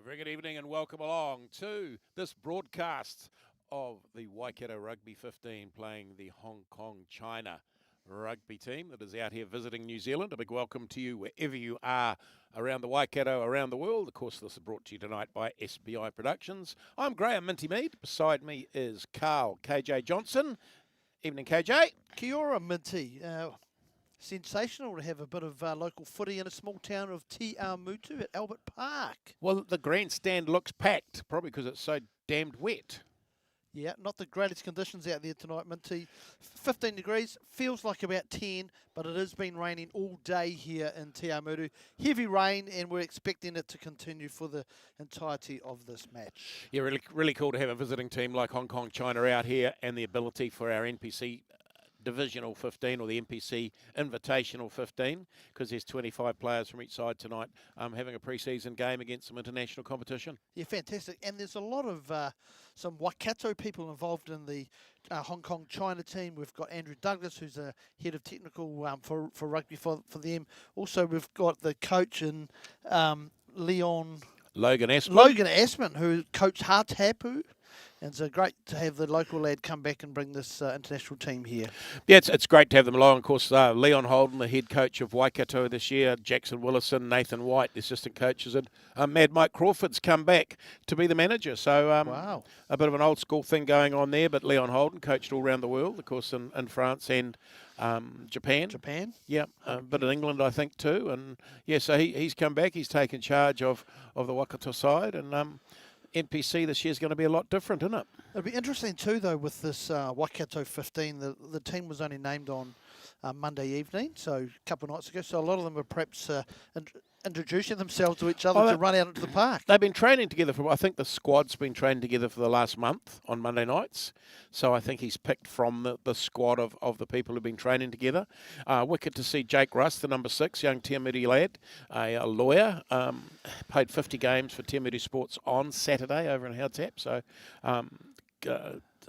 Very good evening and welcome along to this broadcast of the Waikato Rugby 15 playing the Hong Kong China rugby team that is out here visiting New Zealand. A big welcome to you wherever you are around the Waikato, around the world. Of course, this is brought to you tonight by SBI Productions. I'm Graham Minty Mead. Beside me is Carl KJ Johnson. Evening, KJ. Kia ora, Minty. Sensational to have a bit of local footy in a small town of Awamutu at Albert Park. Well, the grandstand looks packed, probably because it's so damned wet. Yeah, not the greatest conditions out there tonight, Minty. 15 degrees, feels like about 10, but it has been raining all day here in Awamutu. Heavy rain, and we're expecting it to continue for the entirety of this match. Yeah, really cool to have a visiting team like Hong Kong China out here, and the ability for our NPC Divisional 15 or the NPC Invitational 15, because there's 25 players from each side tonight having a pre-season game against some international competition. Yeah, fantastic. And there's a lot of some Waikato people involved in the Hong Kong China team. We've got Andrew Douglas, who's a head of technical for rugby for them. Also, we've got the coach in Logan Asman, who coached Hatapu. And so great to have the local lad come back and bring this international team here. Yeah, it's great to have them along. Of course, Leon Holden, the head coach of Waikato this year, Jackson Willison, Nathan White, the assistant coaches, and Mad Mike Crawford's come back to be the manager. So wow, a bit of an old school thing going on there, but Leon Holden coached all around the world, of course, in France and Japan. Yeah, but in England, I think, too. And, yeah, so he's come back. He's taken charge of the Waikato side, and NPC this year is going to be a lot different, isn't it? It'll be interesting too, though, with this Waikato 15. The team was only named on Monday evening, so a couple of nights ago. So a lot of them are perhaps introducing themselves to each other to run out into the park. They've been training together I think the squad's been training together for the last month on Monday nights. So I think he's picked from the squad of the people who've been training together. Wicked to see Jake Russ, the number 6, young Te Awamutu lad, a lawyer, played 50 games for Te Awamutu Sports on Saturday over in Howtap. So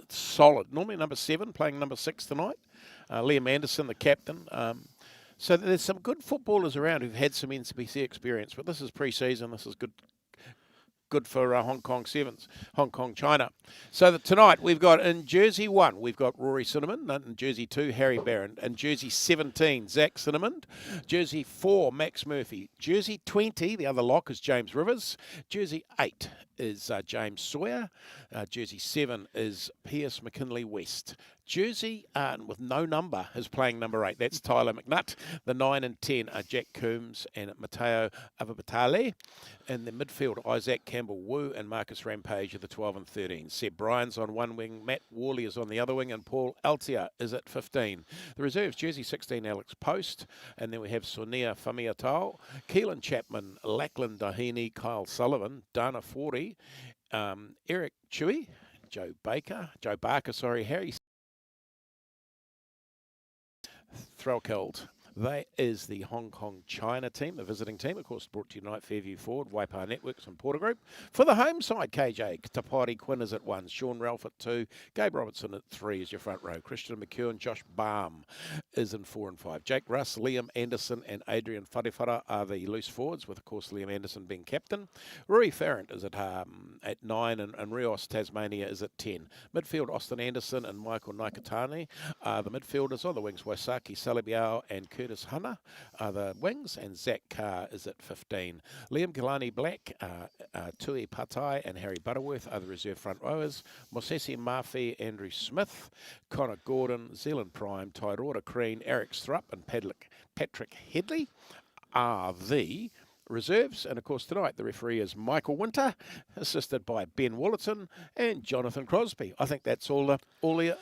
solid. Normally number 7, playing number 6 tonight. Liam Anderson, the captain. So there's some good footballers around who've had some NCBC experience, but this is pre-season. This is good for Hong Kong Sevens, Hong Kong China. So tonight we've got in jersey 1, we've got Rory Cinnamon. In jersey 2, Harry Barron. In jersey 17, Zach Cinnamon. Jersey 4, Max Murphy. Jersey 20, the other lock, is James Rivers. Jersey 8 is James Sawyer. Jersey 7 is Pierce McKinley West. Jersey with no number is playing number 8. That's Tyler McNutt. The 9 and 10 are Jack Coombs and Mateo Avabatale. In the midfield, Isaac Campbell-Wu and Marcus Rampage are the 12 and 13. Seb Bryan's on one wing, Matt Worley is on the other wing, and Paul Altia is at 15. The reserves, jersey 16, Alex Post. And then we have Sonia Famiatao, Keelan Chapman, Lachlan Dahini, Kyle Sullivan, Dana Forey, Eric Chewy, Joe Barker, Harry Threlkeld. That is the Hong Kong China team, the visiting team, of course, brought to you tonight, Fairview Ford, Waipa Networks and Porter Group. For the home side, KJ, Tapari Quinn is at 1, Sean Ralph at 2, Gabe Robertson at 3 is your front row, Christian McEwen, Josh Baum is in 4 and 5. Jake Russ, Liam Anderson and Adrian Wharewhara are the loose forwards, with, of course, Liam Anderson being captain. Rory Farrant is at 9 and Rios Tasmania is at 10. Midfield, Austin Anderson and Michael Naikatani are the midfielders. On the wings, Waisaki Salabiao and Curtis Hunter are the wings, and Zach Carr is at 15. Liam Galani Black, Tui Patai and Harry Butterworth are the reserve front rowers. Mosesi Murphy, Andrew Smith, Connor Gordon, Zealand Prime, Tyrora Crean, Eric Strupp and Patrick Headley are the reserves. And of course tonight the referee is Michael Winter, assisted by Ben Wollerton and Jonathan Crosby. I think that's all the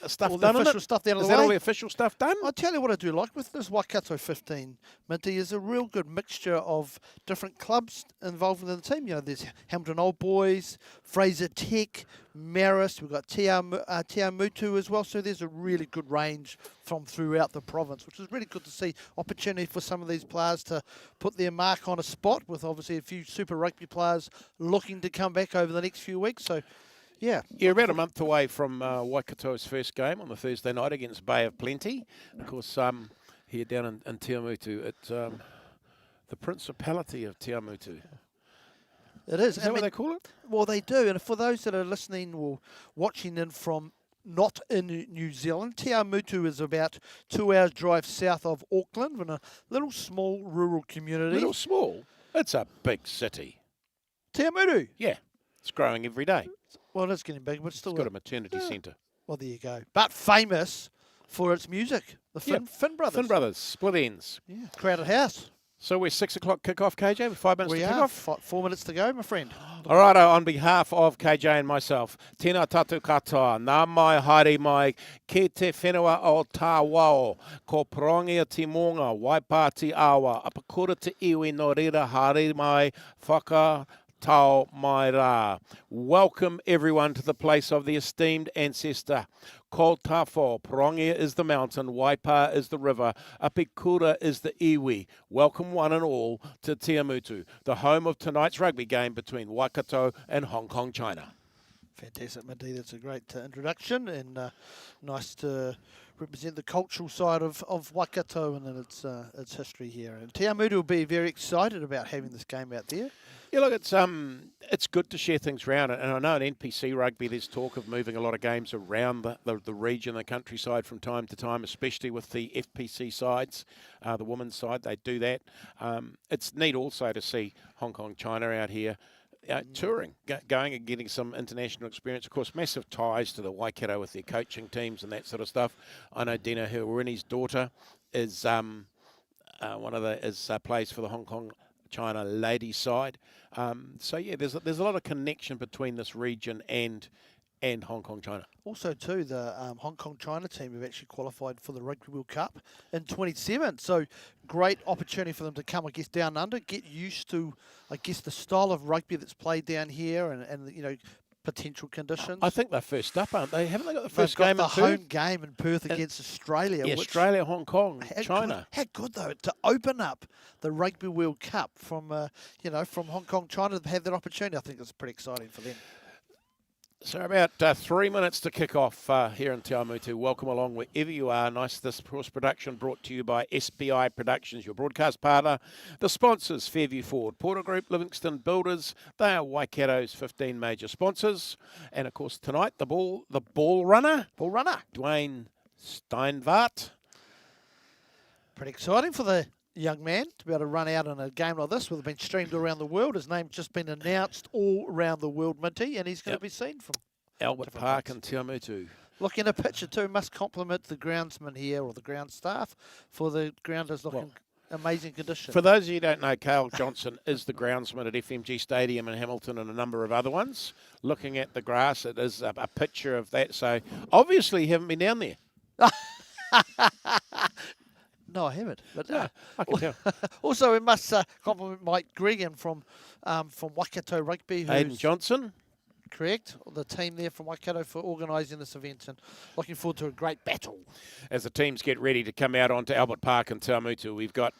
stuff done. All the official stuff out of the way. Is that all the official stuff done? I'll tell you what I do like with this Waikato 15, Minty, is a real good mixture of different clubs involved in the team. You know, there's Hamilton Old Boys, Fraser Tech, Marist, we've got Te Awamutu as well, so there's a really good range from throughout the province, which is really good to see. Opportunity for some of these players to put their mark on a spot, with obviously a few Super Rugby players looking to come back over the next few weeks. So, yeah. You're about a month away from Waikato's first game on the Thursday night against Bay of Plenty. Of course, here down in Te Awamutu at the Principality of Te Awamutu. It is. Is that what they call it? Well, they do. And for those that are listening or watching in from not in New Zealand, Te Awamutu is about 2 hours drive south of Auckland in a little small rural community. Little small. It's a big city. Te Awamutu. Yeah. It's growing every day. Well, it's getting big, but still. It's got a maternity centre. Well, there you go. But famous for its music. The Finn Brothers. Finn Brothers, Split Ends. Yeah. Crowded house. So we're 6 o'clock kickoff, KJ, with 5 minutes We to kick are. off. 4 minutes to go, my friend. All right, on behalf of KJ and myself, tēnā tātou katoa, nā mai haere mai, ke te whenua o tā wao, ko prongia te monga, waipa te awa, apakura te iwi no rira haere mai, whaka tau mai rā. Welcome everyone to the place of the esteemed ancestor. Ko Tafo, Prongia is the mountain, Waipa is the river, Apikura is the iwi. Welcome one and all to Te Awamutu, the home of tonight's rugby game between Waikato and Hong Kong, China. Fantastic, Minty. That's a great introduction, and nice to represent the cultural side of Waikato and its history here. And Te Awamutu will be very excited about having this game out there. Yeah, look, it's good to share things around, and I know in NPC rugby there's talk of moving a lot of games around the region, the countryside from time to time, especially with the FPC sides, the women's side, they do that. It's neat also to see Hong Kong, China out here touring, going and getting some international experience. Of course, massive ties to the Waikato with their coaching teams and that sort of stuff. I know Dina Hiruini's daughter is plays for the Hong Kong China ladies side. So yeah, there's a lot of connection between this region and Hong Kong China. Also, too, the Hong Kong China team have actually qualified for the Rugby World Cup in 27. So great opportunity for them to come, I guess, down under, get used to, I guess, the style of rugby that's played down here and you know, potential conditions. I think they're first up, aren't they? Haven't they got the first They've game got in the Perth? home game in Perth against Australia. Yeah, which, Australia, Hong Kong, how China. How good, though, to open up the Rugby World Cup from Hong Kong, China, to have that opportunity. I think it's pretty exciting for them. So about 3 minutes to kick off here in Te Awamutu. Welcome along wherever you are. Nice. This course production brought to you by SBI Productions, your broadcast partner. The sponsors, Fairview Ford, Porter Group, Livingston Builders. They are Waikato's 15 major sponsors. And of course tonight, the ball runner, Dwayne Steinvart. Pretty exciting for the young man to be able to run out in a game like this. We've been streamed around the world. His name's just been announced all around the world, Minty, and he's going to be seen from Albert Park in Te Awamutu. Looking a picture too, must compliment the groundsman here or the ground staff for the ground is looking amazing condition. For those of you who don't know, Cale Johnson is the groundsman at FMG Stadium in Hamilton and a number of other ones. Looking at the grass, it is a picture of that. So obviously you haven't been down there. No, I haven't. But I can tell. Also, we must compliment Mike Gregan from Waikato Rugby. Aidan Johnson. Correct. The team there from Waikato for organising this event and looking forward to a great battle. As the teams get ready to come out onto Albert Park in Te Awamutu, we've got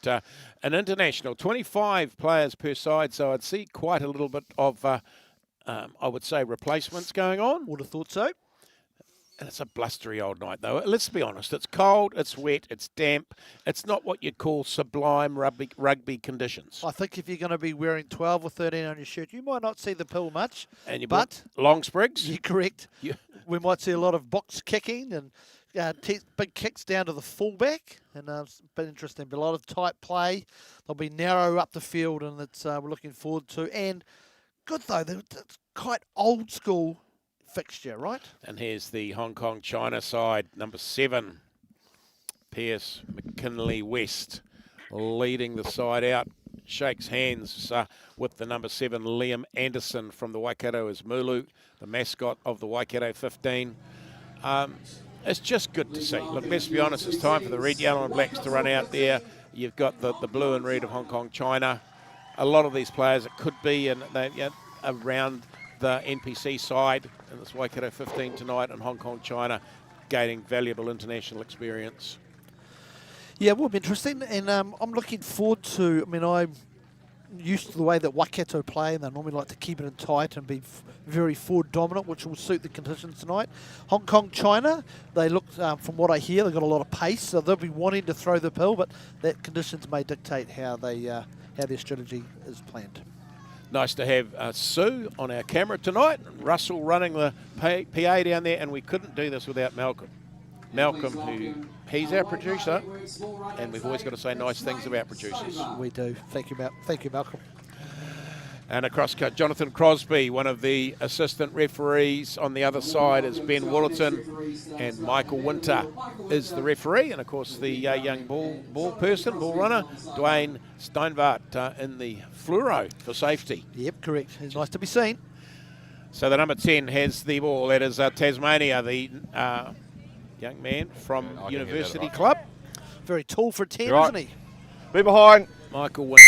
an international, 25 players per side, so I'd see quite a little bit of, I would say, replacements going on. Would have thought so. And it's a blustery old night, though. Let's be honest. It's cold, it's wet, it's damp. It's not what you'd call sublime rugby conditions. I think if you're going to be wearing 12 or 13 on your shirt, you might not see the pill much. And long sprigs? You're correct. Yeah. We might see a lot of box kicking and big kicks down to the fullback. And it's been interesting. But a lot of tight play. They'll be narrow up the field, and it's we're looking forward to. And good, though. They're quite old school fixture, right? And here's the Hong Kong China side, number 7, Pierce McKinley West, leading the side out. Shakes hands with the number 7, Liam Anderson from the Waikato as Mulu, the mascot of the Waikato 15. It's just good to see. Look, let's be honest, it's time for the red, yellow and blacks to run out there. You've got the blue and red of Hong Kong China. A lot of these players, it could be and they around the NPC side in this Waikato 15 tonight, and Hong Kong China gaining valuable international experience. Yeah, it will be interesting, and I'm looking forward to. I mean, I'm used to the way that Waikato play, and they normally like to keep it in tight and be very forward dominant, which will suit the conditions tonight. Hong Kong China, they look, from what I hear, they've got a lot of pace, so they'll be wanting to throw the pill, but that conditions may dictate how their strategy is planned. Nice to have Sue on our camera tonight. Russell running the PA down there, and we couldn't do this without Malcolm. Malcolm, he's our producer, and we've always got to say nice things about producers. We do. Thank you, Malcolm. And across Jonathan Crosby, one of the assistant referees. On the other side is Ben Woollerton, and Michael Winter is the referee. And of course the young ball runner, Dwayne Steinvart in the fluoro for safety. Yep, correct. It's nice to be seen. So the number 10 has the ball. That is Tasmania, the young man from University Club. Very tall for 10, right. isn't he? Be behind. Michael Winter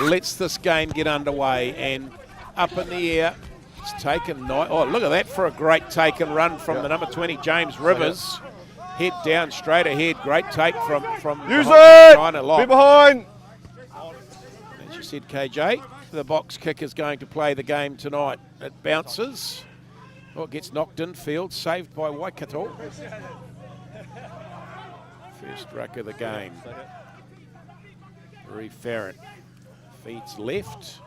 lets this game get underway, and up in the air, it's taken. Oh, look at that for a great take and run from the number 20, James Rivers. Head down straight ahead. Great take from Use it! China Lock. Be behind. As you said, KJ, the box kick is going to play the game tonight. It bounces. Oh, it gets knocked in field, saved by Waikato. First ruck of the game. Reeve Farron feeds left.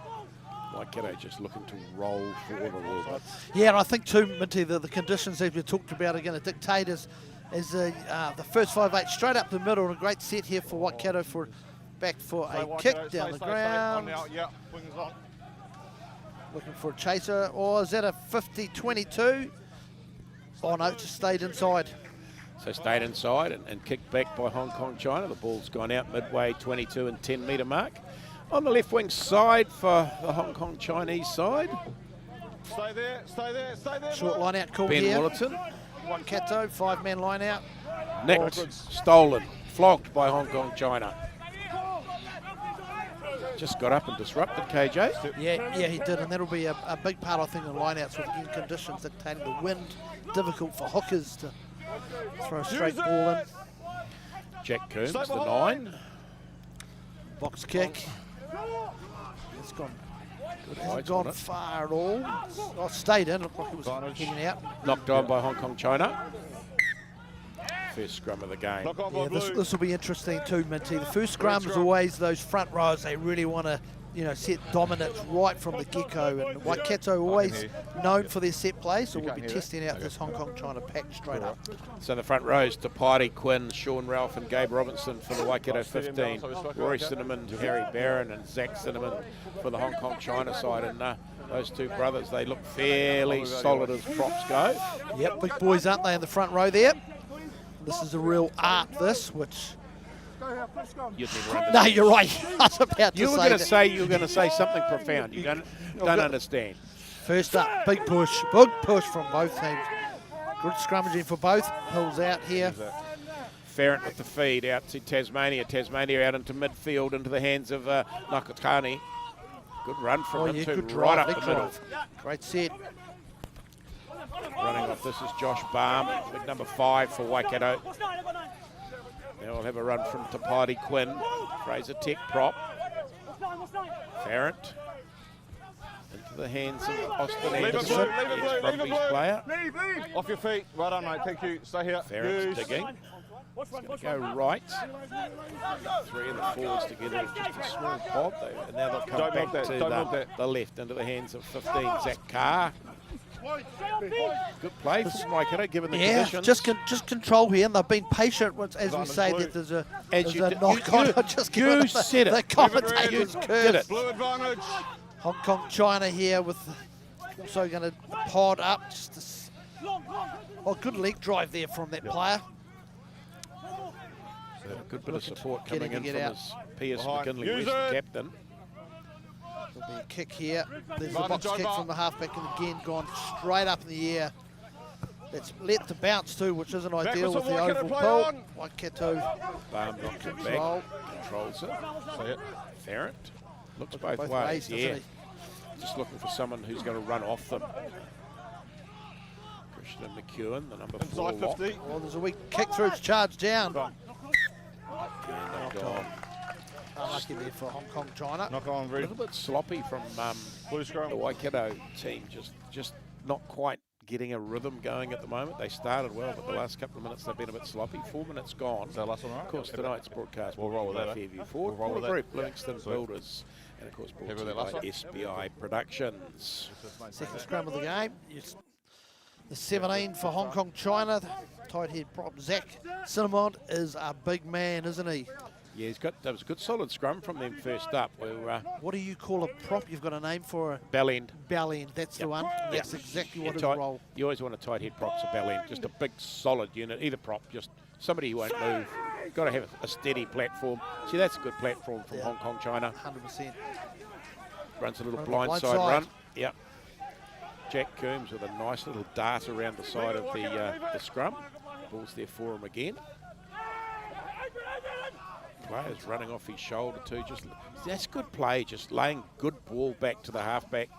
Waikato just looking to roll forward a little bit. Yeah, and I think too, Minty, the conditions that we talked about are going to dictate is the first 5-8 straight up the middle, and a great set here for Waikato for back for a kick down the ground. Looking for a chaser, or is that a 50-22? Oh no, just stayed inside. So stayed inside and kicked back by Hong Kong China. The ball's gone out midway 22 and 10 metre mark. On the left wing side for the Hong Kong Chinese side. Stay there, stay there, stay there. Short line out call Ben here. Woollerton. Waikato, 5-man line out. Nicked, stolen, flogged by Hong Kong China. Just got up and disrupted KJ. Yeah, he did, and that'll be a big part, I think, in line-outs with the conditions dictating the wind. Difficult for hookers to throw a straight ball in. Jack Coombs, the 9. Box kick. It's gone. It hasn't gone far at all. Oh, stayed in. Looked like it was heading out. Knocked on by Hong Kong China. First scrum of the game. Yeah, this will be interesting too, Minty. The first scrum is always those front rows. They really want to, set dominance right from the get-go. And Waikato always known for their set play, so we'll be testing out this Hong Kong China pack straight up. So the front rows, Tapati, Quinn, Sean Ralph and Gabe Robinson for the Waikato 15. Rory Cinnamon, Harry Barron and Zach Cinnamon for the Hong Kong China side. And those two brothers, they look fairly solid as props go. Yep, big boys, aren't they, in the front row there? This is a real art, which... No, you're right. I was about to you say were going to say something profound. You don't understand. First up, big push from both teams. Good scrummaging for both. Pulls out here. Farrant with the feed out to Tasmania. Tasmania out into midfield, into the hands of Nakatani. Good run from him too, good right drive, up the middle. Great set. Running off, this is Josh Balm, big number 5 for Waikato. Now we'll have a run from Tapati Quinn. Fraser Tech prop. Farrant into the hands of Austin Anderson. Yes, rugby's player. Off your feet. Well done, mate. Thank you. Stay here. Farrant's digging. It's going to go right. 3 of the forwards together, just a small pod. And now they'll come back to the left, into the hands of 15, Zach Carr. Good play from Waikato, given the conditions. just control here, and they've been patient. As we say, that there's a knock on. You said it. The commentators cursed. Blue advantage. Hong Kong China here with also going to pod up. Good leg drive there from that player. So a good bit of support coming in from his Pierce McKinley West captain. There'll be a kick here. There's a box kick from the halfback, and again gone straight up in the air. It's let to bounce too, which isn't ideal with the oval pull. Waikato Balm knocks it back, controls it. Farrant looks both ways. Yeah, just looking for someone who's going to run off them. Christian McEwen, the number 4 lock. Oh, there's a weak kick through, it's charged down. Lucky there for Hong Kong China. Knock on, A little bit sloppy from the Waikato team, just not quite getting a rhythm going at the moment. They started well, but the last couple of minutes they've been a bit sloppy. 4 minutes gone. Is that last one, right? Of course, tonight's broadcast we'll roll with that. Fairview Ford. We'll roll with that. Group, Livingston Builders And of course, brought Have to a you look by at that SBI Productions. Second scrum of the game. The 17 for Hong Kong, China. Tight head prop Zach Cinnamon is a big man, isn't he? Yeah, that was a good solid scrum from them first up. What do you call a prop? You've got a name for a Bell end. bell end. That's the one. That's exactly what his role. You always want a tight head prop's a bell end. Just a big solid unit, either prop, just somebody who won't move. Got to have a steady platform. See, that's a good platform from Hong Kong, China. 100%. Runs a little Blind blindside side. run. Yep. Jack Coombs with a nice little dart around the side of the scrum. Ball's there for him again. Players running off his shoulder too. That's good play. Just laying good ball back to the halfback.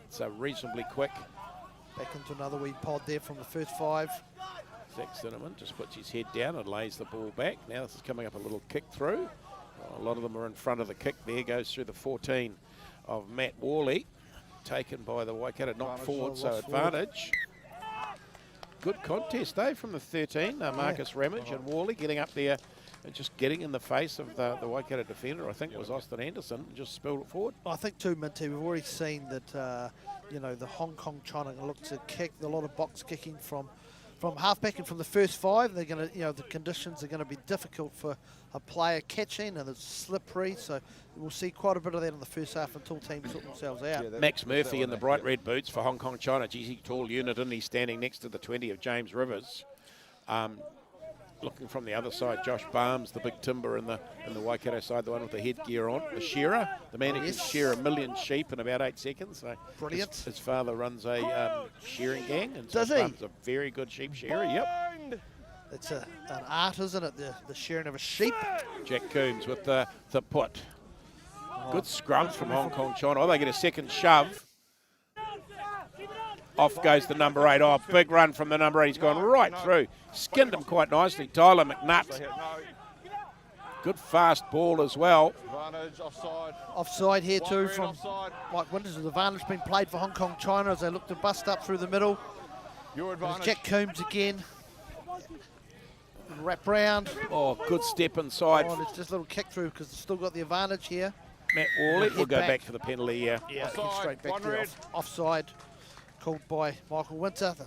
It's reasonably quick. Back into another wee pod there from the first 5. Zach Cinnamon just puts his head down and lays the ball back. Now this is coming up a little kick through. A lot of them are in front of the kick there. Goes through the 14 of Matt Worley. Taken by the Waikato, not forward, so advantage. Good contest, from the 13. Marcus Ramage and Worley getting up there and just getting in the face of the Waikato defender. I think it was Austin Anderson, just spilled it forward. I think too, Minty, we've already seen that, the Hong Kong China look to kick, a lot of box kicking from halfback and from the first 5. They're going to, the conditions are going to be difficult for a player catching, and it's slippery, so we'll see quite a bit of that in the first half until teams sort themselves out. Yeah, Max Murphy in the bright red boots for Hong Kong China. Geez, he's a tall unit, and he's standing next to the 20 of James Rivers. Looking from the other side, Josh Barnes, the big timber in the Waikato side, the one with the headgear on. The shearer, the man who can shear 1 million sheep in about 8 seconds. So brilliant. His father runs a shearing gang, and so Does he? Barnes is a very good sheep shearer. Yep. It's an art, isn't it? The shearing of a sheep. Jack Coombs with the put. Good scrum from Hong Kong China. Oh, they get a second shove. Off goes the number 8. Oh, big run from the number 8. He's gone right through. Skinned him quite nicely. Tyler McNutt. Good fast ball as well. Advantage, offside. Offside here too One from offside. Mike Winters. The advantage being played for Hong Kong China as they look to bust up through the middle. Your There's advantage. Jack Coombs again. Wrap round. Oh, good step inside. Oh, there's just a little kick through because they've still got the advantage here. Matt Worley will Head go back. back for the penalty, yeah. Yeah, Offside, straight back one there. red. Offside called by Michael Winter, the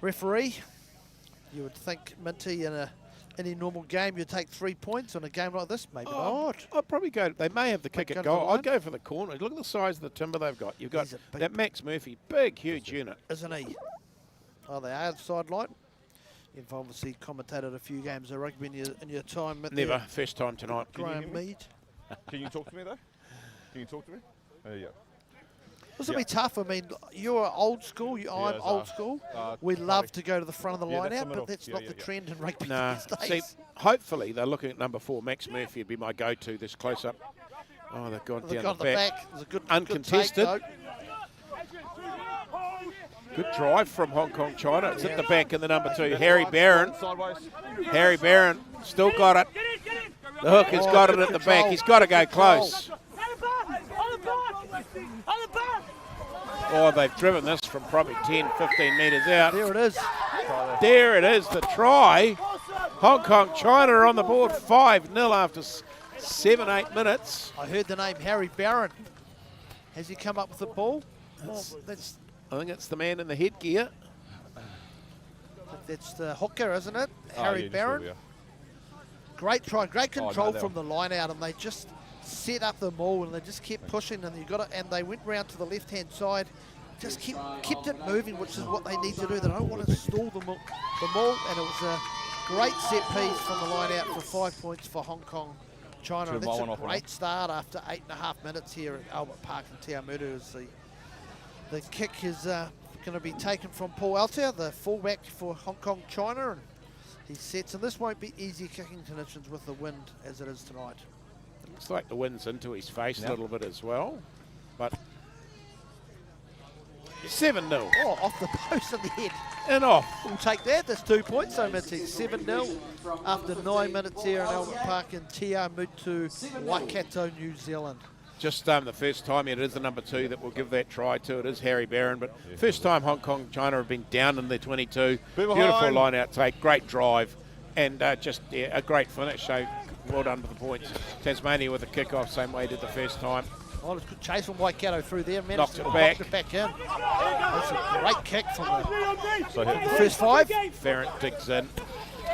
referee. You would think, Minty, in any normal game, you'd take 3 points. On a game like this, maybe not. I'd probably go. They may have the kick go at to the goal. line. I'd go for the corner. Look at the size of the timber they've got. You've got He's a big- that Max Murphy, big, huge unit. Isn't he? Oh, they are sideline. You've obviously commentated a few games of rugby in your time. At Never, first time tonight. Graham hear me? Mead. Can you talk to me though? Can you talk to me? Yeah. This will be tough. I mean, you're old school. I'm it's, old school. We love to go to the front of the Yeah, line that's the out, middle. but that's Yeah, not yeah, the yeah. trend in rugby Nah, these see, days. hopefully they're looking at number 4. Max Murphy would be my go-to this close-up. Oh, they've gone They've down got the the back. back. It's a good Uncontested. Good take, Good drive from Hong Kong China. It's Yeah. at the back in the number 2. Harry Barron. Sideways. Harry Barron still got it. The hook has Oh, got it good at the control. back. He's got to go Control. close. Oh, they've driven this from probably 10, 15 metres out. There it is. There it is, the try. Hong Kong China are on the board 5-0 after 7-8 minutes. I heard the name Harry Barron. Has he come up with the ball? I think it's the man in the headgear. That's the hooker, isn't it? Oh, Harry yeah, just Barron. will, yeah. Great try, great no, control that from the line out, and they just set up the maul and they just kept pushing, and and they went round to the left-hand side, just kept it moving, which is what they need to do. They don't want to stall the maul, and it was a great set piece from the line out for 5 points for Hong Kong China. And that's one a off and great start after 8.5 minutes here at Albert Park in Te Awamutu. As the kick is going to be taken from Paul Altea, the fullback for Hong Kong China, and he sets, and this won't be easy kicking conditions with the wind as it is tonight. Looks like the wind's into his face Yeah. a little bit as well. But 7-0 Oh, off the post in the head. and off. We'll take that. That's 2 points, so Minty. 7-0 after 9 minutes here in Albert Park in Te Awamutu, Waikato, New Zealand. Just the first time it is the number 2 that will give that try to. It is Harry Barron, but first time Hong Kong China have been down in their 22. Be Beautiful behind. line out take, great drive, and just a great finish. So well done for the points. Tasmania with a kick-off, same way he did the first time. Oh, it's a good chase from Waikato through there. Knocked Managed it to back. knock it back in. That's a great kick from So the first 5. Farrant digs in.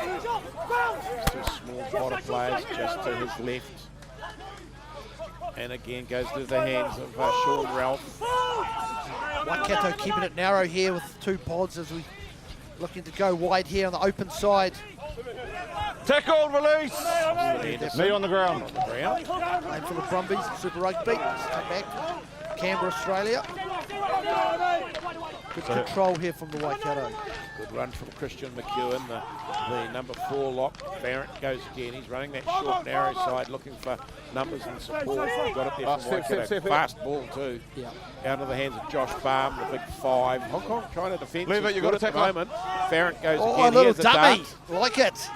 Two small Potter players just to his left. And again goes to the hands of Sean Ralph. Waikato keeping it narrow here with 2 pods as we looking to go wide here on the open side. tackle, release. Anderson Knee on the ground. on the ground. Playing for the Brumbies in Super Rugby. Just come back. Canberra, Australia. Good control here from the Waikato. Good run from Christian McEwen, the number 4 lock. Farrant goes again. He's running that short, narrow side, looking for numbers and support. Got it there from Waikato. Fast ball too. Yeah. Out of the hands of Josh Baum, the big 5. Hong Kong trying to defend. Leave it, you've got to at the tackle. moment. Farrant goes Oh, again. a little Here's a dummy. dart. Like it.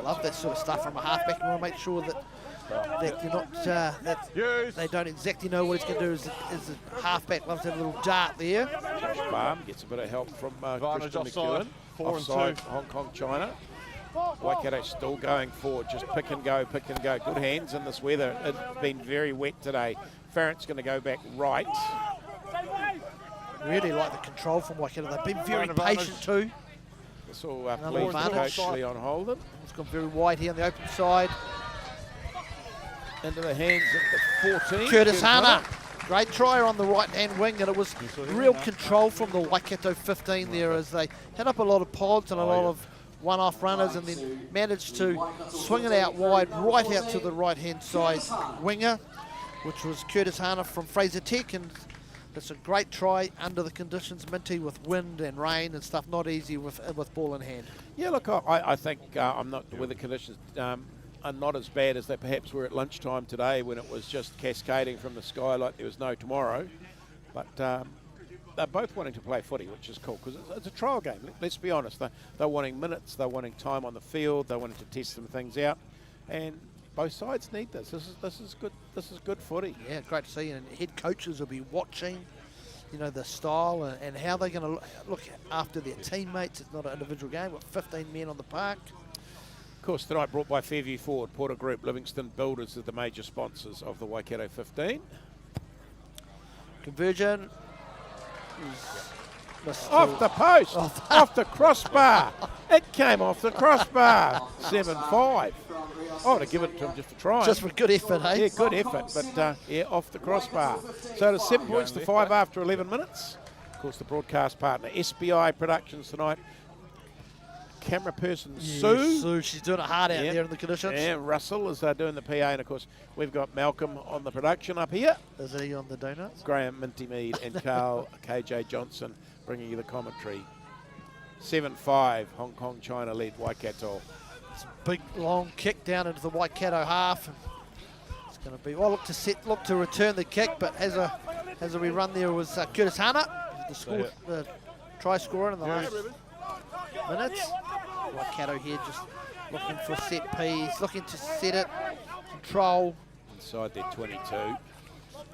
Love that sort of stuff from a halfback. You want to make sure that you're not that Use. they don't exactly know what he's going to do as a halfback. Loves that little dart there. Josh Baum gets a bit of help from Advantage Christian offside. McEwen. 4 and Offside, 2. Hong Kong, China. Waikato still going forward, just pick and go, pick and go. Good hands in this weather. It's been very wet today. Farrant's going to go back right. Really like the control from Waikato. They've been very Advantage. patient too. This will Another please the advantage. coach Leon Holden. It's gone very wide here on the open side. Into the hands of the 14. Curtis Hanna. Great try on the right-hand wing, and it was real control from the Waikato 15 there as they had up a lot of pods and a lot of one-off runners and then managed to swing it out wide, right out to the right-hand side winger, which was Curtis Hanna from Fraser Tech, and it's a great try under the conditions, Minty, with wind and rain and stuff, not easy with ball in hand. Yeah, look, I think I'm not the weather conditions are not as bad as they perhaps were at lunchtime today when it was just cascading from the sky like there was no tomorrow. But they're both wanting to play footy, which is cool because it's a trial game. Let's be honest. They're wanting minutes, they're wanting time on the field, they're wanting to test some things out, and both sides need this. This is good. This is good footy. Yeah, great to see, and head coaches will be watching, you know, the style and how they're going to look after their teammates. It's not an individual game. We've got 15 men on the park. Of course, tonight brought by Fairview Ford, Porter Group, Livingston Builders are the major sponsors of the Waikato 15. Conversion is missed Off to- the post, off the crossbar. It came off the crossbar. 7-5. Oh, to give it to him just for trying. just for good effort, hey? Yeah, good effort, but yeah, off the crossbar. So it's 7 points to 5 after 11 minutes. Of course, the broadcast partner, SBI Productions tonight. Camera person Sue. Sue, she's doing it hard out Yeah. there in the conditions. Yeah, Russell is doing the PA, and of course we've got Malcolm on the production up here. Is he on the donuts? Graham Minty Mead and Carl KJ Johnson bringing you the commentary. 7-5, Hong Kong China lead Waikato. It's a big long kick down into the Waikato half. It's going to be look to return the kick, but as a wee run there was Curtis Hanna, the try scorer in the last minutes. Waikato here just looking for set piece, looking to set it, control. Inside their 22.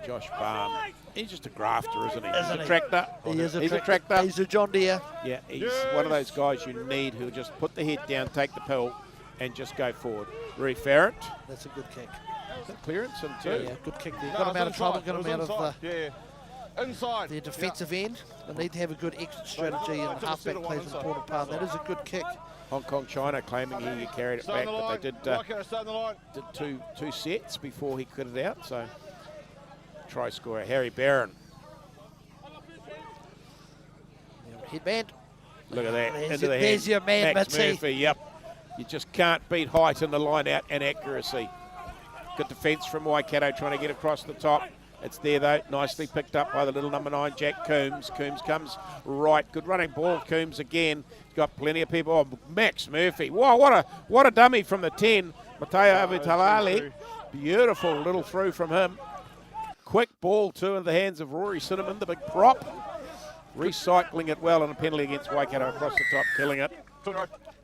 Josh Baum. He's just a grafter, isn't he? He's Isn't a he? tractor. He is He's a tractor. He's a John Deere. Yeah, he's one of those guys you need who'll just put the head down, take the pill, and just go forward. Ree Farrant. That's a good kick. Clearance and two. Yeah, good kick there. Got him out of trouble, got him out of Inside. their defensive end. They need to have a good exit strategy, and halfback plays an important part. That is a good kick. Hong Kong China claiming he carried it back, but they did two sets before he cut it out. So try scorer Harry Barron. Headband. Look at that. There's Into your- the there's hand. your man, Max Mitzi. Murphy. Yep. You just can't beat height in the line out and accuracy. Good defence from Waikato trying to get across the top. It's there though, nicely picked up by the little number 9, Jack Coombs. Coombs comes right, good running ball. Coombs again, got plenty of people. Oh, Max Murphy, wow, what a dummy from the 10. Mateo Avitalali, beautiful little through from him. Quick ball too in the hands of Rory Cinnamon, the big prop. Recycling it well, and a penalty against Waikato across the top, killing it.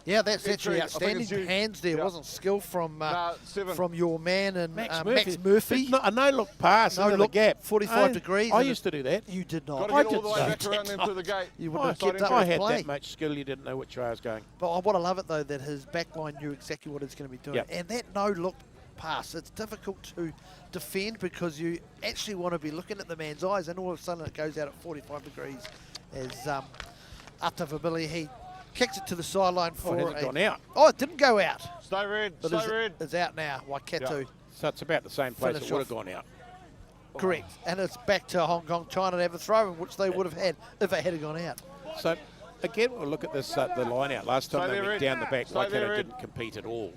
Yeah, that's Entry, actually I think outstanding it's you. hands there. Yeah. Wasn't skill from Nah, 7. your man and Max Max Murphy. A no-look pass No into look, the gap. 45 I- degrees. I and used to do that. You did Got not. to I get all the did way so. back around then to the gate. You would I, have kept up I with had play. that much skill, you didn't know which way I was going. But what I love it though, that his backline knew exactly what it's going to be doing. Yep. And that no-look pass, it's difficult to defend because you actually want to be looking at the man's eyes, and all of a sudden it goes out at 45 degrees. As Atavabili, he kicks it to the sideline Oh, for it hasn't gone out. Oh, it didn't go out. Stay red, But stay red. it's out now. Waikato. Yeah. So it's about the same place Finish it would have off. gone out. Correct. And it's back to Hong Kong, China to have a throw in, which they would have had if it had gone out. So again, we'll look at this the line out. Last time Stay they there, went Red. down the back, Stay there, Waikato Red. didn't compete at all.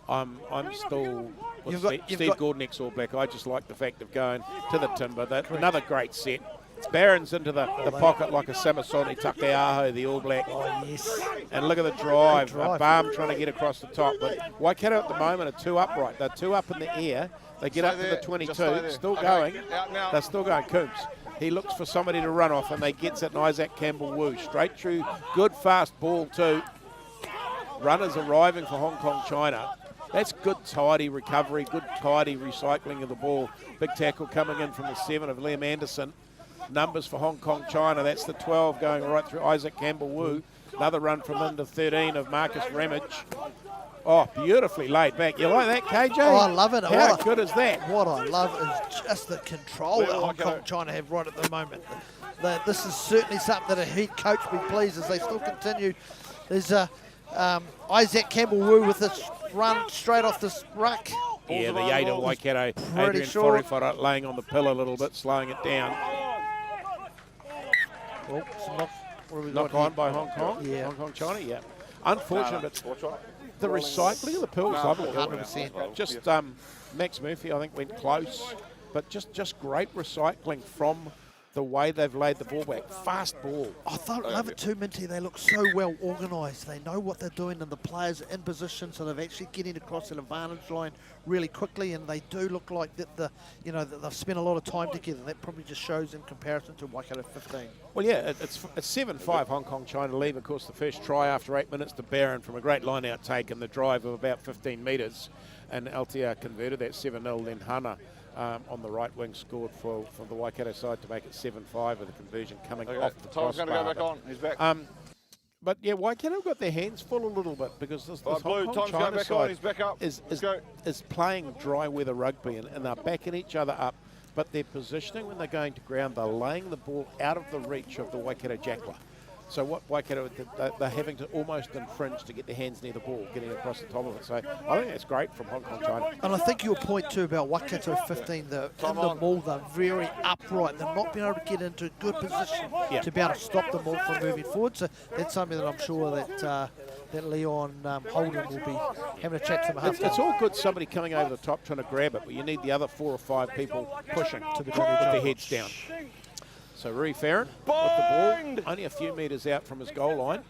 I'm still with You've got- Steve, you've Steve got- Gordon ex All Black. I just like the fact of going to the timber. Another great set. Barron's into the pocket like a Samasoni Takeaho, the All Black. Oh, yes. And look at the drive. Good drive. Barm trying to get across the top. But Waikato at the moment are two upright. They're two up in the air. They get Stay up to there, the just 22. stay there. Still Okay, going. out now. They're still going. Coombs. He looks for somebody to run off, and they gets it. And Isaac Campbell-Wu straight through. Good fast ball too. Runners arriving for Hong Kong, China. That's good tidy recovery, good tidy recycling of the ball. Big tackle coming in from the 7 of Liam Anderson. Numbers for Hong Kong, China. That's the 12 going right through Isaac Campbell-Wu. Another run from into 13 of Marcus Ramage. Oh, beautifully laid back. You like that, KJ? Oh, I love it. How What a- good is that? What I love is just the control that Well, Hong okay. Kong China have right at the moment. This is certainly something that a head coach would be pleased as they still continue. There's Isaac Campbell-Wu with this run straight off this ruck. Yeah, the Balls Yada around, Waikato, pretty Adrian short. Forifora laying on the pillar a little bit, slowing it down. Oh, some knock, what have we Knock got on here? by Hong Kong. Yeah. Hong Kong, China, yeah. Unfortunate, but Watch right. the recycling of the pills, lovely. 100%. Just Max Murphy, I think, went close, but just great recycling from the way they've laid the ball back. Fast ball. I thought, love it too, Minty. They look so well organised. They know what they're doing, and the players are in position, so they're actually getting across an advantage line really quickly. And they do look like that that they've spent a lot of time together. That probably just shows in comparison to Waikato 15. Well, yeah, it's 7-5 Hong Kong, China leave. Of course, the first try after 8 minutes to Barron from a great line-out take and the drive of about 15 metres. And LTR converted that 7-0. Then Hana on the right wing scored for the Waikato side to make it 7-5 with the conversion coming Okay, off the Tom's going to go crossbar. back on. He's back. But yeah, Waikato got their hands full a little bit because this Right, Blue, Hong Kong Tom's going China back on. side He's back up. is Let's go. playing dry weather rugby and they're backing each other up. But their positioning when they're going to ground, they're laying the ball out of the reach of the Waikato Jackler. So what Waikato, they're having to almost infringe to get their hands near the ball, getting across the top of it. So I think that's great from Hong Kong, China. And I think your point too about Waikato 15, in Come the on. ball, they're very upright. They're not being able to get into a good position Yeah. to be able to stop the ball from moving forward. So that's something that I'm sure that Leon Holden will be having a chat to them. It's all good somebody coming over the top trying to grab it, but you need the other 4 or 5 people pushing with their heads down. So Rui Farron with the ball, only a few metres out from his goal line.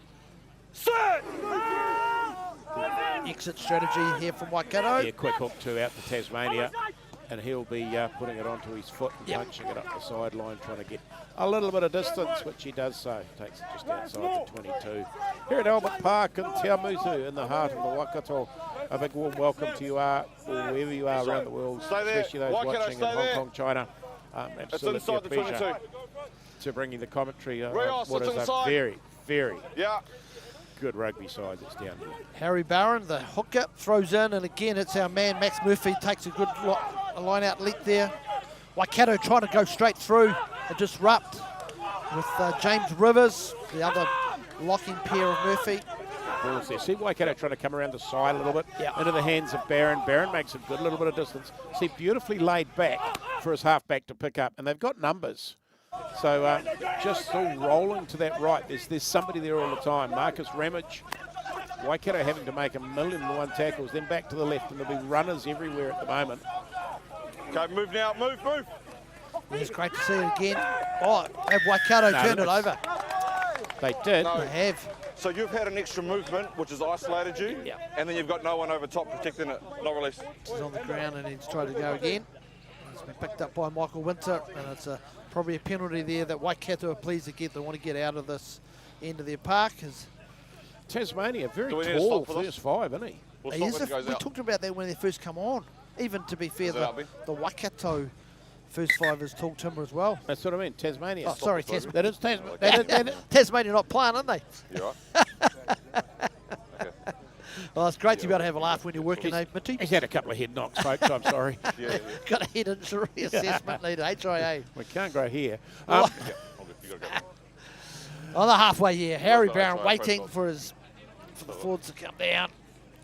Exit strategy here from Waikato. Yeah, quick hook to out to Tasmania, and he'll be putting it onto his foot and punching it up the sideline, trying to get a little bit of distance, which he does so. Takes it just outside the 22. Here at Albert Park in Te Awamutu, in the heart of the Waikato. A big warm welcome to you or wherever you are around the world, Stay there. especially those Waikato, watching in stay Hong there. Kong, China. It's Absolutely inside a the pleasure 22. to bring you the commentary. Rios, What it's is a inside. very, very Yeah. good rugby side that's down here. Harry Barron, the hooker, throws in, and again it's our man Max Murphy takes a good line out leap there. Waikato trying to go straight through and disrupt with James Rivers, the other locking pair of Murphy. Balls there. See Waikato trying to come around the side a little bit into the hands of Barron. Barron makes a good little bit of distance. See, beautifully laid back for his halfback to pick up, and they've got numbers. So just still rolling to that right. There's somebody there all the time. Marcus Ramage. Waikato having to make 1,000,001 tackles, then back to the left, and there'll be runners everywhere at the moment. Okay, move now. Move. It's great to see it again. Oh, have Waikato turned it over. They did. No. They have. So you've had an extra movement, which has isolated you, and then you've got no one over top protecting it. Not released. He's on the ground and he's tried to go again. He's been picked up by Michael Winter, and it's probably a penalty there that Waikato are pleased to get. They want to get out of this end of their park. As Tasmania, very Do we need to tall stop for this? first five, isn't he? We'll He stop is when a, it goes we out. talked about that when they first come on. Even to be fair, Is it out, Ben? the Waikato first five is tall timber as well. That's what I mean, Tasmania. Oh, sorry, this, Tasmania. That is Tasmania. Tasmania not playing, aren't they? You right? Okay. Well, it's great to be able to have a laugh when you're working, eh, Mitty? He's had a couple of head knocks, folks, I'm sorry. Yeah. Got a head injury assessment needed, HIA. We can't grow here. Yeah, all good. You gotta go. On the halfway here, Harry Well, Barron that's right, waiting press for the Fords to come down.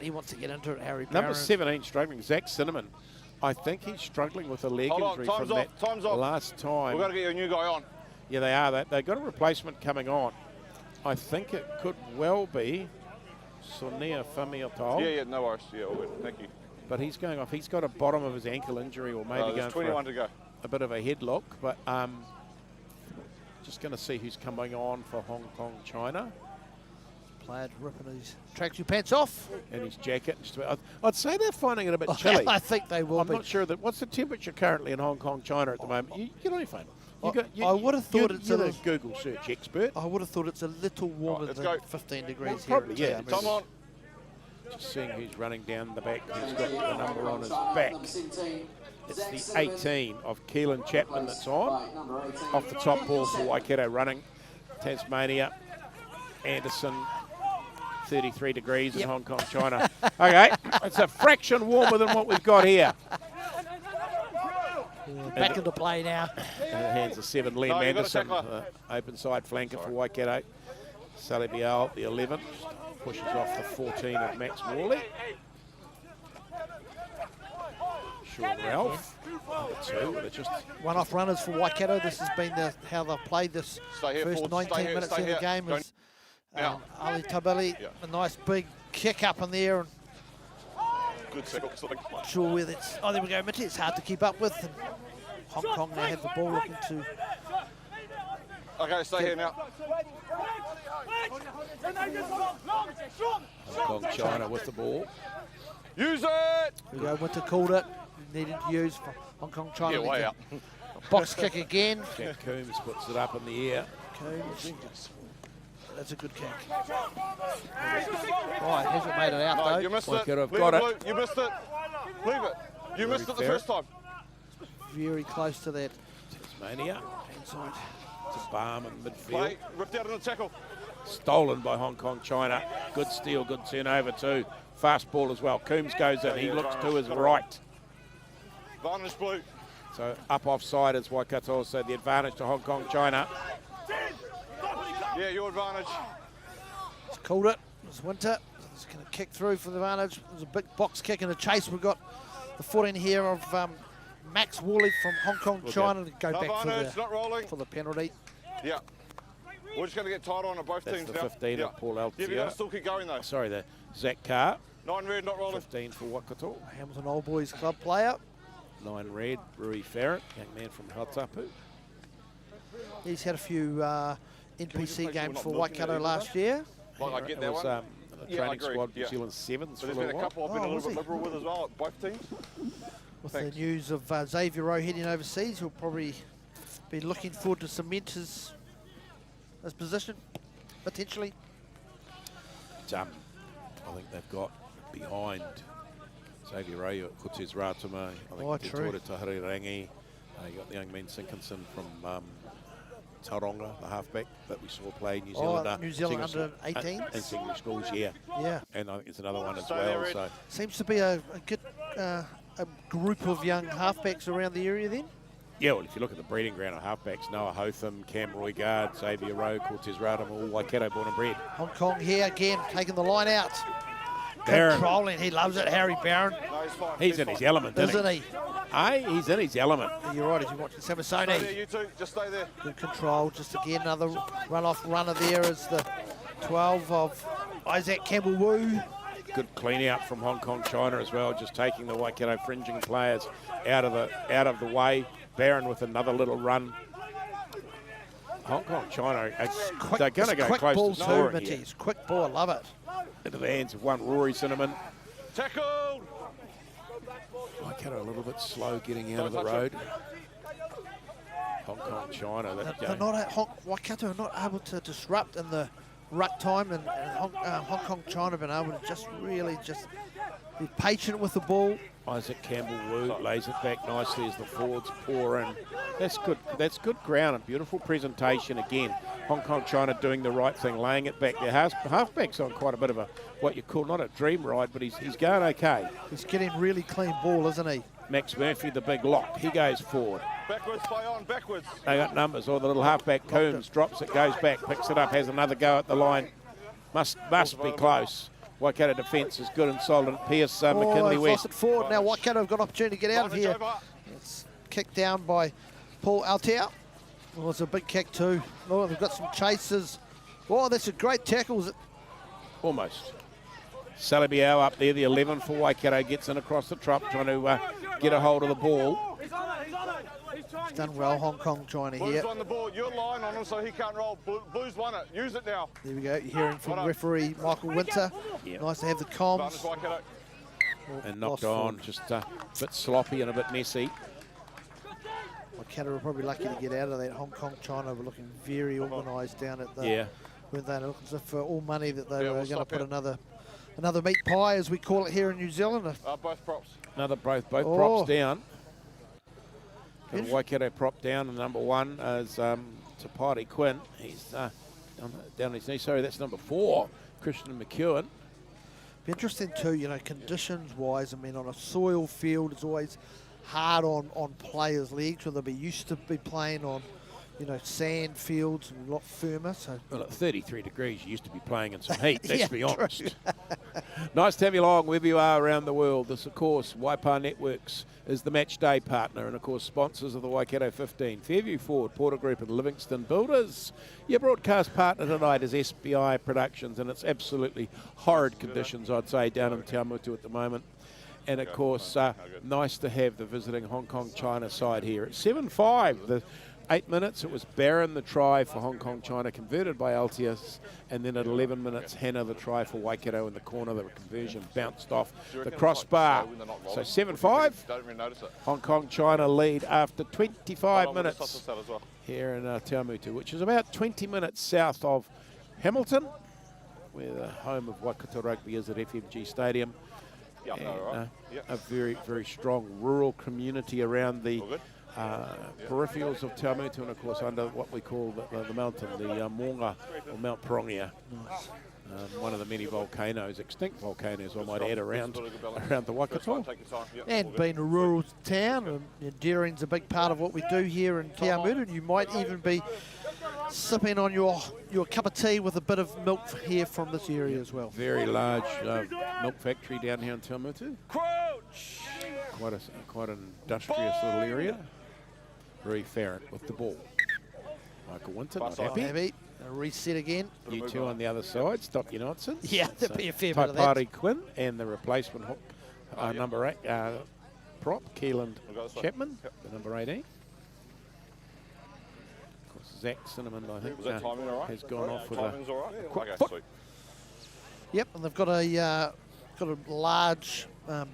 He wants to get into it, Harry Barron. Number 17 struggling, Zach Cinnamon. I think he's struggling with a leg Hold on, injury time's from off, that time's off. last time. We've got to get you a new guy on. Yeah, they are. They've got a replacement coming on. I think it could well be Sonia Famiotol. Yeah, no worries. Yeah, all good. Thank you. But he's going off. He's got a bottom of his ankle injury or maybe going There's for 21 to go. a bit of a headlock. But just going to see who's coming on for Hong Kong, China. Plaid ripping his tracksuit pants off. And his jacket. I'd say they're finding it a bit chilly. I think they will I'm be. not sure that. What's the temperature currently in Hong Kong, China at the moment? You get on your phone. I would have thought it's you're a the Google search expert. I would have thought it's a little warmer let's than go. 15 degrees Well, probably, here. yeah. in Come on. Just seeing who's running down the back. Who's got the number on his back? It's the 18 of Keelan Chapman that's on. Off the top ball for Waikato running. Tasmania, Anderson, 33 degrees in Hong Kong, China. Okay, it's a fraction warmer than what we've got here. Back into play now. In the hands of 7, Liam No, you've got a Anderson, tackler. open side flanker for Waikato. Sally Bial, the 11, pushes off the 14 of Max Worley. Sean Ralph, number 2. They're just One-off runners for Waikato. This has been how they've played this Stay here, first forwards. 19 Stay here, minutes stay of the here. game. Don't- Is Now. Ali Tabeli, Yeah. a nice big kick up in there. And Good second. not sure where that's. Oh, there we go, Mitty. It's hard to keep up with. And Hong Kong now have the ball looking to. Okay, stay here now. Hong Kong, China with the ball. Use it! Here we go. Winter called it. Needed to use for Hong Kong, China. Yeah, way out. Box kick again. Jack Coombs puts it up in the air. Coombs. That's a good kick. Right, hasn't made it out No, though. you missed it. Waikato have Leave got it, it. Blue. You missed it. Leave it. You missed it the fair. first time. Very close to that Tasmania inside. to Barm in midfield. Play. Ripped out in the tackle. Stolen by Hong Kong, China. Good steal, good turnover too. Fast ball as well. Coombs goes in. He looks to his right. Varnish Blue. So up offside is Waikato. So the advantage to Hong Kong, China. Yeah, your advantage. It's called it. It's Winter. It's going to kick through for the advantage. There's a big box kick in the chase. We've got the 14 here of Max Worley from Hong Kong, China to go No back advantage, not rolling. for the penalty. Yeah. We're just going to get tight on both That's teams the now. 15 yeah. of Paul Yeah, but you got Altier. to still keep going though. Sorry, the Zach Carr. 9 red, not rolling. 15 for Waikato. Hamilton Old Boys Club player. 9 red, Rui Farrant, young man from Hautapu. He's had a few Can we just NPC make sure games we're not for milking it Waikato either, last though? year. Like, I get It that was, one. the Yeah, I training agree, squad, yeah. New Zealand 7s But for a there's been little a while. couple I've been a was little bit he? liberal with as well, at both teams. With Thanks. the news of Xavier Rowe heading overseas, he'll probably be looking forward to cement his position, potentially. I think they've got behind Xavier Ray, Cortez Ratuma, I think Oh, true. Te Tahiri Rangi. You got the young man Sinkinson from Tauranga, the halfback that we saw play New Zealand. New Zealand senior- under 18s? in senior schools, yeah. Yeah. And I think it's another one as Stay well. there, Ed. So Seems to be a good a group of young halfbacks around the area then. yeah, well, if you look at the breeding ground of halfbacks, Noah Hotham, Cam Roygard, Xavier Rowe, Cortez Ratuma, all Waikato born and bred. Hong Kong here again, taking the line out. Barron. Controlling, he loves it, Harry Barron, No, he's fine. He's in his element, isn't isn't he? he? Aye, he's in his element. You're right, as you're watching Stay there, Samasoni. you two. Just stay there. Good control, just again another run-off runner there is the 12 of Isaac Campbell-Wu. Good clean out from Hong Kong, China as well, just taking the Waikato fringing players out of the way. Barron with another little run. Hong Kong, China, they're going to go quick close ball to too, scoring Mitty. here. It's quick ball, I love it. Into the hands of one Rory Cinnamon. Tackled. Waikato a little bit slow getting out of the road. Hong Kong, China. They're not Waikato are not able to disrupt in the ruck time, and Hong Kong China been able to just really just be patient with the ball. Isaac Campbell-Wu lays it back nicely as the forwards pour in. That's good. That's good ground and beautiful presentation again. Hong Kong China doing the right thing, laying it back there. Halfback's on quite a bit of a, what you call, not a dream ride, but he's going okay. He's getting really clean ball, isn't he? Max Murphy, the big lock, he goes forward. Backwards, play on, backwards. They got numbers, or the little halfback Coombs drops it, goes back, picks it up, has another go at the line. Must be close. Waikato defence is good and solid. Pierce McKinley they've West. lost it forward. Now Waikato have got an opportunity to get out of here. It's kicked down by Paul Altau. Well, it's a big kick too. Oh, they've got some chasers. Oh, that's a great tackle. Almost. Salabiao up there, the 11 for Waikato, gets in across the top, trying to get a hold of the ball. He's done well, Hong Kong China here. Blues on the ball, your line on him so he can't roll. Blues won it, use it now. There we go, you're hearing from referee Michael Winter. Yep. Nice to have the comms. And knocked on, just a bit sloppy and a bit messy. Waikato were probably lucky to get out of that. Hong Kong China were looking very organised down at the... Yeah. Weren't they? Looking as if for all money that they were going to put another meat pie, as we call it here in New Zealand. Both props. Both props down. And Waikato prop down, and number 1 is Tapati Quinn. He's down his knee. Sorry, that's number 4, Christian McEwen. Be interesting too, you know, conditions-wise. I mean, on a soil field, it's always hard on players' legs, where they'll be used to be playing on, you know, sand fields and a lot firmer. So, well, at 33 degrees, you used to be playing in some heat, let's be honest. True. Nice to have you along wherever you are around the world. This, of course, Waipa Networks is the match day partner, and, of course, sponsors of the Waikato 15. Fairview Ford, Porter Group and Livingston Builders. Your broadcast partner tonight is SBI Productions, and it's absolutely horrid conditions, I'd say, down in Te Awamutu at the moment. And, of course, nice to have the visiting Hong Kong China side here. At 7-5, the 8 minutes, it was Barron, the try for Hong Kong China, converted by Altius. And then at 11 minutes, Hannah, the try for Waikato in the corner. The conversion bounced off the crossbar. So 7-5, Hong Kong China lead after 25 minutes here in Te Awamutu, which is about 20 minutes south of Hamilton, where the home of Waikato Rugby is at FMG Stadium. And, a very, very strong rural community around the peripherals of Te Awamutu, and of course under what we call the mountain, the Maunga or Mount Pirongia. Nice. One of the many volcanoes, extinct volcanoes I might add, around the Waikato. And being a rural town, and dairying's a big part of what we do here in Te Awamutu, and you might even be sipping on your cup of tea with a bit of milk here from this area as well. Very large milk factory down here in Te Awamutu. Quite an industrious little area. Very Farrant with the ball. Michael Winter, not happy. Reset again. You two on the other side. Stop your nonsense. Yeah, there'd be a fair bit of that. Taipari Quinn and the replacement hook, number 8 prop, Keelan Chapman, the number 18. Of course, Zach Cinnamon, I think, has gone off with a quick foot. Yep, and they've got a large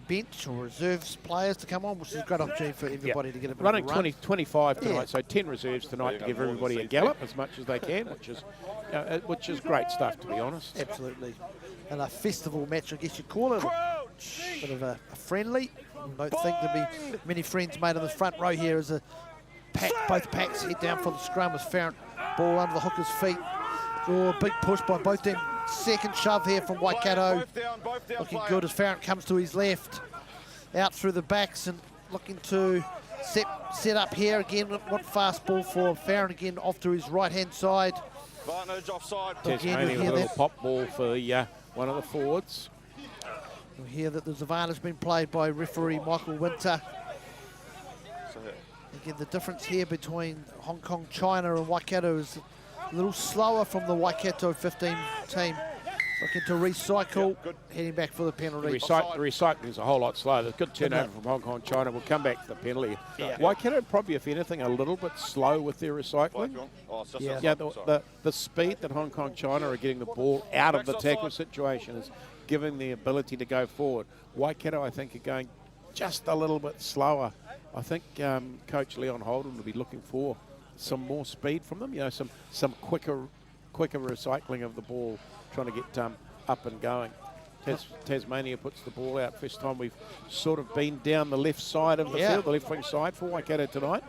bench or reserves players to come on, which is a great opportunity for everybody to get a bit running of a run. 25 tonight, so 10 reserves tonight to give everybody a gallop as much as they can, which is great stuff, to be honest. Absolutely. And a festival match, I guess you'd call it. A bit of a friendly. I don't think there'll be many friends made in the front row here as both packs head down for the scrum as Farrant ball under the hooker's feet. Oh, big push by both them. Second shove here from Waikato. Looking good as Farrant comes to his left. Out through the backs and looking to set up here again. What fast ball for Farrant again off to his right-hand side. Advantage offside. Tasmanian with a little pop ball for one of the forwards. We hear that the advantage has been played by referee Michael Winter. Again, the difference here between Hong Kong China and Waikato is a little slower from the Waikato 15 team. Looking to recycle, heading back for the penalty. The recycling is a whole lot slower. There's good turnover from Hong Kong China. We'll come back to the penalty. Waikato probably, if anything, a little bit slow with their recycling. The speed that Hong Kong China are getting the ball out of the tackle situation is giving the ability to go forward. Waikato, I think, are going just a little bit slower. I think Coach Leon Holden will be looking for some more speed from them, some quicker quicker recycling of the ball, trying to get up and going. Tasmania puts the ball out. First time we've sort of been down the left side of the field, the left wing side for Waikato tonight.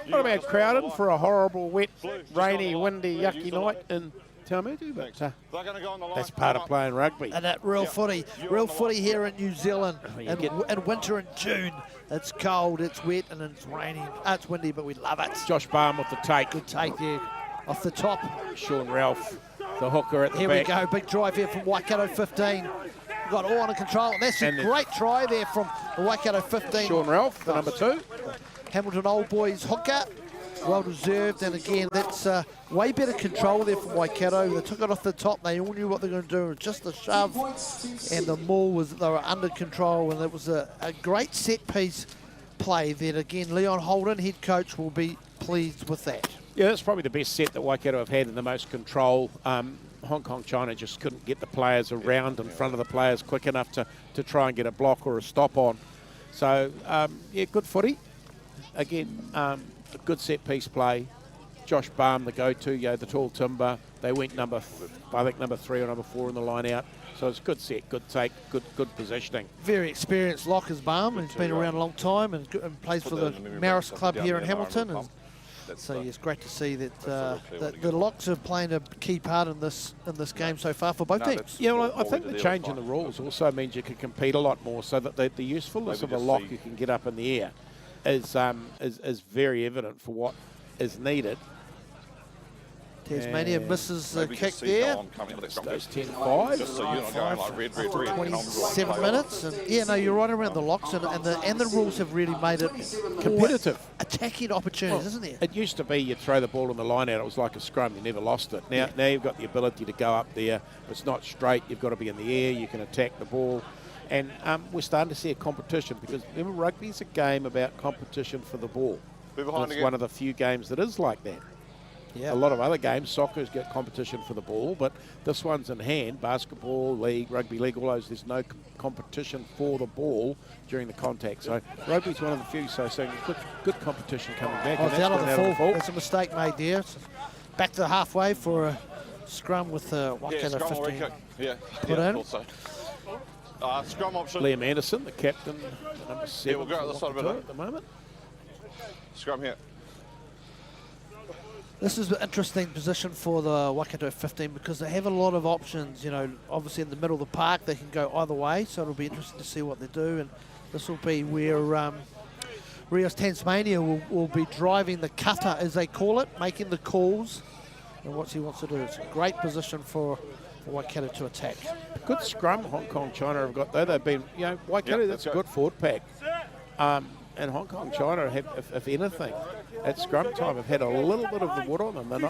Not about crowded for a horrible, wet, rainy, windy, yucky night in Te Awamutu, but that's part of playing rugby. And that real footy here in New Zealand. In winter in June, it's cold, it's wet, and it's raining. It's windy, but we love it. Josh Barham with the take. Good take there, off the top. Sean Ralph, the hooker at the Here back. we go, big drive here from Waikato 15. Got all under control. That's a great try there from the Waikato 15. Sean Ralph, the number 2. Hamilton Old Boys hooker. Well deserved, and again, that's way better control there from Waikato. They took it off the top. They all knew what they were going to do. It was just a shove, and the maul they were under control, and it was a great set piece play there. Again, Leon Holden, head coach, will be pleased with that. Yeah, that's probably the best set that Waikato have had in the most control. Hong Kong China just couldn't get the players around in front of the players quick enough to try and get a block or a stop on. So, yeah, good footy. Again, a good set piece play. Josh Barham, the go-to, the tall timber. They went number 3 or number 4 in the line out. So it's good set, good take, good positioning. Very experienced lockers, Barham. He's been around a long time and plays for the Maris Club here in Hamilton. And so yeah, it's great to see that the locks are playing a key part in this game so far for both teams. Yeah, well, I think the change in the rules also means you can compete a lot more, so that the usefulness of a lock you can get up in the air is very evident for what is needed. Tasmania misses the kick there. Those 10-5. Just so you're not going like red, 27 minutes. And yeah, no, you're right around the locks, and the rules have really made it Competitive. Attacking opportunities, isn't there? It used to be you'd throw the ball in the line out, it was like a scrum, you never lost it. Now you've got the ability to go up there. If it's not straight, you've got to be in the air, you can attack the ball. And we're starting to see a competition, because remember, rugby's a game about competition for the ball. It's one of the few games that is like that. Yeah. A lot of other games, soccer's get competition for the ball, but this one's in hand. Basketball, league, rugby league, all those, there's no competition for the ball during the contact. So rugby's one of the few, so good competition coming back. Oh, it's out on the full. That's a mistake made there. It's back to the halfway for a scrum with Waikato 15 put in. Scrum option. Liam Anderson, the captain, the number 7. Yeah, we'll go this side of it at the moment. Scrum here. This is an interesting position for the Waikato 15 because they have a lot of options. You know, obviously in the middle of the park they can go either way, so it'll be interesting to see what they do. And this will be where Rios Tasmania will be driving the cutter, as they call it, making the calls and what he wants to do. It's a great position for Waikato to attack. Good scrum Hong Kong China have got though. They've been, Waikato, that's a good forward pack. And Hong Kong China have, if anything, at scrum time have had a little bit of the wood on them.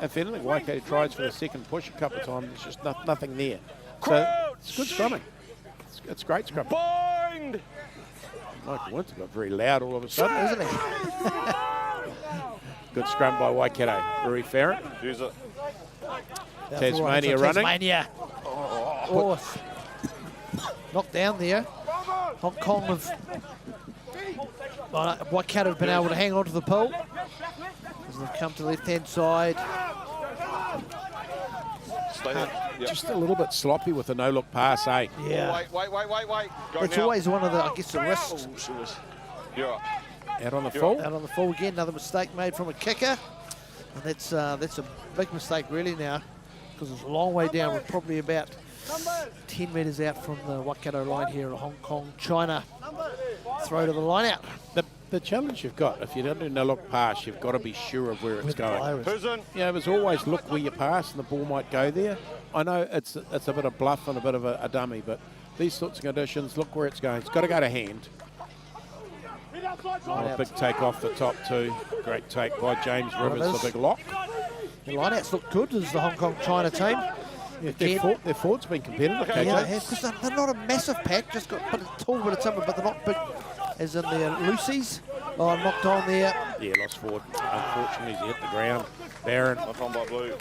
If anything, Waikato tries for the second push a couple of times. There's just nothing there. So it's good scrumming. It's great scrumming. Bind! Michael Winter got very loud all of a sudden, isn't he? Good scrum by Waikato. Rui Farron. Use it. Tasmania running. Tasmania. Knocked down there. Hong Kong Waikato have been able to hang on to the pole as they've come to the left-hand side. Just a little bit sloppy with a no-look pass, eh? Yeah. Wait. It's always one of the, the risks. You're right. Out on the full. Out on the full again. Another mistake made from a kicker. And that's a big mistake really now, because it's a long way down. We're probably about 10 metres out from the Waikato line here at Hong Kong, China. Throw to the line out. The challenge you've got, if you don't do no-look pass, you've got to be sure of where it's going. Who's in? There's always look where you pass and the ball might go there. I know it's a bit of bluff and a bit of a dummy, but these sorts of conditions, look where it's going. It's got to go to hand. A big take off the top too. Great take by James Rivers, the big lock. The lineouts look good as the Hong Kong China team. Their forward's been competitive, KJ. Yeah, because they're not a massive pack, just got a tall bit of timber, but they're not big as in their Lucy's. Oh, knocked on there. Yeah, lost forward. Unfortunately, he hit the ground. Barron. Knocked on by Blue.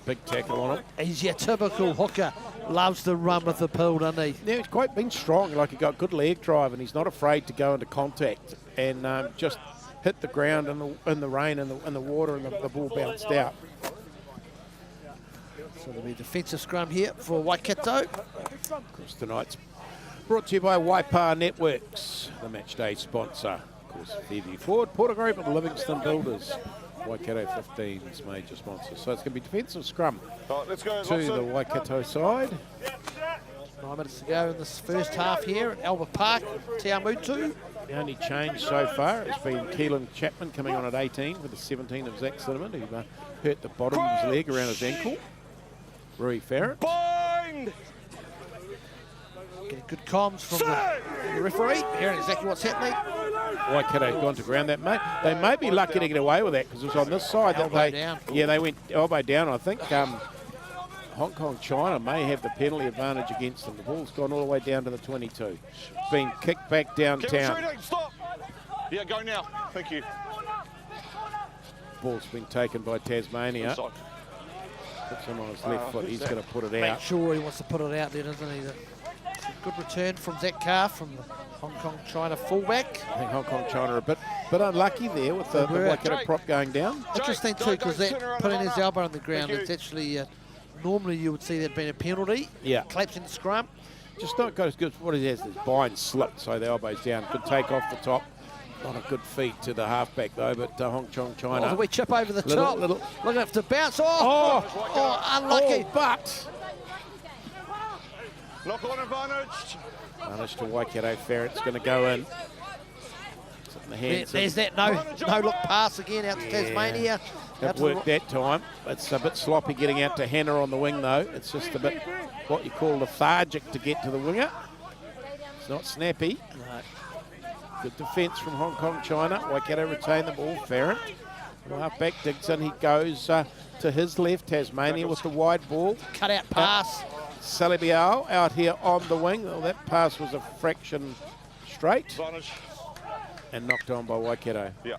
Big tackle on it. He's your typical hooker. Loves to run with the pill, doesn't he? Yeah, he's quite been strong. Like, he got good leg drive, and he's not afraid to go into contact and just hit the ground in the rain and the water, and the ball bounced out. So there'll be a defensive scrum here for Waikato. Of course, tonight's brought to you by Waipa Networks, the match day sponsor. Of course, Fairview Ford, Porter Group and Livingston Builders. Waikato 15's major sponsor. So it's going to be defensive scrum Let's go, to the Waikato side. 9 minutes to go in this first half here at Albert Park, Awamutu. The only change so far has been Keelan Chapman coming on at 18 with the 17 of Zach Cinnamon, who hurt the bottom of his leg around his ankle. Rui Farrett. Bind! Getting good comms from the referee, hearing exactly what's happening. Waikato gone to ground that they may be lucky to get away with that because it was on this side that Elbow down. Yeah, they went elbow down. I think Hong Kong China may have the penalty advantage against them. The ball's gone all the way down to the 22. Being kicked back downtown. Stop! Yeah, go now. Thank you. Ball's been taken by Tasmania. Puts him on his left foot. He's going to put it Make out. sure he wants to put it out there, doesn't he? It's a good return from Zach Carr from the Hong Kong China fullback. I think Hong Kong China are a bit unlucky there with the Waikato prop going down. Interesting too, because that putting his elbow on the ground, it's actually normally you would see that being a penalty. Yeah. Claps in the scrum. Just not got as good. What he has is bind slip, so the elbow's down. Good take off the top. Not a good feed to the halfback though, but Hong Kong China. Oh, the wee chip over the top. Looking up to bounce. Unlucky. But Knock on advantage. Advantage to Waikato. Farrett's going to go in. It's in the hands There's that no look pass again out to Tasmania. That worked that time. It's a bit sloppy getting out to Hannah on the wing though. It's just a bit what you call lethargic to get to the winger. It's not snappy. No. Good defence from Hong Kong China. Waikato retain the ball. Farrett. Half-back Dixon. He goes to his left. Tasmania with the wide ball. Cut out pass. Salibiao out here on the wing. Well, that pass was a fraction straight Advantage. and knocked on by Waikato. Yeah.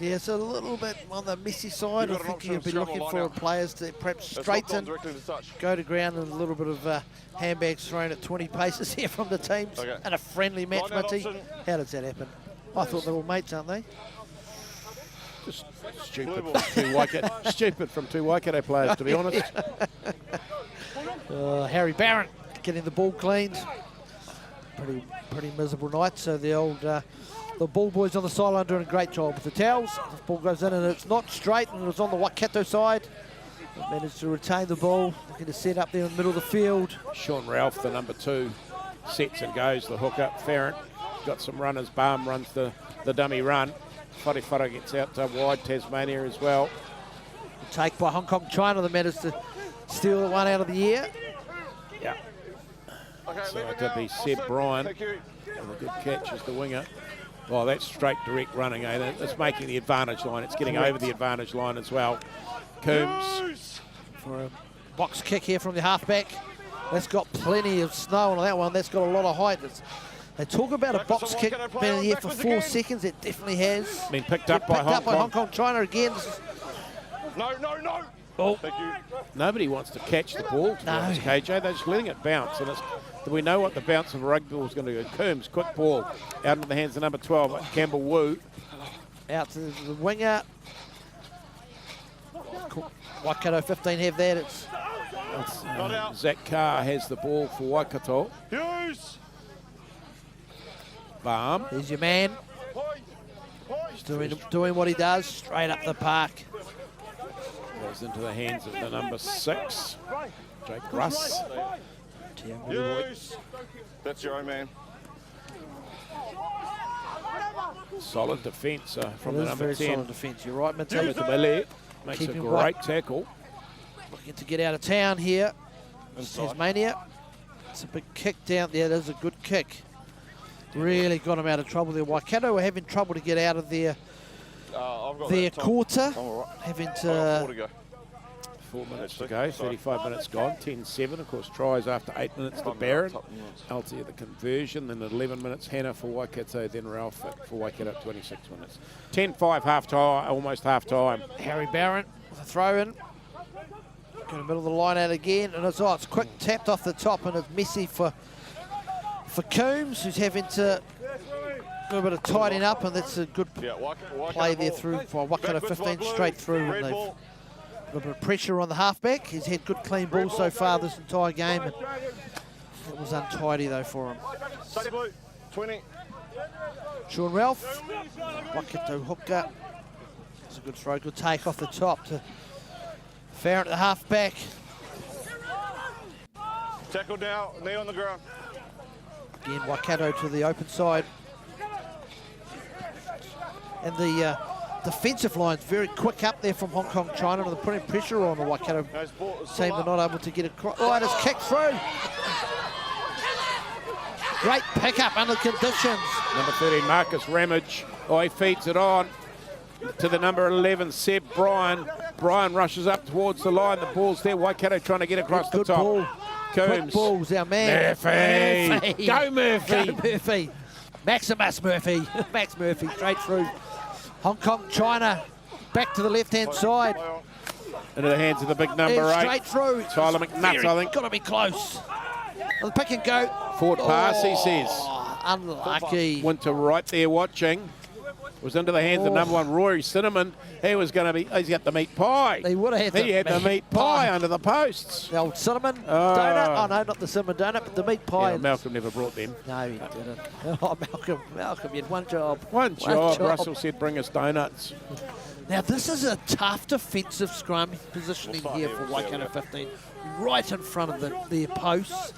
Yeah, it's a little bit on the messy side. I think you'd be looking for players to perhaps straighten, go to ground, and a little bit of handbags thrown at 20 paces here from the teams. Okay. And a friendly match, Line out Mitty. option. How does that happen? I thought they were mates, aren't they? Just stupid from two Waikato players, to be honest. Harry Barron getting the ball cleaned. Pretty miserable night. So the ball boys on the sideline doing a great job with the towels. The ball goes in and it's not straight, and it was on the Waikato side. They managed to retain the ball. Looking to set up there in the middle of the field. Sean Ralph, the number 2, sets and goes. The hook up. Farrett got some runners. Balm runs the dummy run. Whare gets out to wide. Tasmania as well. Take by Hong Kong China. They managed to steal the one out of the air. Yeah. Okay, So leave it it'll now. be Seb Bryan. Thank you. And a good catch as the winger. Oh, that's straight direct running. Eh? It's making the advantage line. It's getting over the advantage line as well. Coombs. For a box kick here from the halfback. That's got plenty of snow on that one. That's got a lot of height. They talk about a box kick being here for 4 seconds. It definitely has. Been picked up by Hong Kong China again. No. Oh. Thank you. Nobody wants to catch the ball, to be honest, KJ. They're just letting it bounce. And do we know what the bounce of a rugby ball is going to do? Coombs, quick ball, out into the hands of number 12, Campbell Wu. Out to the winger. Waikato 15 have that. It's Not out. Zach Carr has the ball for Waikato. Hughes. Balm. Here's your man. Doing what he does, straight up the park. Goes into the hands of the number 6, Jake Russ. Hughes. That's your own man. Solid defence from It the is number very 10. solid defence. You're right, Matty. Mele makes Keeping a great tackle. Looking to get out of town here. Tasmania. It's a big kick down there. There's a good kick. Really got him out of trouble there. Waikato were having trouble to get out of their quarter. Having to... 4 minutes to go, 35 minutes gone, 10-7. Of course, tries after 8 minutes to Barron. Altia the conversion, then 11 minutes Hannah for Waikato, then Ralph for Waikato at 26 minutes. 10-5 half-time, almost half-time. Harry Barron with a throw in. Got in the middle of the line out again, and it's quick tapped off the top, and it's messy for Coombs, who's having to do a bit of tidying up, and that's a good play there through for Waikato 15 straight through, and they've A little bit of pressure on the halfback. He's had good clean balls so far this entire game. And it was untidy though for him. 20. Sean Ralph, Waikato hooker. It's a good throw, good take off the top to Farron at the halfback. Tackle now, knee on the ground. Again, Waikato to the open side. And the defensive line's very quick up there from Hong Kong, China, and they're putting pressure on the Waikato team. They're not able to get across. Oh, and it's kicked through. Great pickup under conditions. Number 13, Marcus Ramage. Oh, he feeds it on to the number 11, Seb Bryan. Bryan rushes up towards the line. The ball's there. Waikato trying to get across the top. Ball. Quick Coombs. balls, our man. Murphy. Go Murphy. Go Murphy. Maximus Murphy. Max Murphy straight through. Hong Kong, China. Back to the left-hand side. Into the hands of the big number And 8. straight through. Tyler McNutt, I think. Got to be close. The pick and go. Forward pass, he says. Unlucky. Winter right there watching. Was into the hands of number 1, Rory Cinnamon. He was going to be, he's got the meat pie. They would have had He had the meat pie under the posts. The old cinnamon donut. Oh, no, not the cinnamon donut, but the meat pie. Yeah, Malcolm never brought them. No, he didn't. Oh, Malcolm, you had one job. One job. Russell said, bring us donuts. Now, this is a tough defensive scrum positioning here for Waikato 15, right in front of their posts.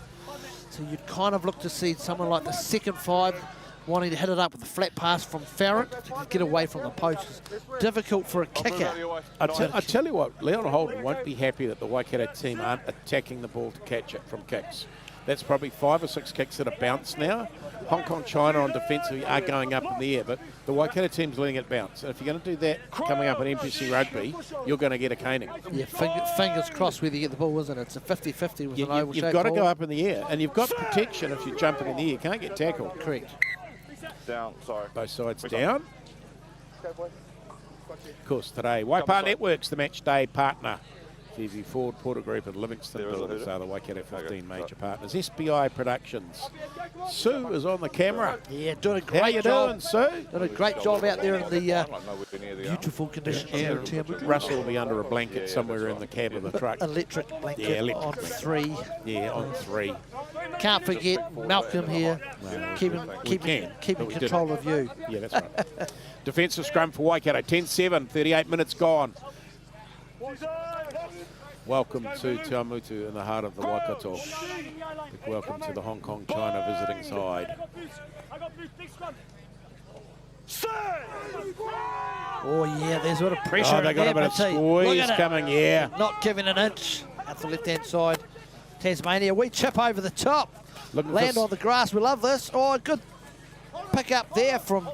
So you'd kind of look to see someone like the second 5 wanting to hit it up with a flat pass from Farron to get away from the post. It's difficult for a kicker. I tell you what, Leon Holden won't be happy that the Waikato team aren't attacking the ball to catch it from kicks. That's probably 5 or 6 kicks that are bounced now. Hong Kong, China on defensively are going up in the air, but the Waikato team's letting it bounce. And if you're going to do that coming up at NPC Rugby, you're going to get a caning. Yeah, fingers crossed whether you get the ball, isn't it? It's a 50-50 with an oval shape. You've got to ball. go up in the air, and you've got protection if you're jumping in the air. You can't get tackled. Correct. Down, sorry. Both sides down. Of course, today, Waipa Networks, the match day partner. TV Ford, Porter Group and Livingston Builders are the Waikato 15 major partners. SBI Productions. Sue is on the camera. Yeah, doing a great How you job. doing, Sue? Doing a great job out there in the beautiful conditions here in Tiamu. Russell will be under a blanket somewhere in the cab of the truck. Electric blanket Yeah, electric on blanket. 3. Yeah, on 3. Can't forget Malcolm here, keeping but we control of you. Yeah, that's right. Defensive scrum for Waikato, 10-7, 38 minutes gone. Welcome to Te Awamutu in the heart of the Waikato. Big welcome to the Hong Kong, China visiting side. Oh yeah, there's a bit of pressure. Oh, they got a bit of squeeze coming, yeah. Not giving an inch. At the left-hand side, Tasmania. We chip over the top. Land on the grass. We love this. Oh, good pick up there from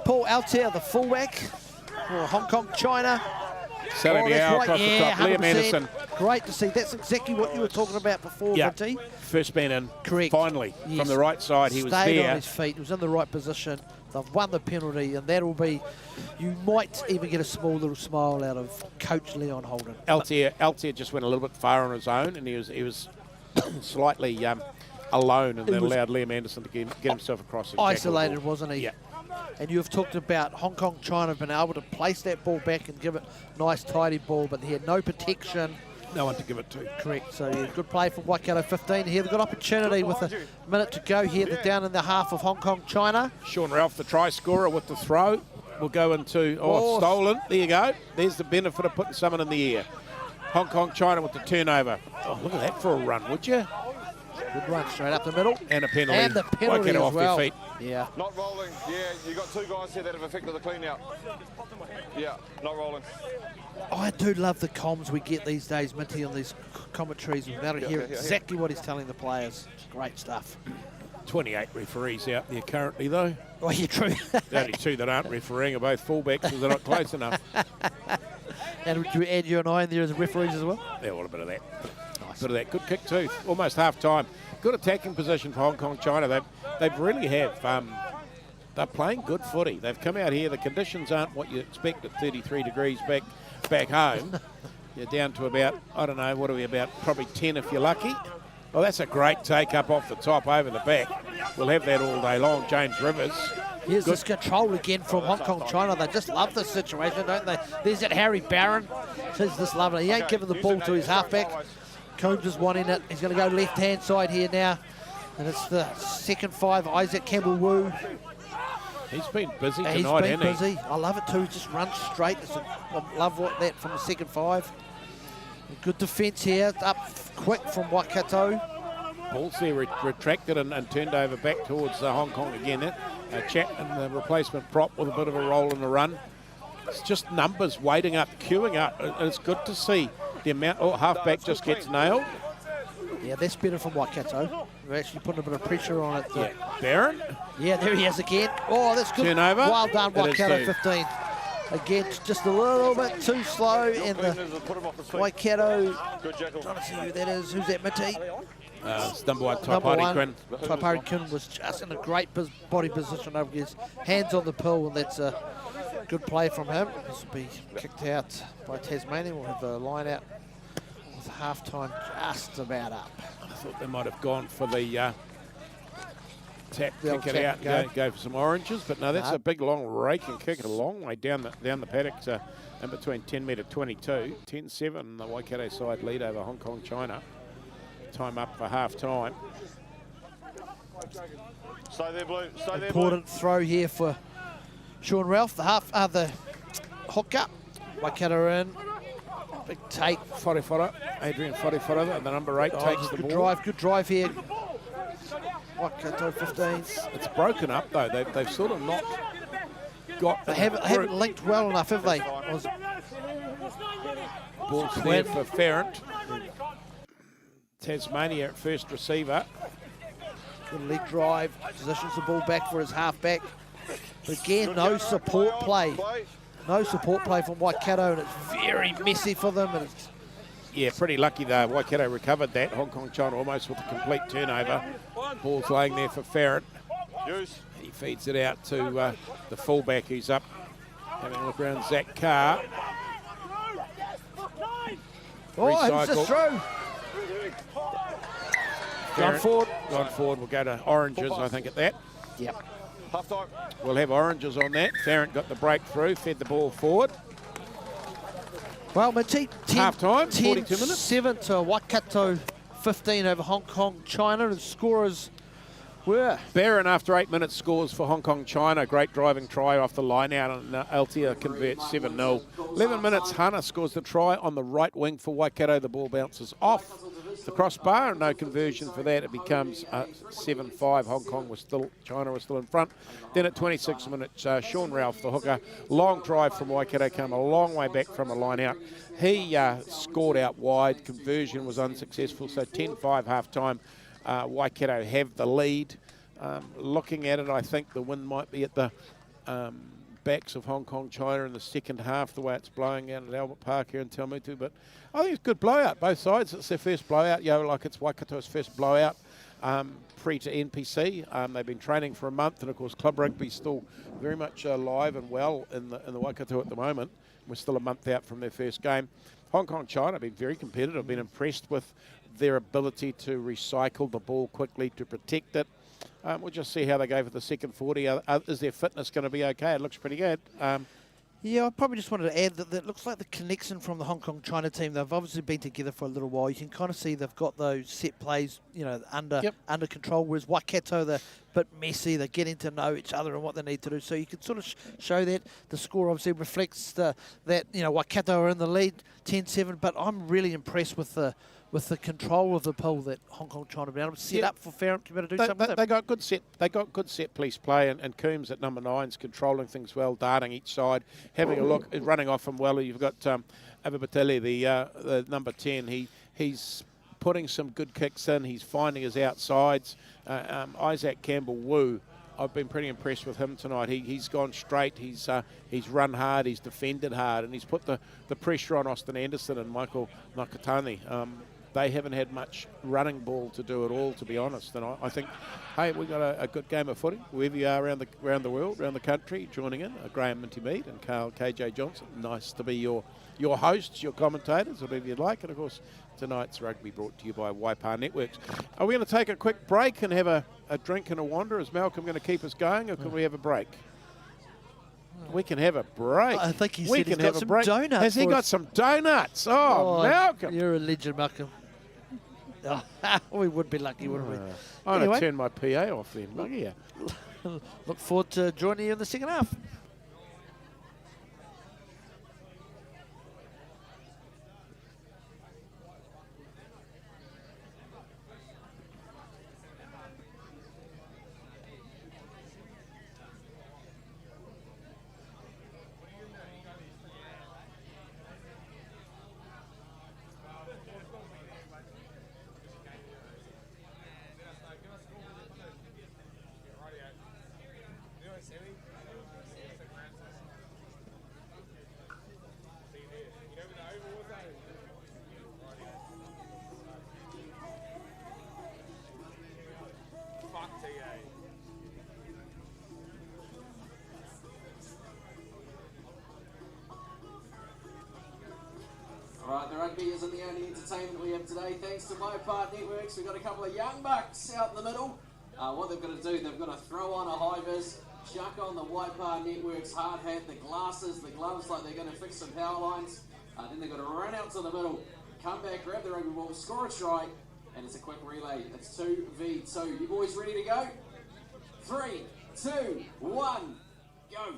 Paul Altair, the fullback for Hong Kong, China. Selling the hour across the top. Liam 100%. Anderson. Great to see. That's exactly what you were talking about before, Yeah. Minty. First man in. Correct. Finally. Yes. From the right side, he was Stayed there. on his feet. He was in the right position. They've won the penalty, and that'll be, you might even get a small little smile out of Coach Leon Holden. Altair just went a little bit far on his own, and he was slightly alone, and that allowed Liam Anderson to get himself across. And Isolated, wasn't he? Yeah. And you've talked about Hong Kong, China have been able to place that ball back and give it nice, tidy ball, but he had no protection. No one to give it to. Correct. So yeah, good play from Waikato 15 here. They've got opportunity with a minute to go here. They're down in the half of Hong Kong, China. Sean Ralph, the try scorer with the throw. Will go into, stolen. There you go. There's the benefit of putting someone in the air. Hong Kong, China with the turnover. Oh, look at that for a run, would you? Good run straight up the middle. And a penalty. And the penalty Waikato as off well. their feet. Yeah. Not rolling. Yeah, you got 2 guys here that have affected the clean out. Yeah, not rolling. I do love the comms we get these days, Minty, on these commentaries. We're able to hear exactly what he's telling the players. Great stuff. 28 referees out there currently, though. Oh, yeah, true. The only 2 that aren't refereeing are both fullbacks because they're not close enough. And would you add you and I in there as referees as well? Yeah, well, a bit of that. Nice. Bit of that. Good kick too. Almost half time. Good attacking position for Hong Kong, China. They really have. They're playing good footy. They've come out here. The conditions aren't what you expect at 33 degrees back home. You're down to about, I don't know, what are we about? Probably 10 if you're lucky. Well, that's a great take up off the top over the back. We'll have that all day long. James Rivers. Here's this control again from Hong Kong, China. They just love this situation, don't they? There's that Harry Barron He's just loving it. He ain't giving the ball to his halfback. Coombs is wanting it. He's going to go left-hand side here now. And it's the second 5, Isaac Campbell-Woo. He's been busy tonight, He's been hasn't he? busy. I love it too. He just runs straight. I love that from the second 5. Good defence here. Up quick from Waikato. Ball's there retracted and turned over back towards Hong Kong again. Chapman, the replacement prop, with a bit of a roll and a run. It's just numbers waiting up, queuing up. It's good to see the amount. Oh, halfback just gets nailed. Yeah, that's better from Waikato. We're actually putting a bit of pressure on it. Yeah. Barron. Yeah, there he is again. Oh, that's good. Turnover. Well done, It is Waikato, too. 15. Again, just a little bit too slow. And the Waikato, trying to see who that is. Who's that, Mitty? It's number 1, Number Taipari 1. Quinn. Taipari Quinn was just in a great body position over his hands on the pill, and that's a good play from him. This will be kicked out by Tasmania. We'll have a line out with half-time just about up. I thought they might have gone for the tap, The old kick it tap out, and go for some oranges, but no, that's a big long rake and kick it a long way down the paddock, in between 10 metre 22. 10-7, the Waikato side lead over Hong Kong China. Time up for half time. Stay there, Blue. Stay there, Blue. Important throw here for Sean Ralph, the hooker. Waikato in. Big take. Wharewhara, Adrian Wharewhara, the number 8 takes the ball. Good drive here. Waikato 15. It's broken up though. They've sort of not got. They haven't linked well enough, have they? Ball's there for Ferrant. Tasmania at first receiver. Good leg drive. Positions the ball back for his halfback. But again, no support play. No support play from Waikato, and it's very messy for them. And it's Yeah, pretty lucky though. Waikato recovered that. Hong Kong China almost with a complete turnover. Ball's laying there for Ferrant. He feeds it out to the fullback who's up. Having a look around, Zach Carr. oh, it was just through. Gone forward. Gone forward. We'll go to oranges, I think, at that. Yep. Half time. We'll have oranges on that. Ferrant got the breakthrough, fed the ball forward. Well, Mitty, Half time, 42 minutes. 7 to Waikato 15 over Hong Kong China, and scorers were Barron, after 8 minutes, scores for Hong Kong China. Great driving try off the line out, and Altia converts 7-0. 11 minutes, Hana scores the try on the right wing for Waikato. The ball bounces off the crossbar, and no conversion for that. It becomes 7-5. China was still in front. Then at 26 minutes, Sean Ralph, the hooker, long drive from Waikato, came a long way back from a line out. He scored out wide. Conversion was unsuccessful, so 10-5 half time. Waikato have the lead. Looking at it, I think the wind might be at the backs of Hong Kong China in the second half, the way it's blowing out at Albert Park here in Awamutu. But I think it's a good blowout, both sides. It's their first blowout, like it's Waikato's first blowout pre to NPC. They've been training for a month, and of course club rugby's still very much alive and well in the Waikato at the moment. We're still a month out from their first game. Hong Kong China have been very competitive. I've been impressed with their ability to recycle the ball quickly, to protect it. We'll just see how they go for the second 40. Is their fitness going to be okay? It looks pretty good. Yeah, I probably just wanted to add that it looks like the connection from the Hong Kong China team, they've obviously been together for a little while. You can kind of see they've got those set plays, under control, whereas Waikato, they're a bit messy. They're getting to know each other and what they need to do. So you can sort of show that. The score obviously reflects that Waikato are in the lead, 10-7, but I'm really impressed with the control of the pill that Hong Kong China have been able to set up for Ferrant to be able to do something with it. They got good set piece play, and Coombs at number 9's controlling things well, darting each side, having a look, running off from well. You've got Avabatelli, the number 10. He's putting some good kicks in. He's finding his outsides. Isaac Campbell-Woo, I've been pretty impressed with him tonight. He's gone straight. He's run hard. He's defended hard, and he's put the pressure on Austin Anderson and Michael Nakatani. They haven't had much running ball to do at all, to be honest. And I think, hey, we've got a good game of footy. Wherever you are around the world, around the country, joining in. Graham Minty-Mead and Carl KJ Johnson. Nice to be your hosts, your commentators, whatever you'd like. And, of course, tonight's rugby brought to you by Waipa Networks. Are we going to take a quick break and have a drink and a wander? Is Malcolm going to keep us going, or can we have a break? We can have a break. I think he we said he's can got have some a break. donuts. Has he for got us. some donuts? Oh, Malcolm. You're a legend, Malcolm. Oh, we would be lucky, wouldn't we? I'm going Anyway. to turn my PA off then. Look here. Look forward to joining you in the second half. Right, the rugby isn't the only entertainment we have today. Thanks to Waikato Networks, we've got a couple of young bucks out in the middle. What they've got to do, they've got to throw on a high-vis, chuck on the Waikato Networks hard hat, the glasses, the gloves, like they're going to fix some power lines. Then they've got to run out to the middle, come back, grab the rugby ball, score a try, and it's a quick relay. It's 2v2. You boys ready to go? 3, 2, 1, go.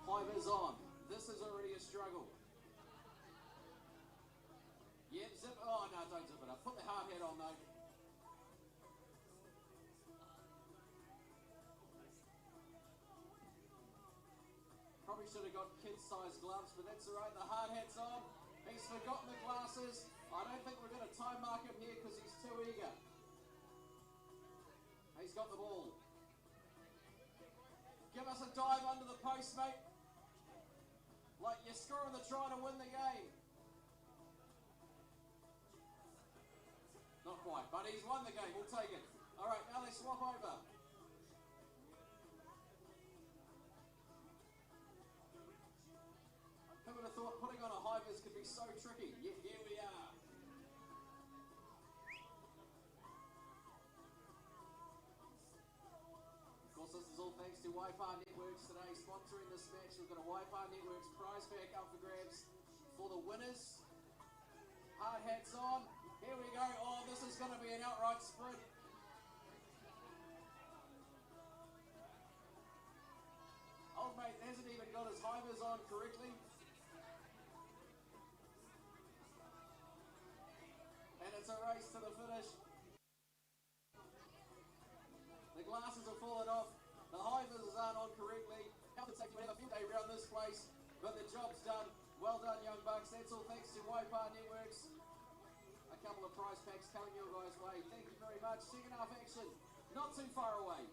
High-vis on. This is already a struggle. Yep, zip. Oh, no, don't zip it up. Put the hard hat on, though. Probably should have got kid-sized gloves, but that's all right. The hard hat's on. He's forgotten the glasses. I don't think we're going to time mark him here because he's too eager. He's got the ball. Give us a dive under the post, mate. Like you're scoring the try to win the game. Not quite, but he's won the game. We'll take it. All right, now they swap over. Who would have thought putting on a high-vis could be so tricky? Yet here we are. Of course, this is all thanks to Waikato Networks today, sponsoring this match. We've got a Waikato Networks prize pack up for grabs for the winners. Hard hats on. Here we go. Oh, this is going to be an outright sprint. Old mate hasn't even got his high-vis on correctly. And it's a race to the finish. The glasses are falling off. The high-vises aren't on correctly. Health and safety will have a field day around this place, but the job's done. Well done, young bucks. That's all thanks to Waikato Networks. A couple of prize packs coming your guys' way. Thank you very much. Second half action, not too far away.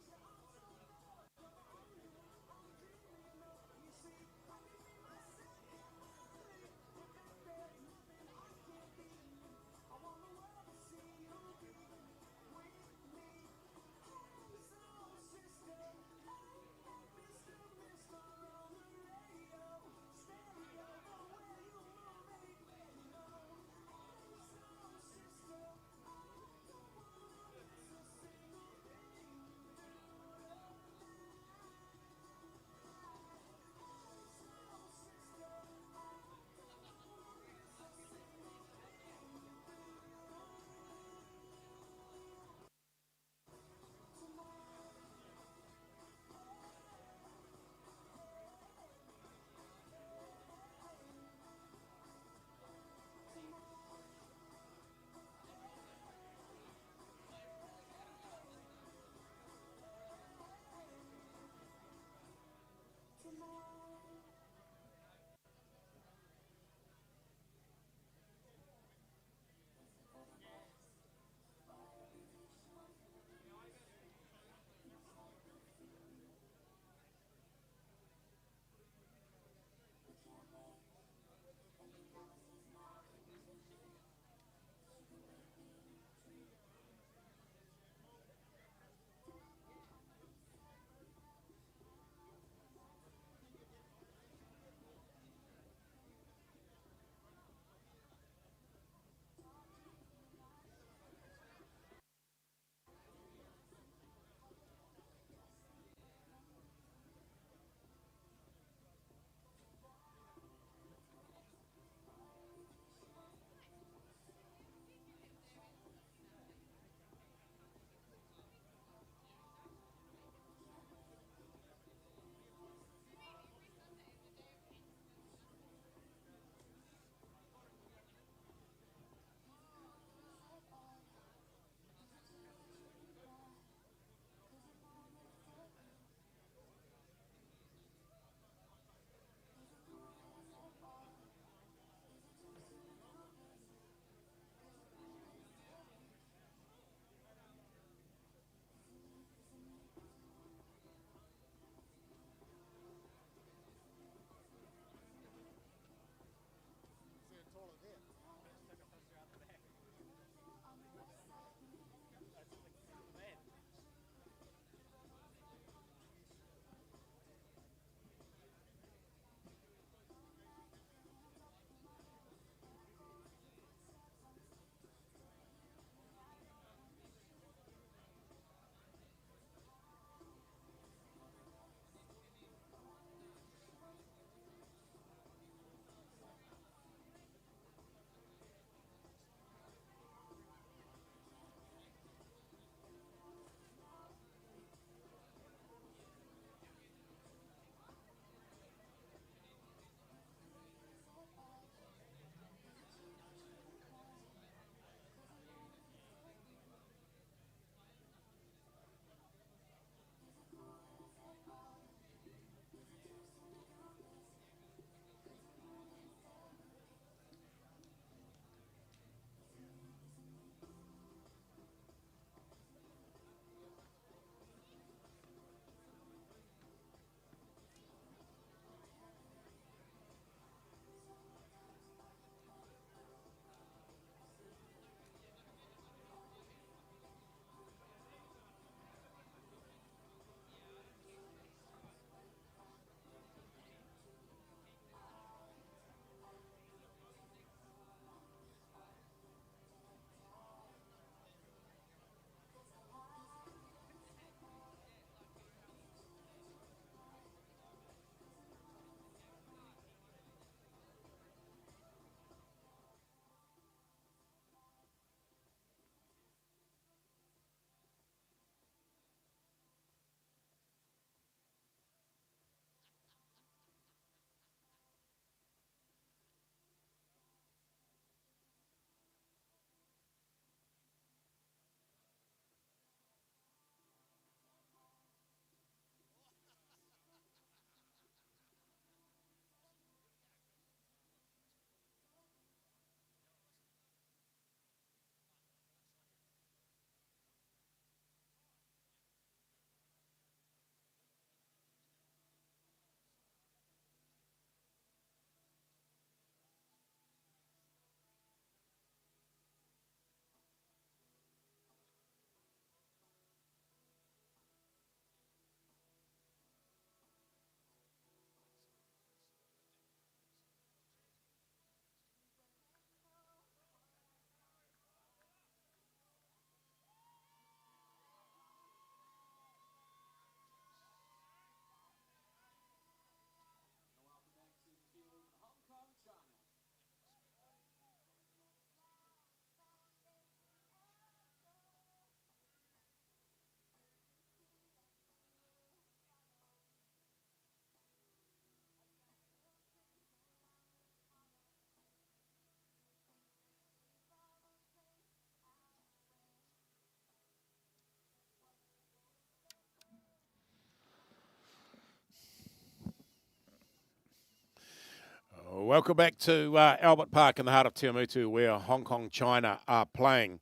Welcome back to Albert Park in the heart of Te Awamutu, where Hong Kong China are playing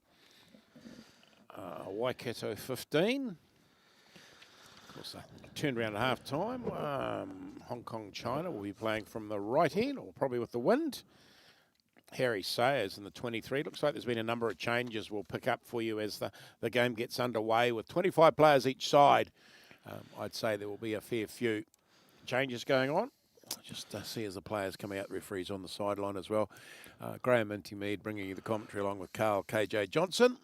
Waikato 15. Of course, turned around at half time. Hong Kong China will be playing from the right end, or probably with the wind. Harry Sayers in the 23. Looks like there's been a number of changes we'll pick up for you as the game gets underway with 25 players each side. I'd say there will be a fair few changes going on. Just see as the players come out, referees on the sideline as well. Graham Intimead bringing you the commentary along with Carl KJ Johnson.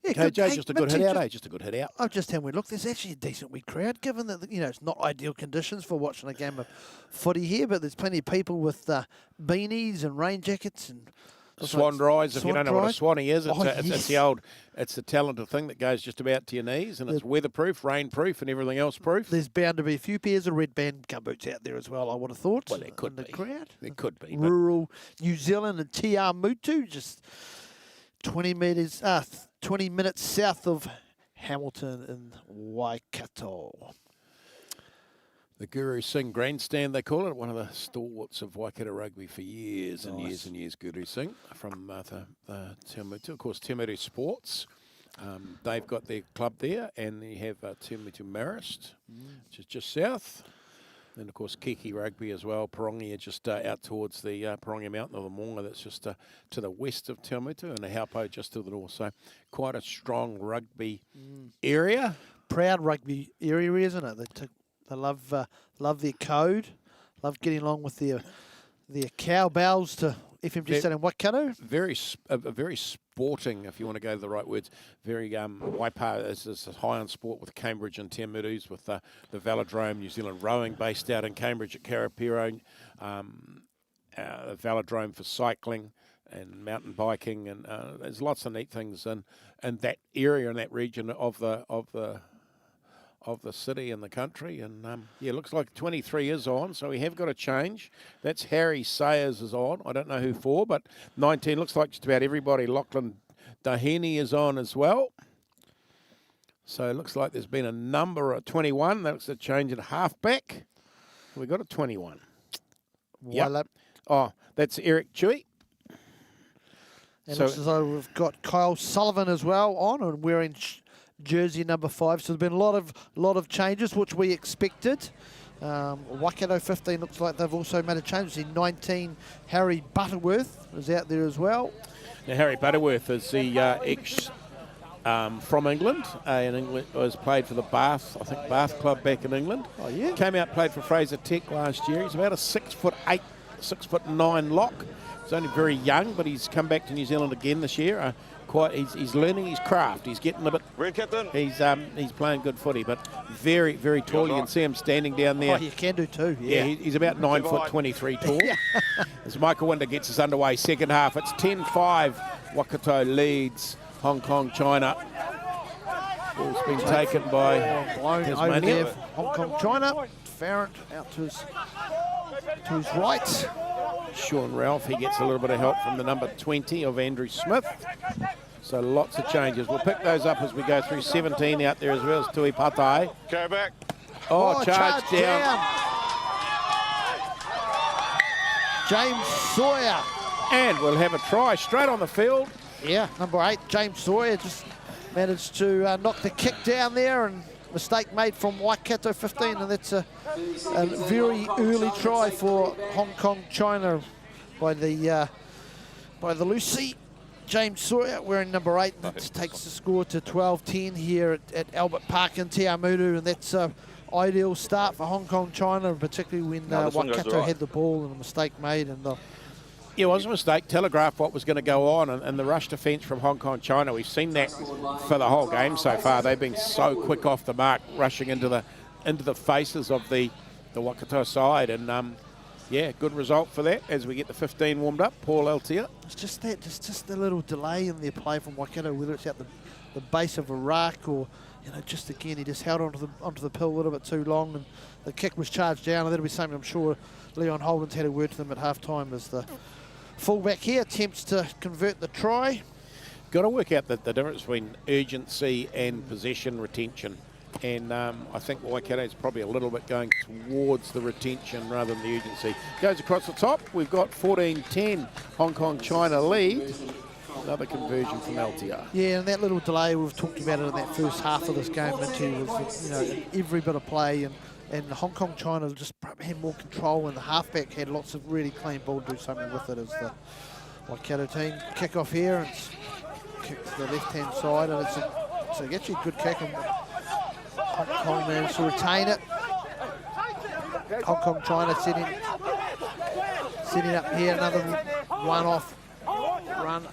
KJ, just a good hit out, eh? Just a good hit out. I've just had a look. There's actually a decent wee crowd, given that it's not ideal conditions for watching a game of footy here, but there's plenty of people with beanies and rain jackets and Swan dries. If you don't know what a swanny is, yes. it's the talented thing that goes just about to your knees, and it's weatherproof, rainproof, and everything else proof. There's bound to be a few pairs of red band gumboots out there as well, I would have thought. Well, there could be. The crowd. There could be. Rural New Zealand and Te Awamutu, just 20 minutes south of Hamilton in Waikato. The Guru Singh Grandstand, they call it, one of the stalwarts of Waikato rugby for years and years and years, Guru Singh, from the Te Awamutu. Of course, Te Awamutu Sports, they've got their club there, and you have Te Awamutu Marist, which is just south. Then, of course, Kiki Rugby as well, Parongia just out towards the Parongia Mountain, or the Moonga, that's just to the west of Te Awamutu, and the Haupo just to the north. So quite a strong rugby area. Proud rugby area, isn't it? They love their code, love getting along with their cowbells to FMG Stadium Waikato. Very sporting, if you want to go to the right words. Very Waipa is high on sport with Cambridge and Te Awamutu's, with the Velodrome, New Zealand Rowing based out in Cambridge at Karapiro, the Velodrome for cycling and mountain biking, and there's lots of neat things in that area and that region of the city and the country. And looks like 23 is on, so we have got a change. That's Harry Sayers is on. I don't know who for, but 19 looks like just about everybody. Lachlan Daheny is on as well. So it looks like there's been a number of 21. That's a change at halfback. We got a 21. Yep. Oh, that's Eric Chewy. And looks as though we've got Kyle Sullivan as well on, and wearing jersey number 5. So there's been a lot of changes, which we expected. Waikato 15 looks like they've also made a change. See 19, Harry Butterworth is out there as well. Now Harry Butterworth is the ex from England. In England was played for the Bath club back in England. Oh yeah. Came out, played for Fraser Tech last year. He's about a 6'8", 6'9" lock. He's only very young, but he's come back to New Zealand again this year. He's learning his craft. He's getting a bit. Red captain. He's playing good footy, but very, very tall. You can see him standing down there. Oh, you can do too. Yeah, he's about 9'23" tall. As Michael Winder gets us underway, second half. It's 10-5. Waikato leads Hong Kong China. Ball's been taken by Tasmania. Hong Kong China. Farrant out to his right. Sean Ralph, he gets a little bit of help from the number 20 of Andrew Smith. So lots of changes. We'll pick those up as we go through. 17 out there as well as Tui Patai. Go back. Oh, charge down. James Sawyer. And we'll have a try straight on the field. Yeah, number 8, James Sawyer, just managed to knock the kick down there, and mistake made from Waikato 15, and that's a very early try for Hong Kong China by the Lucy. James Sawyer wearing number 8, that takes the score to 12-10 here at Albert Park in Te Awamutu, and that's an ideal start for Hong Kong China, particularly when Waikato had the ball and a mistake made. And it was a mistake. Telegraphed what was going to go on, and the rush defence from Hong Kong China, we've seen that for the whole game so far. They've been so quick off the mark, rushing into the faces of the Waikato side, and good result for that as we get the 15 warmed up. Paul Eltier. It's just that, just a little delay in their play from Waikato, whether it's at the base of a rack or, just again, he just held onto the pill a little bit too long, and the kick was charged down, and that'll be something I'm sure Leon Holden's had a word to them at half-time as the fullback here attempts to convert the try. Got to work out the difference between urgency and possession retention. And I think Waikato's probably a little bit going towards the retention rather than the urgency. Goes across the top. We've got 14-10 Hong Kong China lead. Another conversion from LTR. Yeah, and that little delay, we've talked about it in that first half of this game, Minty, was, you know, every bit of play, and Hong Kong China just had more control, and the halfback had lots of really clean ball to do something with it as the Waikato team. Kick off here, and it's kick to the left-hand side, and it's actually a good kick, and Hong Kong managed to retain it. Hong Kong China setting up here, another one-off run.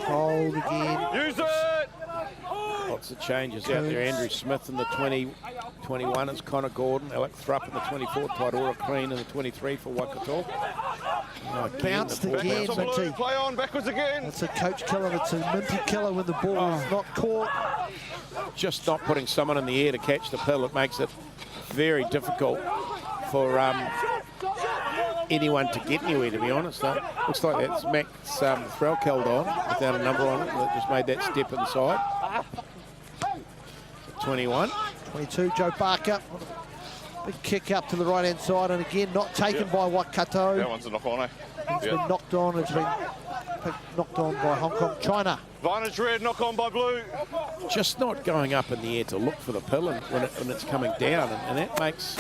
Hold again. Use it! Lots of changes out there. Andrew Smith in the 20-21 is Connor Gordon. Alec Thrupp in the 24. Tairora Crean in the 23 for Waikato. Bounced again, Minty. Play on, backwards again. It's a coach killer. It's a Minty killer when the ball is not caught. Just not putting someone in the air to catch the pill. It makes it very difficult for anyone to get anywhere, to be honest. Looks like that's Max Threlkeld on without a number on it. That just made that step inside. 21. 22, Joe Barker. Big kick up to the right-hand side, and again, not taken by Waikato. That one's a knock on, eh? It's been knocked on. It's been knocked on by Hong Kong China. Vantage red, knock on by blue. Just not going up in the air to look for the pill when it's coming down, and that makes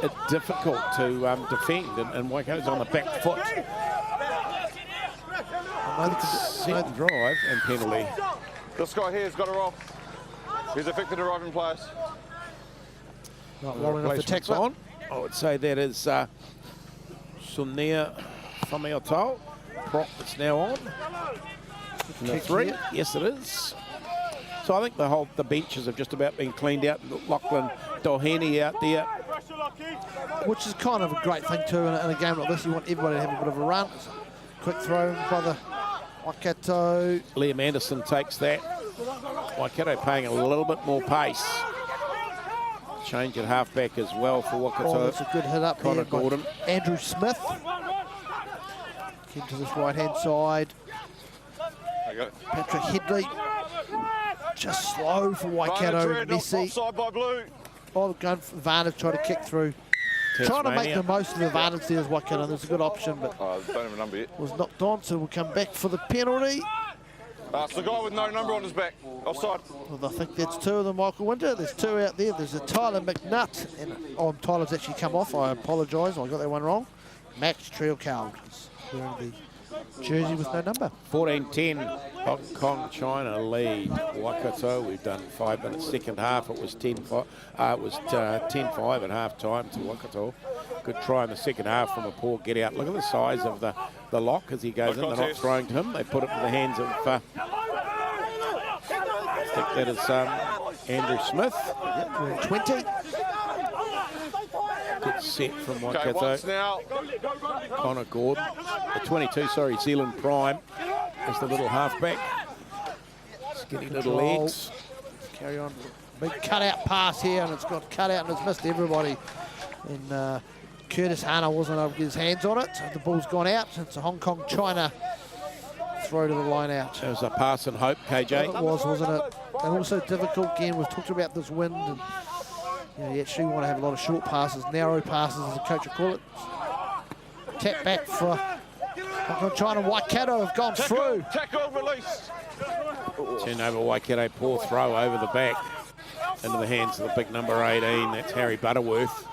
it difficult to defend, and Waikato's on the back foot. Set drive and penalty. This guy here's got a roll. He's affected arriving players. Not rolling off the Replacement's tackle. on. I would say that is Sunia Whameotau. Prop that's now on. In the 3. Here. Yes, it is. So I think the benches have just about been cleaned out. Lachlan Doheny out there. Which is kind of a great thing too in a game like this. You want everybody to have a bit of a run. Quick throw by the Waikato. Liam Anderson takes that. Waikato paying a little bit more pace. Change at halfback as well for Waikato. Oh, that's a good hit up Connor there by Gordon. Andrew Smith. Into this right-hand side. There you go. Patrick Headley. Just slow for Waikato. Vantage red, Messy. offside by blue. Oh, they've gone for Vantage, trying to kick through. Trying to make the most of the Vantage there as Waikato. There's a good option, but Don't have a number yet. was knocked on, so we'll come back for the penalty. It's the guy with no number on his back. Offside. Well, I think that's 2 of them, Michael Winter. There's 2 out there. There's a Tyler McNutt. And, Tyler's actually come off. I apologise. I got that one wrong. Max Threlkeld is wearing the jersey with no number. 14-10, Hong Kong China lead. Waikato, we've done 5 minutes. Second half, it was 10-5. It was 10-5 at half time to Waikato. Good try in the second half from a poor get out. Look at the size of the lock as he goes in. They're not throwing to him. They put it in the hands of, I think that is Andrew Smith. Yep, 20. Good set from Okay, once Waikato. now. Connor Gordon. The 22, sorry, Zealand Prime is the little halfback. Skinny little Control. legs. Carry on. Big cut-out pass here, and it's got cut out, and it's missed everybody. And Curtis Hannah wasn't able to get his hands on it. The ball's gone out. It's a Hong Kong China throw to the line out. It was a pass and hope, KJ. It was, wasn't it? And also difficult, again, we've talked about this wind, and you actually want to have a lot of short passes, narrow passes, as the coach would call it. Tap back for Hong Kong China. Waikato have gone through. Tackle, release. Turnover, Waikato, poor throw over the back into the hands of the big number 18. That's Harry Butterworth.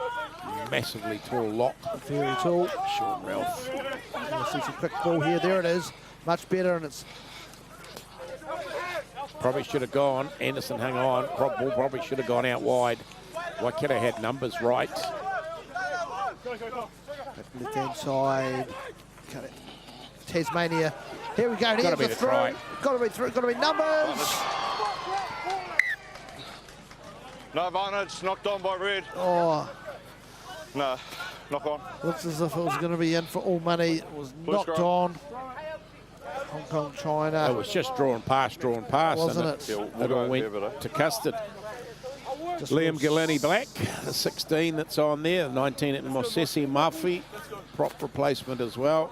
Massively tall lock. Very tall. Sean Ralph. You'll see some quick ball here. There it is. Much better, and it's Probably should have gone. Anderson hung on. Ball probably should have gone out wide. Waikato had numbers right. left-hand side. Cut it. Tasmania. Here we go. Gotta be the try. Got to be through. Got to be numbers. No advantage, knocked on by red. Oh, No, knock on. looks as if it was going to be in for all money. It was Blue knocked scrum. on. Hong Kong, China. It was just drawn past. Wasn't and it? Yeah, we'll it go all over went there, but, to custard. Just Liam was- Gillani Black, the 16 that's on there, 19 at Mosesi Murphy, prop replacement as well.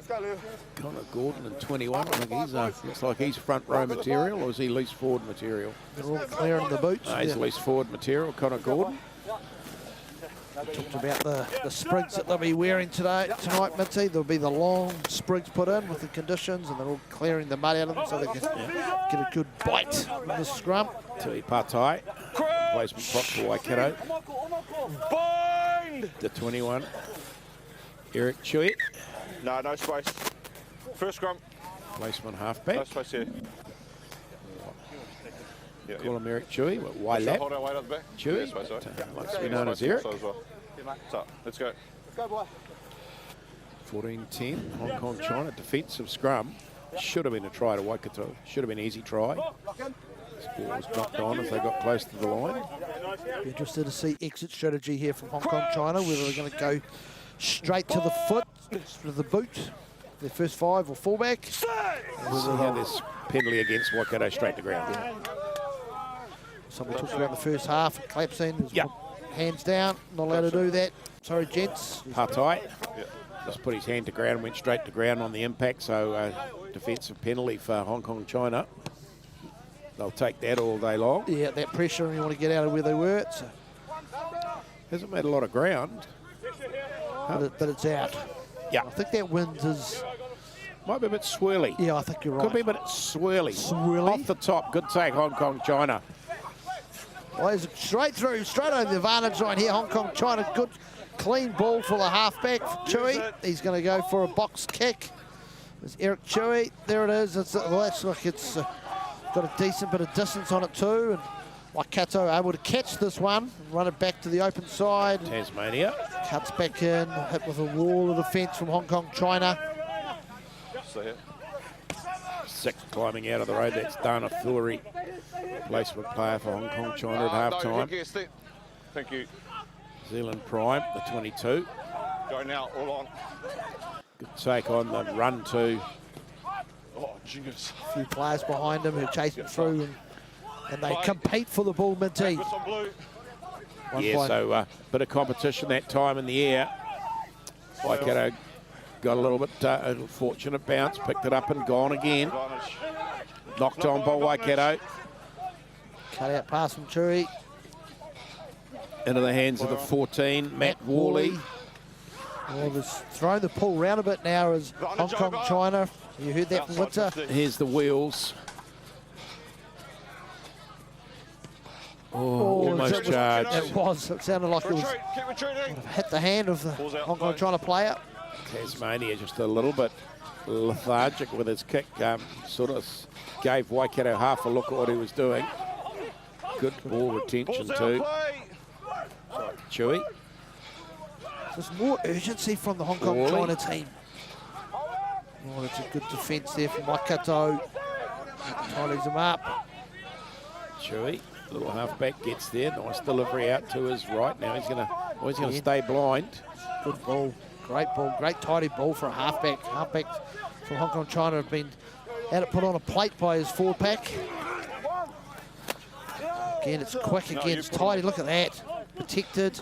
Connor Gordon in 21. I think he's looks like he's front row material, or is he loose forward material? They're all clearing the boots. No, he's loose forward material, Connor Gordon. We talked about the sprigs that they'll be wearing tonight, Mitzi. There'll be the long sprigs put in with the conditions, and they're all clearing the mud out of them so they can get a good bite in the scrum. Tui Patai, placement prop for Waikato. Bind! The 21, Eric Chui, No space. First scrum. placement No halfback. space here. Yeah, Call him Eric Chui, but So Wailap hold our weight at the back. Chui, Yeah, space, right. likes to be known as Eric. So as well. So, let's go. 14-10, Hong Kong, China, defensive scrum. Should have been a try to Waikato. Should have been an easy try. This ball was dropped on as they got close to the line. Be interested to see exit strategy here from Hong Kong, China, whether they're going to go straight to the foot, to the boot, their first five or fullback. See how this penalty against Waikato straight to ground. Somebody talked about the first half. Clapson is Yeah. hands down, not allowed to do that. Sorry, gents. Patai just put his hand to ground, went straight to ground on the impact, so defensive penalty for Hong Kong, China. They'll take that all day long. Yeah, that pressure, and you want to get out of where they were. So, Hasn't made a lot of ground. but it's out. Yeah, I think that wind is, might be a bit swirly. yeah, I think you're right. Could be a bit swirly. Swirly? Off the top, good take, Hong Kong, China. Plays it straight through, straight over the advantage line here. Hong Kong, China, good clean ball for the halfback, Chui. He's going to go for a box kick. There's Eric Chui. There it is. Well, that's like it's got a decent bit of distance on it too. And Waikato able to catch this one and run it back to the open side. Tasmania. Cuts back in, hit with a wall of defence from Hong Kong, China. So here. Six climbing out of the road. That's Dana Fury. Placement player for Hong Kong, China at half time. Thank you. Zealand Prime, the 22. Go now, all on. Good take on the run to Oh, genius. A few players behind him who chase it through and they compete for the ball, Minty. With some blue. so bit of competition that time in the air. Waikato got a little bit fortunate bounce, picked it up and gone again. Advantage. Knocked on by Waikato. Cut out pass from Chui. Into the hands of the 14, Matt Worley. Well, there's thrown the pull round a bit now as Hong Kong, China. You heard that from Winter. Here's the wheels. Almost charged. It was. It sounded like it was Retreat, keep retreating. hit the hand of the Hong Kong, China player. Tasmania just a little bit lethargic with his kick. Sort of gave Waikato half a look at what he was doing. Good ball retention Balls out too. play. Chewy. There's more urgency from the Hong Kong, Worley. China team. Oh, that's a good defence there from Waikato. Ties him up. Chewy. Little halfback gets there. Nice delivery out to his right. Now he's gonna stay blind. Good ball. Great ball. Great tidy ball for a halfback. Halfback from Hong Kong, China have been had it put on a plate by his forward pack. Again, it's quick. Again, it's tidy. Look at that. Protected.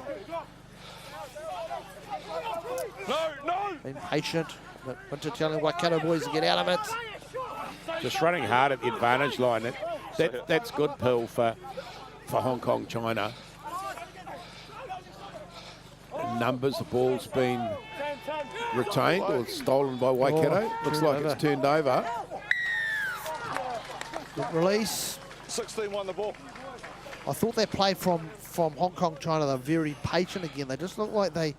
No. Been patient. But Winter telling Waikato boys to get out of it. Just running hard at the advantage line. That's good pill for Hong Kong, China. In numbers, the ball's been retained or stolen by Waikato. Looks like it's turned over. Good release. 16 won the ball. I thought that play from Hong Kong, China, they're very patient again. They just look like they're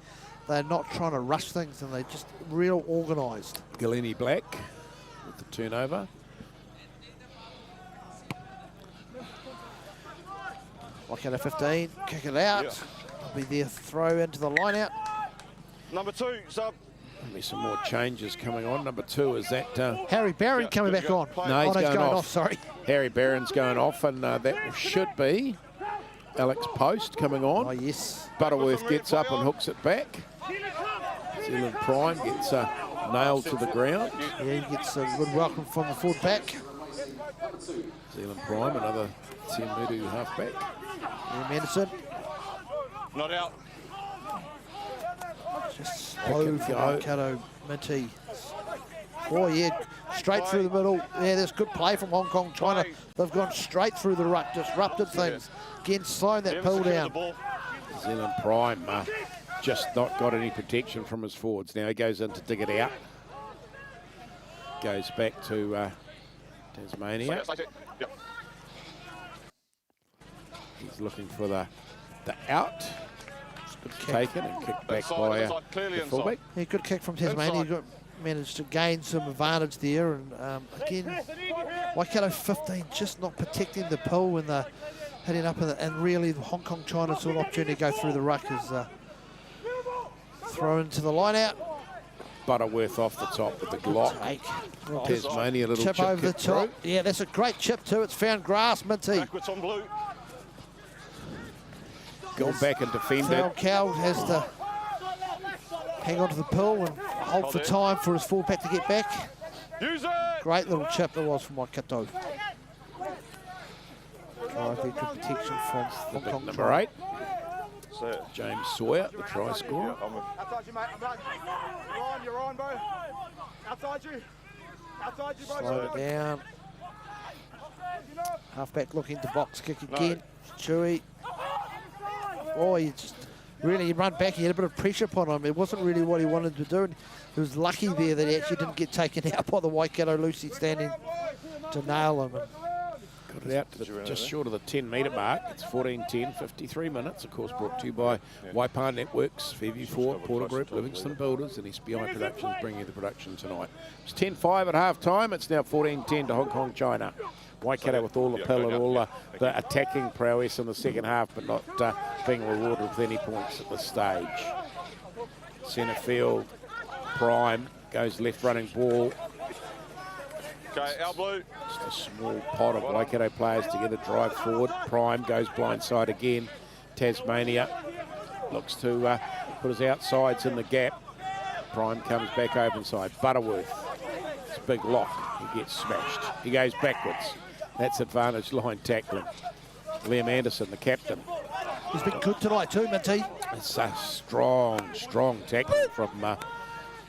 not trying to rush things and they're just real organised. Galeni Black with the turnover. Waikato 15, kick it out. Yeah. Will be their throw into the line out. Number 2, sub. There'll be some more changes coming on. Number 2 is that Harry Barron Yeah, coming good back go. on. Play. No, he's he's going going off. off, sorry. Harry Barron's going off, and that should be Alex Post coming Oh, on. yes. Butterworth gets up and hooks it back. Zealand Prime gets nailed to the ground. Yeah, he gets a good welcome from the forward pack. Zealand Prime, another Tiamutu halfback. Yeah, Anderson. Not out. Just slow for go. Waikato Minty. Oh, yeah, straight through the middle. Yeah, there's good play from Hong Kong, China. They've gone straight through the ruck, disrupted things. Again, slowing that pull down. New Zealand Prime just not got any protection from his forwards. Now he goes in to dig it out. Goes back to Tasmania. He's looking for the out. Good taken and kicked back by the fullback. Yeah, good kick from Tasmania. Managed to gain some advantage there. And again, Waikato 15 just not protecting the pull when they're heading up. And really, Hong Kong China saw an opportunity to go through the ruck as throw into the line out. Butterworth off the top with the Glock. Tasmania, a little chip over the top. Through. Yeah, that's a great chip too. It's found grass, Minty. Backwards on blue. Gone back and defended. Cal has to hang on to the pull and hold for time for his fullback to get back. Use it. Great little chip there was from Waikato. Drive there, good protection from Hong Kong. Number 8. James Sawyer, the try scorer. Outside you, mate. You're on, bro. Outside you, bro. Slow it down. Halfback looking to box kick again. Chewy. Oh, he just really run back. He had a bit of pressure upon him. It wasn't really what he wanted to do. And he was lucky there that he actually didn't get taken out by the Waikato Lucy standing to nail him. Got it out to just short of the 10-metre mark. It's 14:10, 53 minutes. Of course, brought to you by Waipa Networks, Fairview Fort, Porter Group, Livingston Builders, and SBI Productions bringing you the production tonight. It's 10-5 at half-time. It's now 14-10 to Hong Kong, China. Waikato with all the pill and all the attacking prowess in the second half, but not being rewarded with any points at this stage. Centre field, Prime goes left running ball. Okay, our blue. Just a small pot of Waikato players to get a drive forward. Prime goes blindside again. Tasmania looks to put his outsides in the gap. Prime comes back open side. Butterworth, it's a big lock. He gets smashed. He goes backwards. That's advantage line tackling. Liam Anderson, the captain. He's been good tonight too, Minty. It's a strong tackling from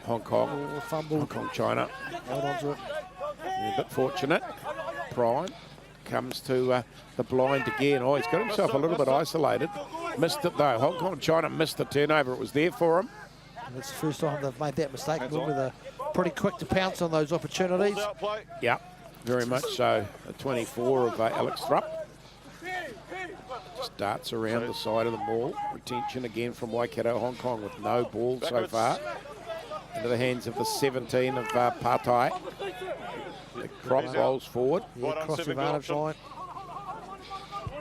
Hong Kong. Oh, fumble. Hong Kong, China. Hold on to it. Yeah, a bit fortunate. Prime comes to the blind again. Oh, he's got himself a little bit isolated. Missed it though. Hong Kong, China missed the turnover. It was there for him. And it's the first time they've made that mistake. Normally they're pretty quick to pounce on those opportunities. Yeah, very much so. A 24 of Alex Thrupp. Just darts around the side of the ball. Retention again from Waikato. Hong Kong with no ball so far. Into the hands of the 17 of Patai. The crop rolls forward. Yeah, cross the advantage line.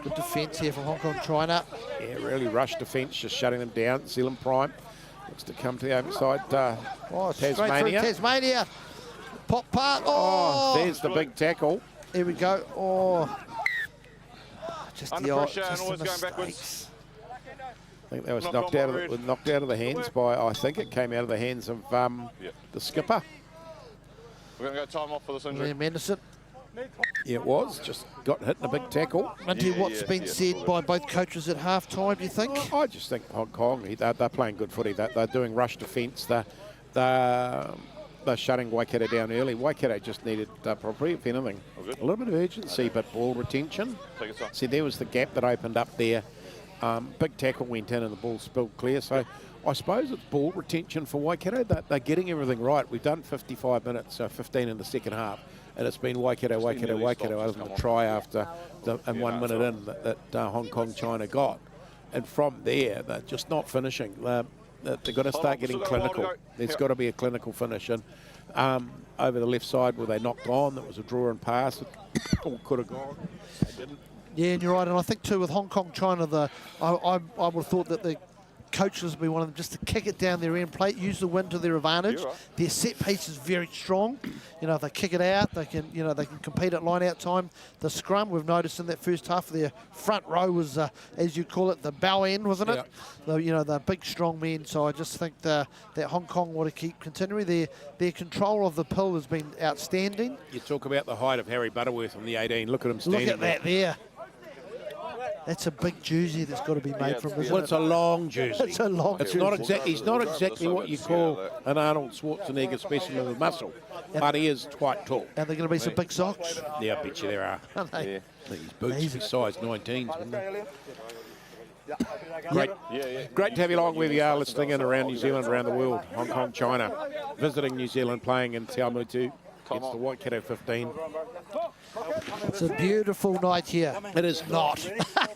Good defence here from Hong Kong, China. Yeah, really rush defence, just shutting them down. Zealand Prime looks to come to the open side. Tasmania. Tasmania. Pop part. Oh, there's the big tackle. Here we go. Oh, just Under the odd, pressure and just always the going backwards. mistakes. I think that was knocked out of the hands by. I think it came out of the hands of the skipper. We're going to go time off for this injury. Liam Anderson. Yeah, it was. Just got hit in a big tackle. Minty, what's been said by both coaches at half time, do you think? I just think Hong Kong, they're playing good footy. They're doing rush defence. They're shutting Waikato down early. Waikato just needed probably, if anything, a little bit of urgency, but ball retention. See, there was the gap that opened up there. Big tackle went in and the ball spilled clear. So I suppose it's ball retention for Waikato. They're getting everything right. We've done 55 minutes, so 15 in the second half. And it's been Waikato, other than the try after and 1 minute in that Hong Kong, China got. And from there, they're just not finishing. They've got to start getting clinical. There's got to be a clinical finish. And over the left side where they knocked on, that was a draw and pass. It could have gone. They didn't. Yeah, and you're right. And I think too with Hong Kong, China, I would have thought that the coaches would be one of them just to kick it down their end plate, use the wind to their advantage. Right. Their set piece is very strong. You know, if they kick it out, they can compete at line out time. The scrum, we've noticed in that first half, their front row was, as you call it, the bow end, wasn't it? The big, strong men. So I just think that Hong Kong want to keep continuing. Their control of the pill has been outstanding. You talk about the height of Harry Butterworth on the 18. Look at him standing Look at that there. That's a big jersey that's got to be made from, isn't Well, it? it's a long jersey. It's a long It's jersey. not exactly. He's not exactly what you call an Arnold Schwarzenegger specimen of muscle, but he is quite tall. And they're going to be some big socks. Yeah, I bet you there are. Aren't they? Yeah. These boots Amazing. be size 19s, wouldn't they? Yeah. Great, Yeah. great to have you along where we are, listening in around New Zealand, around the world, Hong Kong, China, visiting New Zealand, playing in Awamutu against the Waikato 15. It's a beautiful night here. It is not.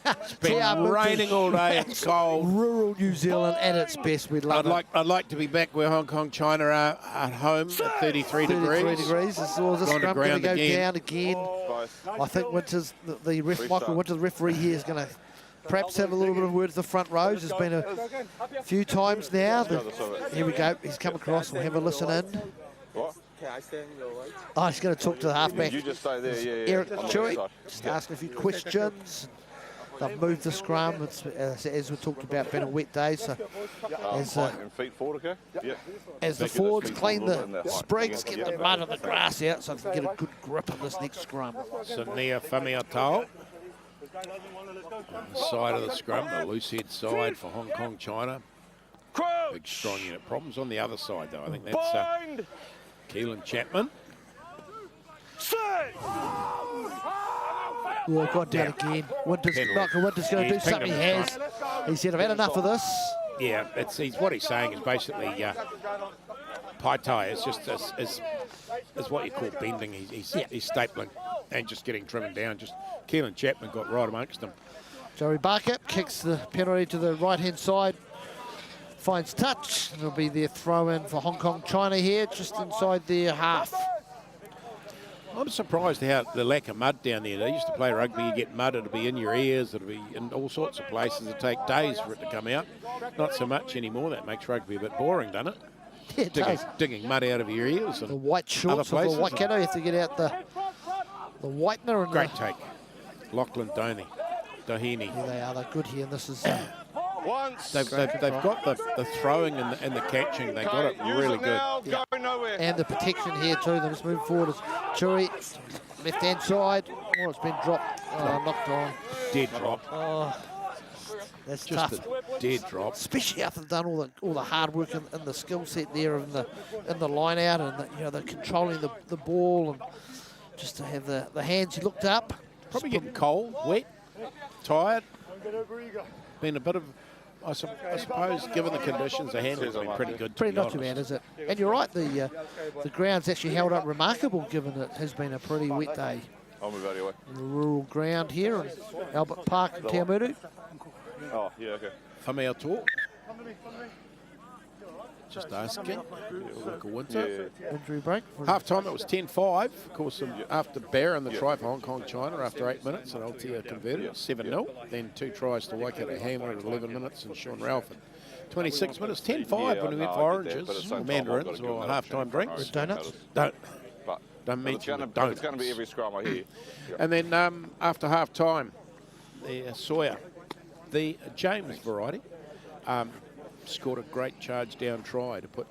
It's been Awamutu. raining all day. It's cold. Rural New Zealand at its best. We'd love I'd like to be back where Hong Kong, China are at home at 33 it. 33 degrees. degrees. This is Gone to scrum going to ground go again. down again. I think Winters, Michael Winters, the referee here, is going to perhaps have a little bit of word to the front rows. There's been a few times now. Here we go. He's come across. We'll have a listen in. What? Oh, he's going to talk to the halfback. You just stay there, yeah. Eric On the Chewy, side. just asking a few questions. They've moved the scrum. It's, as we talked about, been a wet day. So as, Height and feet forward, okay? Yeah. as the Making forwards feet clean forward and the that height. sprigs, get the mud and the grass out so they can get a good grip on this next scrum. So Nia Famiatao on the side of the scrum, the loose head side for Hong Kong, China. Big strong unit. Problems on the other side though. I think that's Keelan Chapman. Yeah, got down again. Winters, Penalty. Michael Winters going to do He's pinged something. He him has. He said, I've had enough of this. Yeah, what he's saying is basically pai tai is just is what you call bending. He's stapling and just getting trimmed down. Just Keelan Chapman got right amongst them. Joey Barker kicks the penalty to the right-hand side. Finds touch. It'll be their throw-in for Hong Kong, China here, just inside their half. I'm surprised how the lack of mud down there. They used to play rugby, you get mud, it'll be in your ears, it'll be in all sorts of places. It'll take days for it to come out. Not so much anymore. That makes rugby a bit boring, doesn't it? Yeah, it does. Digging mud out of your ears. The And white shorts of places. the Waikato. You have to get out the whitener. And great take. Lachlan Doheny. Here they are. They're good here. And this is Once. They've got the throwing and the catching. They got it really good. Go nowhere. and the protection here too. They're just moving forward. As Chewy, left-hand side. Oh, it's been dropped. Oh, knocked on. Dead drop. Oh, that's Just tough. a dead drop. Especially after they've done all the hard work and the skill set there in the line out, and they're controlling the ball, and just to have the hands. He looked up. Probably getting cold, wet, tired. Been a bit of, I suppose, given the conditions, the handling's been pretty good. Pretty not too bad, is it? And you're right. The ground's actually held up remarkable, given it has been a pretty wet day. I'll move out of your way. The rural ground here in Albert Park in Awamutu. Oh, yeah, okay. Famiatao. Just asking. Like a winter. Injury break. Half time it was 10-5. Of course, after Barron, the try for Hong Kong China after 8 minutes, and Altea converted 7-0. Then 2 tries to Waikato Hammer at 11 minutes, and Sean Ralph at 26 minutes. 10-5 when we went for oranges, or mandarins, or half-time drinks. Donuts. But Don't it's mention the going donuts. to be every scrum I hear. And then after half time, the Sawyer, the James variety, scored a great charge down try to put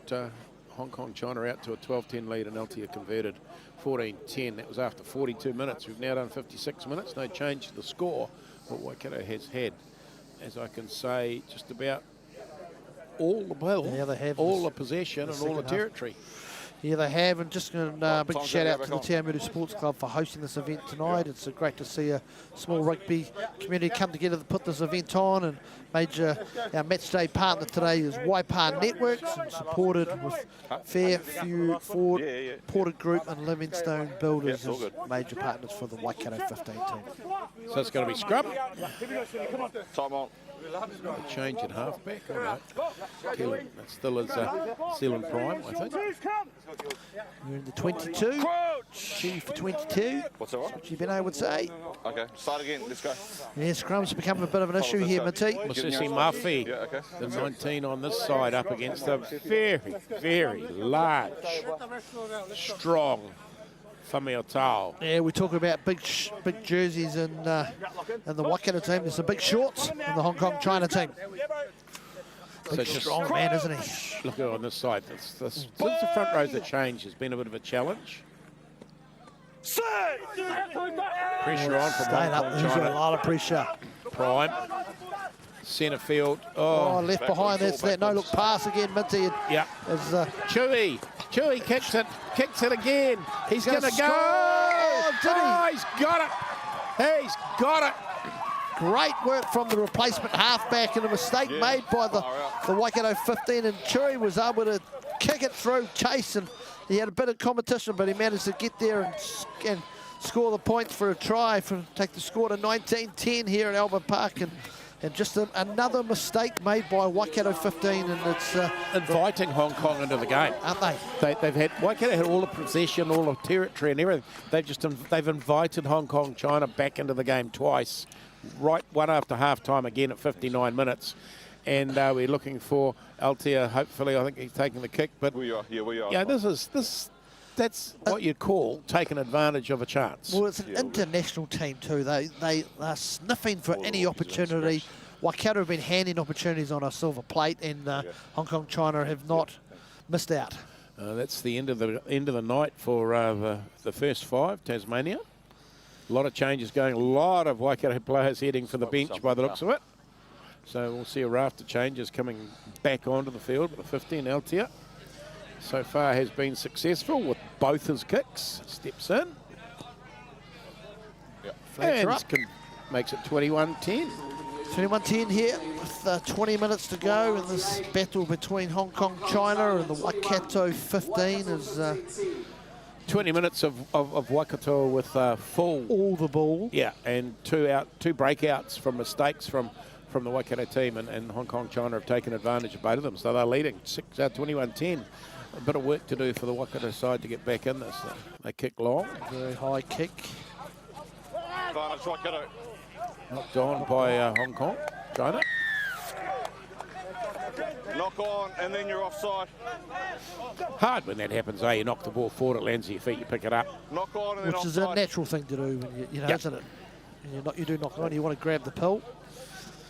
Hong Kong China out to a 12-10 lead, and Altea converted 14-10. That was after 42 minutes. We've now done 56 minutes. No change to the score, but Waikato has had, as I can say, just about all the ball, Yeah, they have all this- the possession, the and all the second half. territory. Yeah, they have, and just a big Tom's shout gonna out go to the back Te Awamutu Sports Club for hosting this event tonight. It's great to see a small rugby community come together to put this event on, and our match day partner today is Waipa Networks, and supported with Fairview, Ford, Yeah. Porter Group and Livingstone Builders all as good. major partners for the Waikato 15 team. So it's going to be scrum. Time on. A change at halfback. All right. Keelan, that still is Zealand Prime, I think. We're in the 22. G for 22. What's that one? What Ben would say. Okay, start again. Let's go. Yeah, scrum's becoming a bit of an issue here, Minty. Masisi Murphy, Yeah, okay. the 19 on this side, up against a very, very large, strong Famiatao. Yeah, we talk about big jerseys in the Waikato team. There's some big shorts in the Hong Kong China team. So Big just strong man, isn't he? look at on this side. Since the front rows have changed, has been a bit of a challenge. Pressure on from Staying Hong up, Kong there's a China. lot of pressure. Prime. Centre field. Oh, Oh, left behind. That's that no-look pass again, Minty. yeah. Chewy kicks it again. He's going to gonna go. score. Oh, did he? Oh, he's got it. He's got it. Great work from the replacement halfback, and a mistake made by the Waikato 15, and Churi was able to kick it through Chase, and he had a bit of competition, but he managed to get there and score the points for a try, take the score to 19-10 here at Albert Park, and just another mistake made by Waikato 15, and it's inviting Hong Kong into the game, aren't they? They've had Waikato had all the possession, all the territory, and everything. They've invited Hong Kong China back into the game twice. Right, one after half time again at 59 minutes, and we're looking for Altea. Hopefully, I think he's taking the kick. But We are. yeah, that's what you call taking advantage of a chance. Well, it's an international team too. They are sniffing for any opportunity. Waikato have been handing opportunities on a silver plate, and Hong Kong China have not missed out. That's the end of the night for the first five. Tasmania. A lot of changes going. A lot of Waikato players heading for the bench by the looks of it. So we'll see a raft of changes coming back onto the field. But the 15 Altea so far has been successful with both his kicks. Steps in. Flags are up. Makes it 21-10. 21-10 here with 20 minutes to go in this battle between Hong Kong China and the Waikato 15 is 20 minutes of Waikato with full. all the ball. Yeah, and two breakouts from mistakes from the Waikato team, and Hong Kong China have taken advantage of both of them. So they're leading 21-10. A bit of work to do for the Waikato side to get back in this. They kick long. Very high kick. Advantage Waikato. Knocked on by Hong Kong China. Knock on, and then you're offside. Hard when that happens, eh? You knock the ball forward, it lands at your feet, you pick it up. Knock on, and then Which is offside. a natural thing to do, when you know, Yep. isn't it? And you do knock on, you want to grab the pill.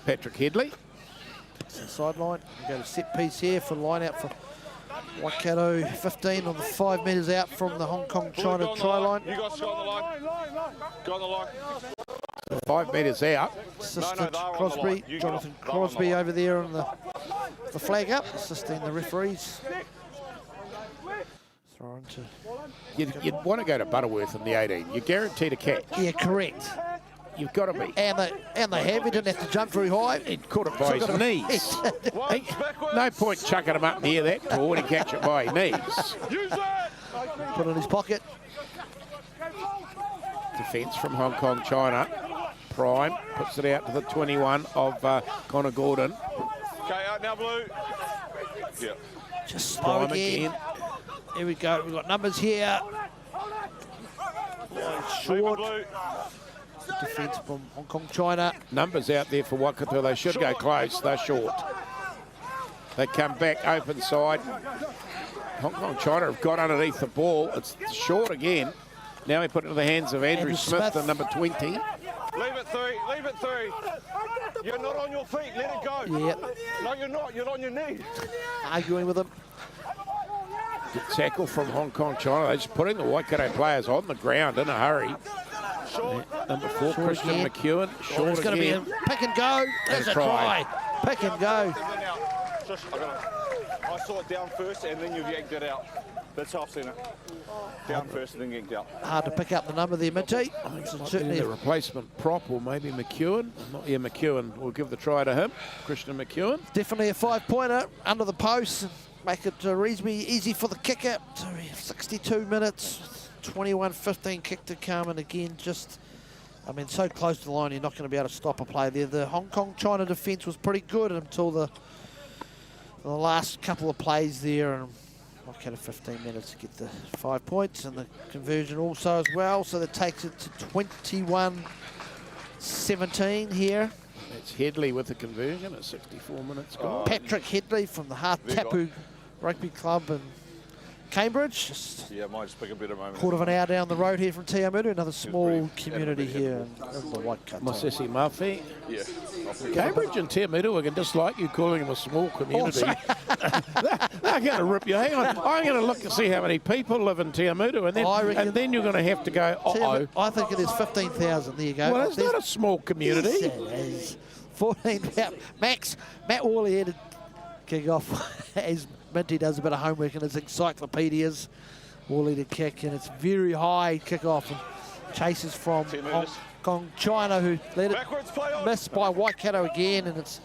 Patrick Headley. It's the sideline. You go to set piece here for line out for Waikato 15 on the 5 metres out from the Hong Kong Blue, China go on the try line. line. You guys go on the line. Go on the line. 5 metres out. Assistant they're on the Crosby, line. You Jonathan go. They're on the Crosby line. over there on the flag up, assisting the referees. Throw into. You'd want to go to Butterworth in the 18. You're guaranteed a catch. Yeah, correct. You've got to be. And they have. He didn't have to jump very high. He caught it by his knees. Once, backwards. No point chucking him up near that tall when he catch it by his knees. Use that. Put it in his pocket. Defence from Hong Kong China. Prime puts it out to the 21 of Connor Gordon. Okay, out now, Blue. Yeah. Just slow Prime again. again. Here we go. We've got numbers here. Leave it, Short Blue. defence from Hong Kong China. Numbers out there for Waikato. They should go close. They're short. They come back open side. Hong Kong China have got underneath the ball. It's short again. Now we put it into the hands of Andrew Smith, the number 20. Leave it three. Leave it three. You're not on your feet. Let it go. Yep. No, you're not. You're on your knees. Arguing with him. Good tackle from Hong Kong China. They're just putting the Waikato players on the ground in a hurry. Short. Number 4, Short Christian again. McEwen. Short It's going to be a again. pick and go. There's a try. try. Pick and go. Shush, I saw it down first, and then you've yanked it out. That's how I've seen it. Down first, and then yanked out. Hard to pick up the number there, Minty. It's Certainly the replacement prop, or maybe McEwen. Not yeah, McEwen. We'll give the try to him. Christian McEwen. definitely a 5-pointer under the post. Make it reasonably easy for the kicker. So we have 62 minutes, 21-15 kick to come, and again, just, I mean, so close to the line, you're not going to be able to stop a play there. The Hong Kong China defence was pretty good until the last couple of plays there, and Waikato 15 minutes to get the 5 points, and the conversion also as well, so that takes it to 21-17 here. That's Headley with the conversion at 64 minutes gone. Patrick Headley from the Heart Tapu Rugby Club in Cambridge. Just Yeah, might just pick a better moment. quarter of an hour down the road here from Te Awamutu, another small pretty- community yeah, here in the Waikato. Mosesi Mafi. Yeah. Cambridge and Te Mutu are just like you calling them a small community. sorry. They're going to rip you. Hang on. I'm going to look to see how many people live in Te Mutu, and then you're going to have to go, uh-oh. I think it is 15,000. There you go. Well, it's not a small community. Yes, it is. 14,000. Matt Worley had to kick off as Minty does a bit of homework in his encyclopedias. Worley to kick, and it's very high kick off. And chases from Hong Kong China, who let it miss by Waikato again, and it's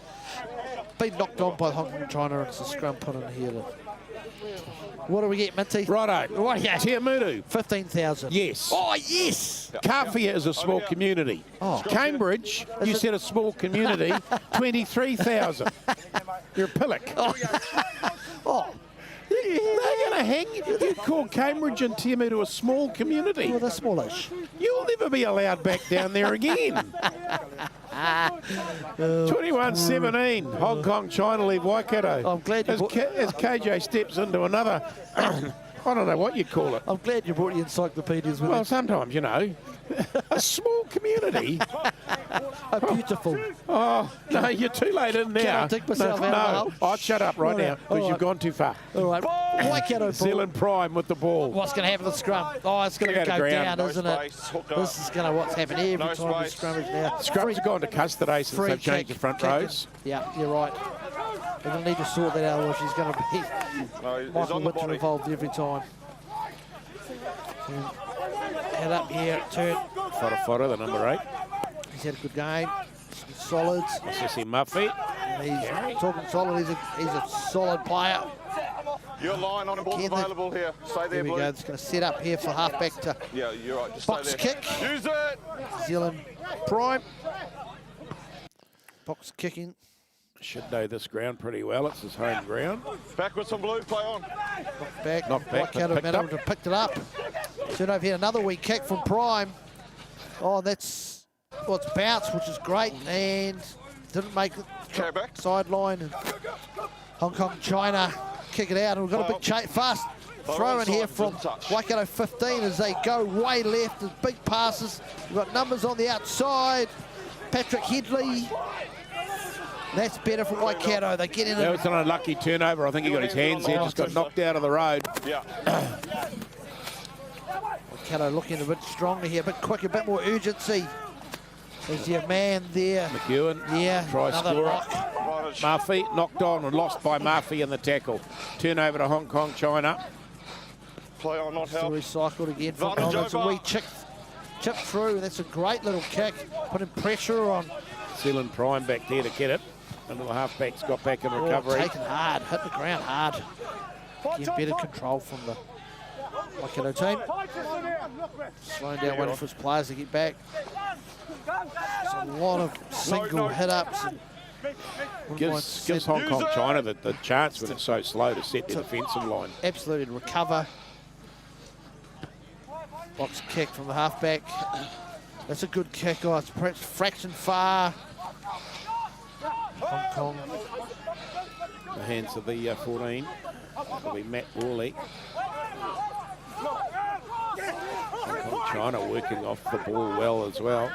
been knocked on by Hong Kong China, and it's a scrum put in here. What do we get, Minty? Righto. Right, yeah. Te Mutu. 15,000. Yes. Oh, yes. Kawhia is a small community. Oh. Cambridge, you said a small community, 23,000. You're a pillock. Oh. They're going to hang you. You call Cambridge and Te Mutu a small community. Well, they're smallish. You'll never be allowed back down there again. 21-17, Hong Kong, China leave Waikato. I'm glad you as KJ steps into another, I don't know what you call it. I'm glad you brought the encyclopedias with Well, you. sometimes, you know, a small community. Beautiful. Oh, no, you're too late in now. Can I dig myself out of the hole? Oh, shut up right now, because All you've gone too far. All right. Waikato ball. Zealand Prime with the ball. What's going to happen to the scrum? Oh, it's going to Kick go out of ground. down, isn't it? Space, hook up. This is going to what's happening every No time we space. scrummage now. Scrums have gone to custody since Free they've changed kick, the front kick. rows. Yeah, you're right. We're going to need to sort that out, or she's going to be No, he's Michael on the Winter body. involved every time. Head up here, turn. Fora, the number 8. He's had a good game. Some solids. Sissy Muffy. He's talking solid. He's a solid player. Your line on the ball's Again, available here. Stay There there, we Blue. go. It's going to set up here for halfback to Yeah, you're right. Just box stay there. kick. Use it. Zealand Prime. Box kicking. Should know this ground pretty well. It's his home ground. Backwards on Blue. Play on. Back. Knocked back, Waikato but picked managed to picked it up. Turn over here. Another weak kick from Prime. Oh, that's it's bounced, which is great, and didn't make the Okay, back. sideline. And Hong Kong China kick it out, and we've got a big fast throw in here from Waikato 15 as they go way left. There's big passes. We've got numbers on the outside. Patrick Headley. That's better for Waikato. They get in. That was an unlucky turnover. I think he got his hands there, just got knocked out of the road. Yeah. Waikato looking a bit stronger here, a bit quicker, a bit more urgency. There's your man there. McEwen, Yeah, try another scorer. Advantage. Murphy knocked on and lost by Murphy in the tackle. Turnover to Hong Kong, China. Play on, not Still help. recycled again from Advantage That's a over. wee chip through. That's a great little kick, putting pressure on. Zealand Prime back there to get it. And the halfbacks got back in Oh, recovery. taken hard, hit the ground hard. Again, better control from the Waikato team. Slowing down, waiting for his players to get back. There's a lot of single hit-ups. Gives Hong Kong, China the chance when it's so slow to set the defensive line. Absolutely to recover. Box kick from the halfback. That's a good kick. Oh, it's perhaps fraction far. Hong Kong. The hands of the 14. That'll be Matt Worley. Hong Kong, China working off the ball well as well.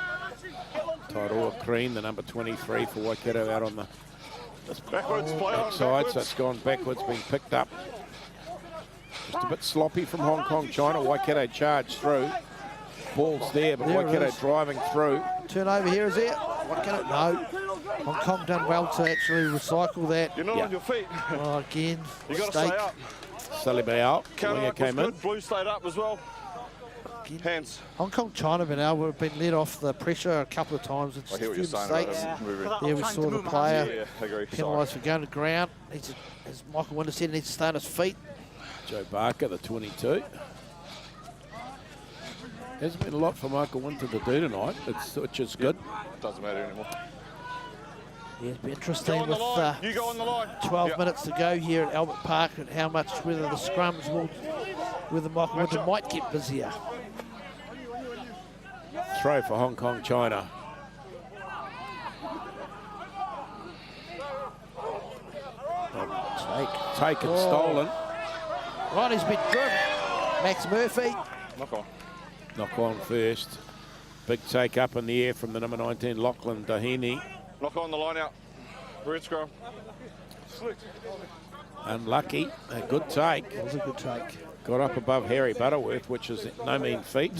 Tairoa Crean, the number 23 for Waikato, out on the Backwards. Play on. backside, so it's gone backwards, being picked up. Just a bit sloppy from Hong Kong, China. Waikato charged through. Ball's there, but There it Waikato is. driving through. Turnover here, is it? Waikato, no. Hong Kong done well to actually recycle that. You're not Yeah. on your feet. Oh, again, You got to mistake. stay up. Saliba out. Counter Winger up was came in. good. Blue stayed up as well. Hands. Hong Kong, China been able to been let off the pressure a couple of times. It's I just hear a what few you're saying mistakes. about him moving. There we saw the player Yeah, I agree. Sorry. penalised for going to ground. As Michael Winter said, he needs to stay on his feet. Joe Barker, the 22. Hasn't been a lot for Michael Winter to do tonight, which is good. Doesn't matter anymore. Yeah, it'll be Go interesting on the with line. You go on the line. 12 Yeah. minutes to go here at Albert Park, and how much whether the scrums will, whether Michael Winter might get busier. Throw for Hong Kong, China. Taken, Oh. stolen. Right, he's been driven. Max Murphy. Knock on. Knock on first. Big take up in the air from the number 19, Lachlan Dahini. Knock on the line out. Red scrum. Unlucky. A good take. It was a good take. Got up above Harry Butterworth, which is no mean feat.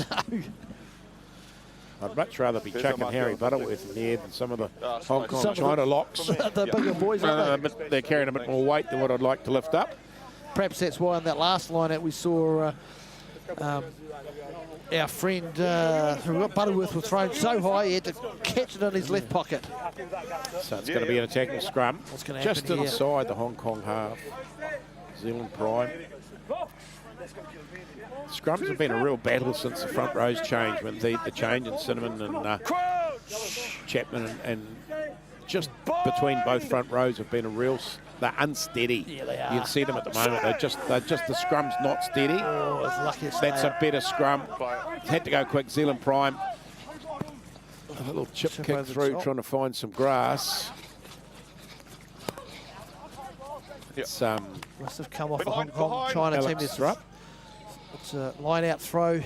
I'd much rather be There's chucking a Harry mark. Butterworth in the air than some of the Hong Kong Some of China locks. The bigger boys, aren't they? They're carrying a bit more weight than what I'd like to lift up. Perhaps that's why in that last line out we saw our friend who got Butterworth was thrown so high he had to catch it in his left pocket. So it's going to be an attacking scrum. What's gonna Just happen here? inside the Hong Kong half. Zealand prime. Scrums have been a real battle since the front rows changed. When the change in Cinnamon and Chapman and just between both front rows have been a real. They're unsteady. Yeah, they are. You can see them at the moment. They're just the scrum's not steady. Oh, it's lucky it's That's there. a better scrum. Had to go quick. Zealand prime. A little chip Chip kick over the through, top. trying to find some grass. It's Must have come off a Hong Behind, Kong behind. China team. Alex Thrupp. It's a line out throw.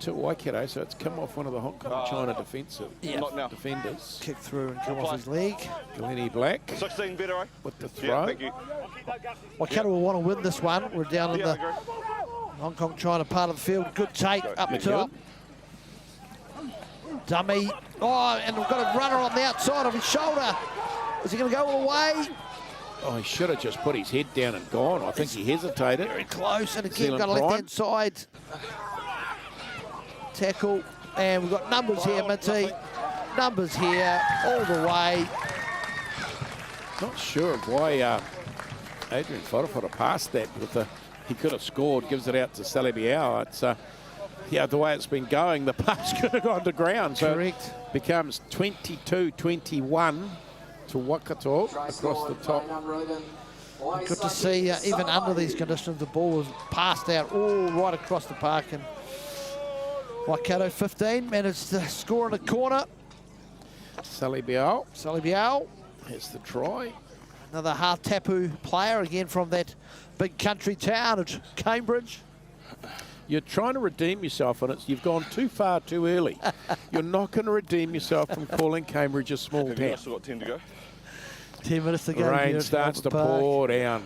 To Waikato, so it's come off one of the Hong Kong China defensive Not now. defenders. Kick through and come off his leg. Glennie Black 16 better, eh? with the Yeah, throw. thank you. Waikato will want to win this one. We're down in Yeah, I the agree. Hong Kong China part of the field. Good take up Good top. Dummy. Oh, and we've got a runner on the outside of his shoulder. Is he going to go all the way? Oh, he should have just put his head down and gone. I think he hesitated. Very close. And again, Zealand got a prime. left-hand side tackle. And we've got numbers here, Minty. Numbers here all the way. Not sure of why Adrian Wharewhara passed that. He could have scored, gives it out to Sally Biao. It's, yeah, the way it's been going, the pass could have gone to ground. So Correct. it becomes 22-21 to Waikato across the top. Good to see, even under these conditions, the ball was passed out all right across the park. And Waikato 15 managed to score in a corner. Sally Biao Sally Biao, has the try. another Hatapu player, again from that big country town of Cambridge. You're trying to redeem yourself, and you've gone too far too early. You're not going to redeem yourself from calling Cambridge a small Have town. you still got 10 to go? 10 minutes to The go. here rain at starts to Albert Park. pour down.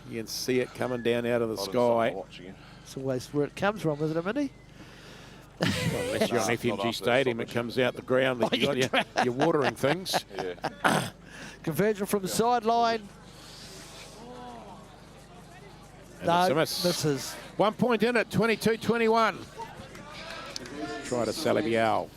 You can see it coming down out of the I'll just stop sky. and watch again. It's always where it comes from, isn't it, Minnie? Unless you're on Not FMG after Stadium, it stoppage. comes out the ground that Oh, you got your watering things. Yeah. Conversion from the sideline. And No, it's a miss. misses. 1 point in it, 22-21. Try to Sally Biao.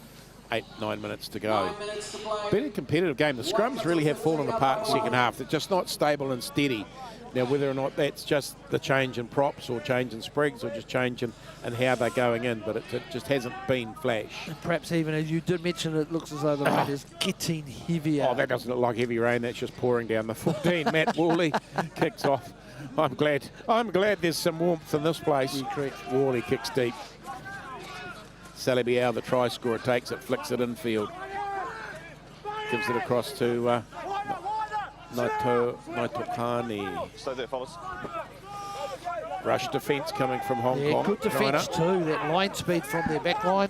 8-9 minutes to go. 9 minutes to play. Been a competitive game. The scrums really have fallen apart in the second half. They're just not stable and steady. Now, whether or not that's just the change in props or change in sprigs or just change in how they're going in, but it just hasn't been flash. Perhaps even as you did mention, it looks as though the rain is getting heavier. Oh, that doesn't look like heavy rain. That's just pouring down the 14. Matt Worley kicks off. I'm glad there's some warmth in this place. Worley kicks deep. Sally Biao, the try scorer, takes it, flicks it infield. Gives it across to Naitokani. Stay there, fellas. Rush defence coming from Hong Yeah, Kong. good defence too. That line speed from their back line.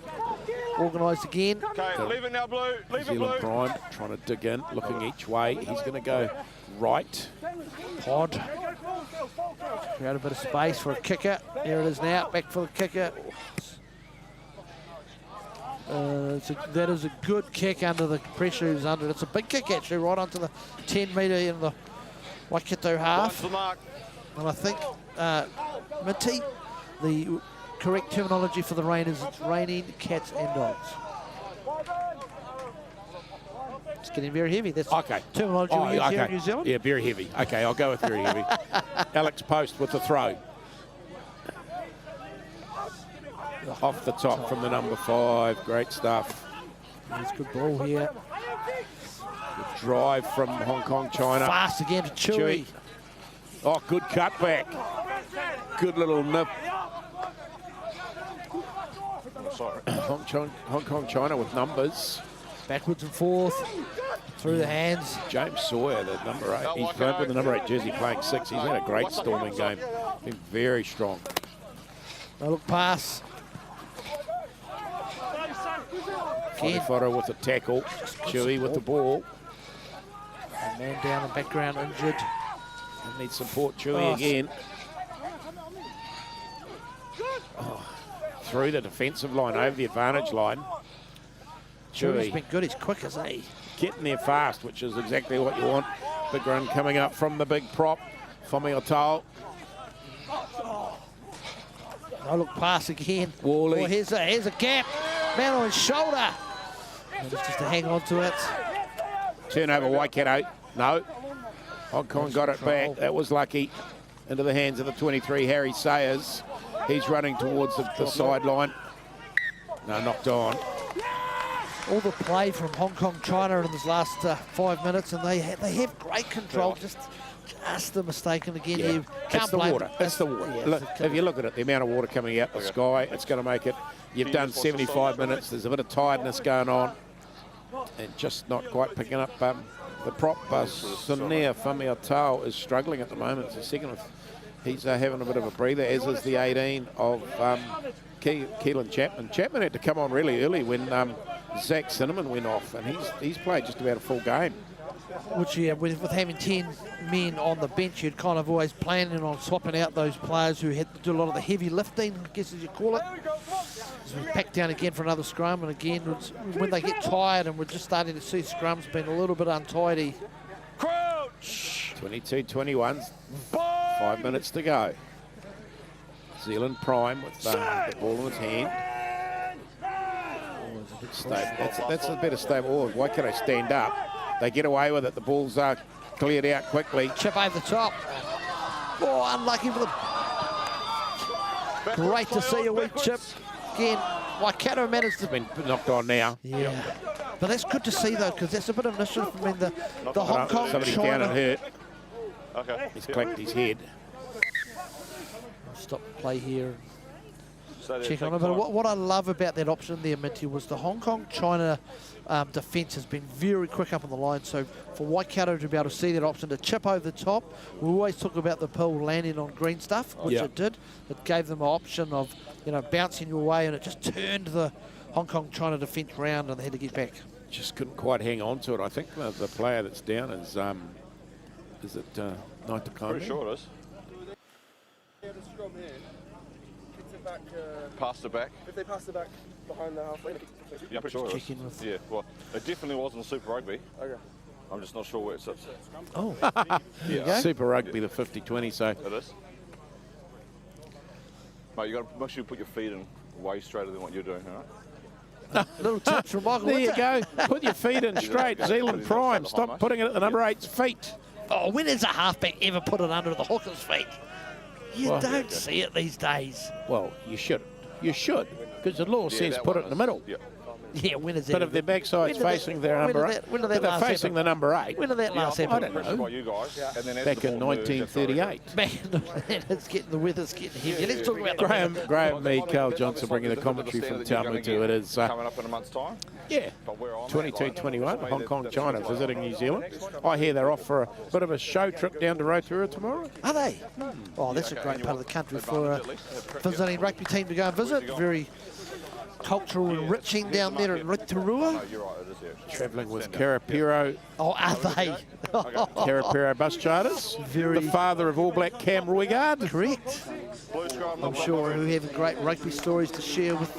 Organised again. Okay, leave it now, Blue. Leave it, Zealand Blue. prime trying to dig in, looking each way. He's going to go right. Pod. Create a bit of space for a kicker. There it is now. Back for the kicker. That is a good kick under the pressure who's under. It's a big kick actually, right onto the 10 metre in the Waikato Line half. to the mark. And I think, Minty, the correct terminology for the rain is it's raining cats and dogs. It's getting very heavy. That's Okay. terminology we use here in New Zealand. Yeah, very heavy. Okay, I'll go with very heavy. Alex Post with the throw. Off the top from the number 5. Great stuff. There's good ball here. Good drive from Hong Kong, China. Fast again to Chewy. Oh, good cutback. Good little nip. Sorry. Hong Kong, China with numbers. Backwards and forth. Through the hands. James Sawyer, the number 8. He's played with the number 8 jersey, playing 6. He's had a great storming game. Been very strong. No look pass. again. Whare with the tackle. Chewy with the ball. A man down in the background injured. And needs support. Chewy again. Through the defensive line, over the advantage line. Chewy's Chewy been good. He's quick as he. getting there fast, which is exactly what you want. Big run coming up from the big prop. Whamiotal. No look pass again. Worley. Oh, here's a gap. Man on his shoulder. And it's just to hang on to it. Turnover, Waikato. No. Hong Kong got it back. That was lucky. Into the hands of the 23, Harry Sayers. He's running towards the sideline. No, knocked on. All the play from Hong Kong, China in this last 5 minutes, and they have great control. Just a mistake, and again, you can't It's the blame water. It's the water. Yeah, Look, if you look at it, the amount of water coming out the sky, it's going to make it. You've done 75 minutes. There's a bit of tiredness going on, and just not quite picking up the prop. Sunir Whamiotal is struggling at the moment. It's the second. He's having a bit of a breather, as is the 18 of Keelan Chapman. Chapman had to come on really early when Zach Cinnamon went off, and he's played just about a full game. Which, yeah, with having 10 men on the bench, you'd kind of always planning on swapping out those players who had to do a lot of the heavy lifting, I guess as you call it. So we packed down again for another scrum, and again, when they get tired, and we're just starting to see scrums being a little bit untidy. 22-21, 5 minutes to go. Zealand Prime with the ball in his hand. That's a better stable. Oh, why can't I stand up? They get away with it. The balls are cleared out quickly. Chip over the top. Oh, unlucky for the... Great to see a weak chip. Again, Waikato managed to... Been knocked on now. Yeah. But that's good to see, though, because that's a bit of initiative. I mean, the Hong Kong, somebody China... down and hurt. Okay. He's clacked his head. Stop play here. Check on it. But what I love about that option there, Minty, was the Hong Kong China defence has been very quick up on the line. So for Waikato to be able to see that option to chip over the top, we always talk about the pill landing on green stuff, which it did. It gave them an option of, you know, bouncing your way, and it just turned the Hong Kong China defence round, and they had to get back. Just couldn't quite hang on to it. I think the player that's down is it Naitakami? Pretty sure it is. Pass the back. If they pass the back behind the halfway. Yeah, I'm pretty sure it Check is. in with- Yeah, well, it definitely wasn't Super Rugby. Okay. I'm just not sure where it sits. Oh, Yeah, Super Rugby, the 50-20, so it is. Mate, you got to make sure you put your feet in way straighter than what you're doing, all right? little tips from Michael. there you Winter. go. Put your feet in straight. Zealand Prime. Stop putting it at the number 8's feet. Oh, when has a halfback ever put it under the hooker's feet? You Well, don't see it these days. Well, you should. You should, because the law Yeah, says that put one it in the is- middle. Yeah. Yeah, when is that? But if their backside's facing their number 8, when did that they're last facing happen? the number 8. When did that last I happen? don't know. By you guys. And then as Back the in ball moves, that's what I reckon. 1938. Man, it's getting, the weather's getting heavy. Let's talk about the weather. Graham Mead, Carl Johnson bringing the commentary from Awamutu. It is, coming up in a month's time. yeah, But we're on 22-21, Hong Kong, China visiting New Zealand. I hear they're off for a bit of a show trip down to Rotorua tomorrow. Are they? Oh, that's a great part of the country for a visiting rugby team to go and visit. Very cultural enriching down there at Rotorua. You're right, it is here. Travelling with Karapiro Oh, are they? Karapiro bus charters. Very- The father of All Black Cam Roygard. Correct. Blue scrum, I'm sure he'll have great rugby stories to share with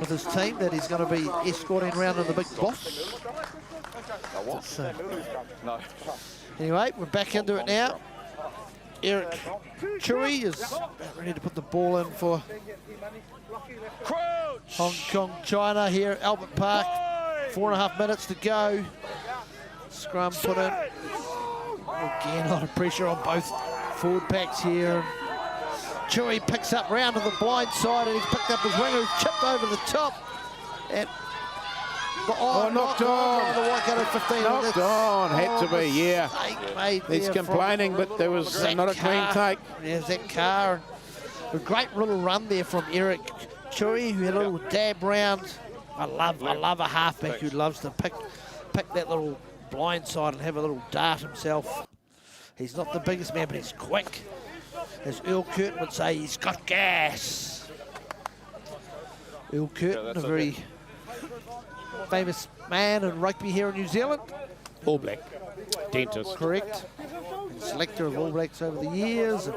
his team that he's going to be escorting around in the big boss. So, No. anyway, we're back into it now. Eric Chewy is ready to put the ball in for Hong Kong, China here at Albert Park. 4.5 minutes to go. Scrum put in. Again, a lot of pressure on both forward packs here. Chewy picks up round to the blind side, and he's picked up his winger, who's chipped over the top. And knocked on. The Waikato 15. Knocked on, had to be, yeah. Mistake made He's there from complaining, but there was Zach not a clean Carr. take. Yeah, Zach Carr. A great little run there from Eric Chewy, who had a little dab round. I love a halfback who loves to pick that little blind side and have a little dart himself. He's not the biggest man, but he's quick. As Earl Curtin would say, he's got gas. Earl Curtin, that's a very famous man in rugby here in New Zealand. All Black. Dentist. Correct. And selector of All Blacks over the years. And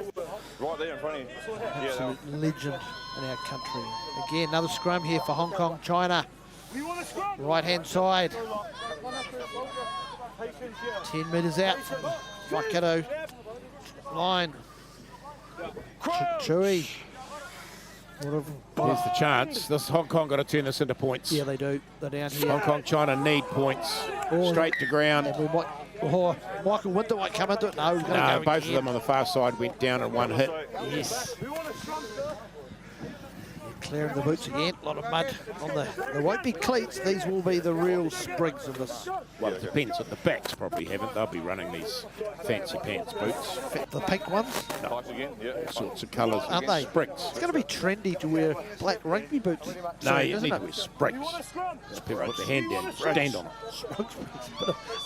Right there in front of you. Yeah, absolute legend in our country. Again, another scrum here for Hong Kong, China. Right-hand side. 10 metres out from the Waikato line. Chui. Here's the chance. This Hong Kong got to turn this into points. Yeah, they do. They're down here. Hong Kong, China need points. Straight to ground. And we might, Michael Winter might come into it. No, he's going to No, go both again. of them on the far side went down in one hit. Yes. Clearing the boots again. A lot of mud on they won't be cleats. These will be the real sprigs of this. Well, it depends. At the backs probably haven't. They'll be running these fancy pants boots. The pink ones, Spikes again. Yeah. All sorts of colours. aren't they? Sprigs. It's going to be trendy to wear black rugby boots. No, you isn't need it? to wear sprigs. People put their hand down, stand on it.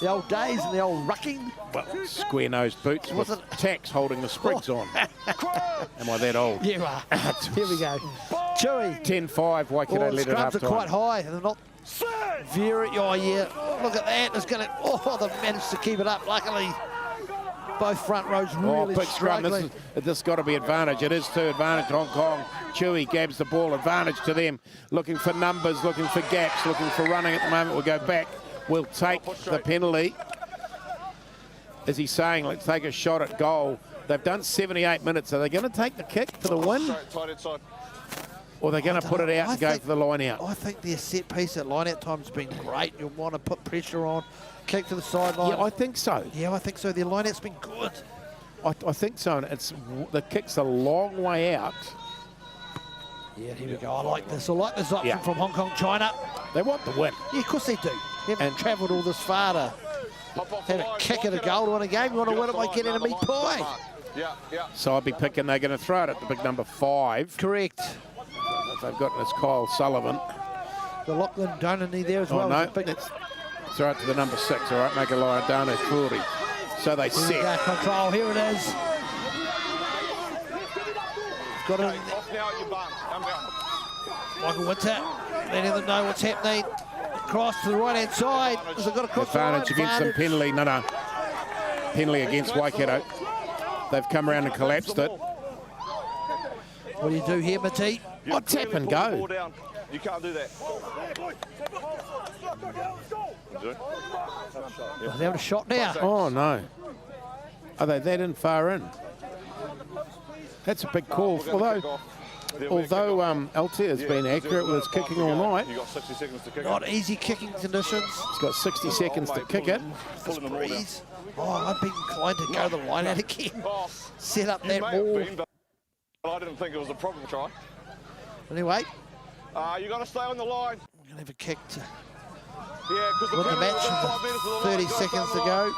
The old days and the old rucking. Well, square-nosed boots with tacks holding the sprigs on. Am I that old? You are. Here we go. Chewy. 10-5, Waikato Oh, the led it scrums half are quite time. high. They're not very. Oh, yeah. Look at that. It's going to. Oh, they've managed to keep it up. Luckily, both front rows really Big scrum. struggling. This has got to be advantage. It is to advantage Hong Kong. Chewy grabs the ball. Advantage to them. Looking for numbers, looking for gaps, looking for running at the moment. We'll go back. We'll take the penalty. Is he saying, let's take a shot at goal? They've done 78 minutes. Are they going to take the kick for the win? Tight inside. Or are they going to put it out and go for the line out? I think their set piece at line out time's been great. You'll want to put pressure on, kick to the sideline. Yeah, I think so. Yeah, I think so. Their line out's been good. I think so. And the kick's a long way out. Yeah, here we go. I like this. I like this option from Hong Kong, China. They want the win. Yeah, of course they do. They haven't travelled all this far to have a kick at a goal to win a game. You want to win it by getting a meat pie. Yeah, yeah. So I'd be picking, they're going to throw it at the big number 5. Correct. They've got this Kyle Sullivan. The Lachlan Donany there as Oh, well. no. Big, Let's throw it to the number 6, all right? Make a line down as Fury. So they set. control. Here it is. Got it. Off now at your bum. Come down. Michael Winter letting them know what's happening. Cross to the right-hand side. Has it got a cross Advantage against them. Penalty. No. Penalty against Waikato. They've come around and collapsed it. What do you do here, Matee? Oh, tap and go. Down. You can't do that. They're having a shot now. Oh, no. Are they that in far in? That's a big call. Although Altea has been accurate with his kicking all night. You've got 60 seconds to kick Not easy kicking conditions. He's got 60 seconds to kick it. Pulling them all down. Breeze. Oh, I've been inclined to go the line out again. Oh, Set up you that may have ball. been, but I didn't think it was a problem try. Anyway, You got to stay on the line. we're going to have a kick to Yeah, because win the penalty match was with 5 metres to the line. 30 You gotta seconds stay to on the line. go.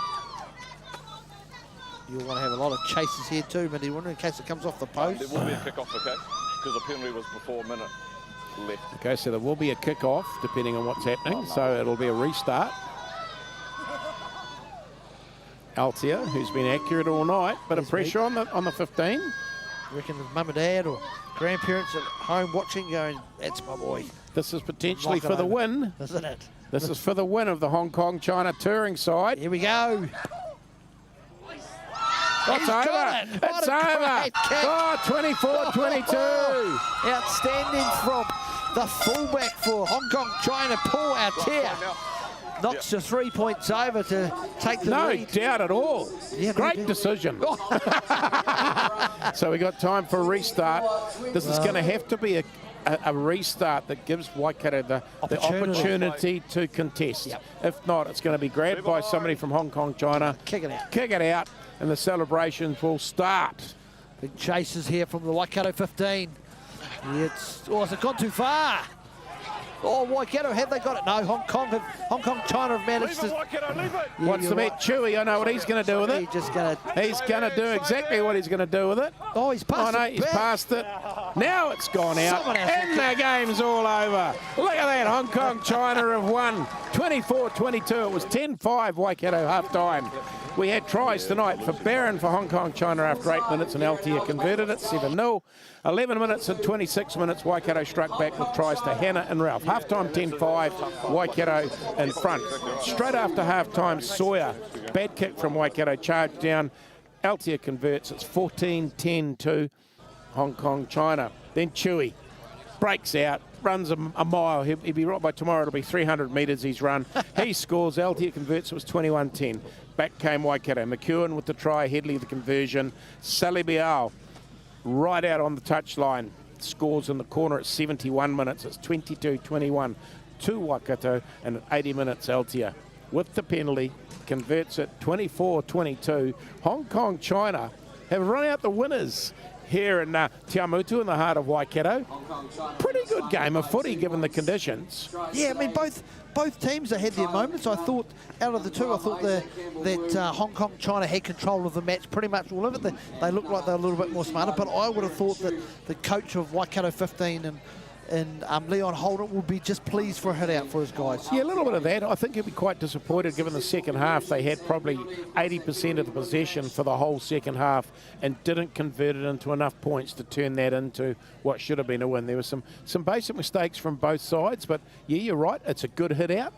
You'll want to have a lot of chases here too, Mindy, in case it comes off the There post. will be a kick-off, okay? Because the penalty was before a minute left. Okay, so there will be a kick-off depending on what's happening. So it'll be a restart. Altea, who's been accurate all night, bit of pressure on the 15. You reckon if mum and dad or grandparents at home watching going, that's my boy, This is potentially Knock it for the over. win. isn't it? This is for the win of the Hong Kong China touring side. Here we go. It's He's over. got it. What It's a over. great kick. Oh, 24-22. Outstanding from the fullback for Hong Kong, China, Paul Altea. Knocks the 3 points over to take the No lead. doubt at all. Yeah, Great they did. decision. So we got time for a restart. This is going to have to be a restart that gives Waikato the opportunity to contest. Yep. If not, it's going to be grabbed by somebody from Hong Kong, China. Kick it out. Kick it out, and the celebrations will start. Big chases here from the Waikato 15. Has it gone too far? Oh, Waikato, have they got it? No, Hong Kong, China have managed Leave it, to. Waikato, leave it. Yeah, What's you're the right. bet? Chewy, I know what he's going to do with it. He's just going to. He's going to do exactly what he's going to do with it. Oh, he's passed no, it he's back. passed it. Now it's gone out, Someone has to and the game's all over. Look at that, Hong Kong, China have won 24-22. It was 10-5 Waikato half time. We had tries tonight for Barron for Hong Kong, China after 8 minutes, and Altea converted it 7-0. 11 minutes and 26 minutes, Waikato struck back with tries to Hannah and Ralph. Half-time 10-5, Waikato in front. Straight after half-time, Sawyer, bad kick from Waikato, charged down. Altea converts, it's 14-10 to Hong Kong, China. Then Chewy breaks out, runs a mile. He'll be right by tomorrow. It'll be 300 metres he's run. He scores. Altea converts. It was 21-10. Back came Waikato. McEwen with the try. Headley the conversion. Sally Bial right out on the touchline. Scores in the corner at 71 minutes. It's 22-21 to Waikato, and at 80 minutes Altea with the penalty converts it 24-22. Hong Kong, China have run out the winners here in Te Awamutu in the heart of Waikato. Pretty good game of footy given the conditions. Yeah, I mean, both teams have had their moments. I thought, out of the two, I thought that Hong Kong, China had control of the match pretty much all of it. They looked like they were a little bit more smarter, but I would have thought that the coach of Waikato 15 and Leon Holden will be just pleased for a hit out for his guys. Yeah, a little bit of that. I think he'll be quite disappointed given the second half. They had probably 80% of the possession for the whole second half and didn't convert it into enough points to turn that into what should have been a win. There were some basic mistakes from both sides, but yeah, you're right. It's a good hit out.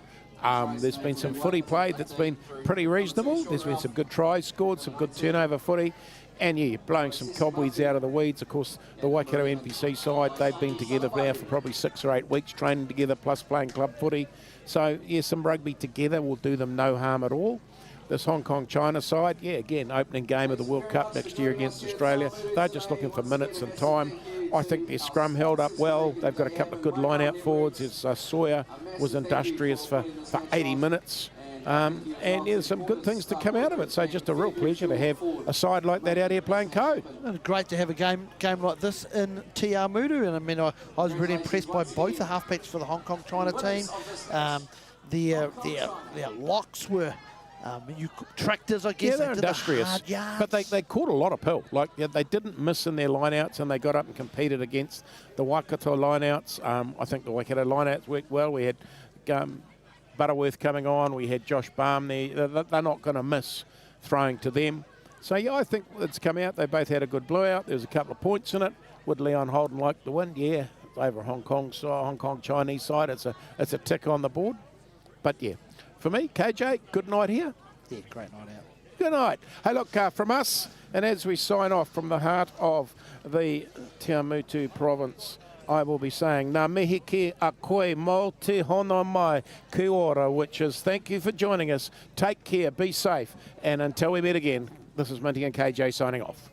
There's been some footy played that's been pretty reasonable. There's been some good tries scored, some good turnover footy. And yeah, blowing some cobweeds out of the weeds. Of course, the Waikato NPC side, they've been together now for probably 6 or 8 weeks, training together, plus playing club footy. So yeah, some rugby together will do them no harm at all. This Hong Kong China side, yeah, again, opening game of the World Cup next year against Australia. They're just looking for minutes and time. I think their scrum held up well. They've got a couple of good line-out forwards. Sawyer was industrious for 80 minutes. And there's some good things to come out of it. So just a real pleasure to have a side like that out here playing code. And great to have a game like this in Te Awamutu. And I mean, I was really impressed by both the halfbacks for the Hong Kong China team. Their locks were tractors, I guess. Yeah, they're industrious. But they caught a lot of pill. Like, yeah, they didn't miss in their lineouts, and they got up and competed against the Waikato lineouts. I think the Waikato lineouts worked well. We had Butterworth coming on. We had Josh Baum there. They're not going to miss throwing to them. So, yeah, I think it's come out. They both had a good blowout. There's a couple of points in it. Would Leon Holden like to win? Yeah, over Hong Kong Chinese side. It's a tick on the board. But, yeah, for me, KJ, good night here. Yeah, great night out. Good night. Hey, look, from us, and as we sign off from the heart of the Te Awamutu province, I will be saying, Ngā mihi ki a koe mō te hona mai ki ora, which is thank you for joining us. Take care, be safe, and until we meet again, this is Minty and KJ signing off.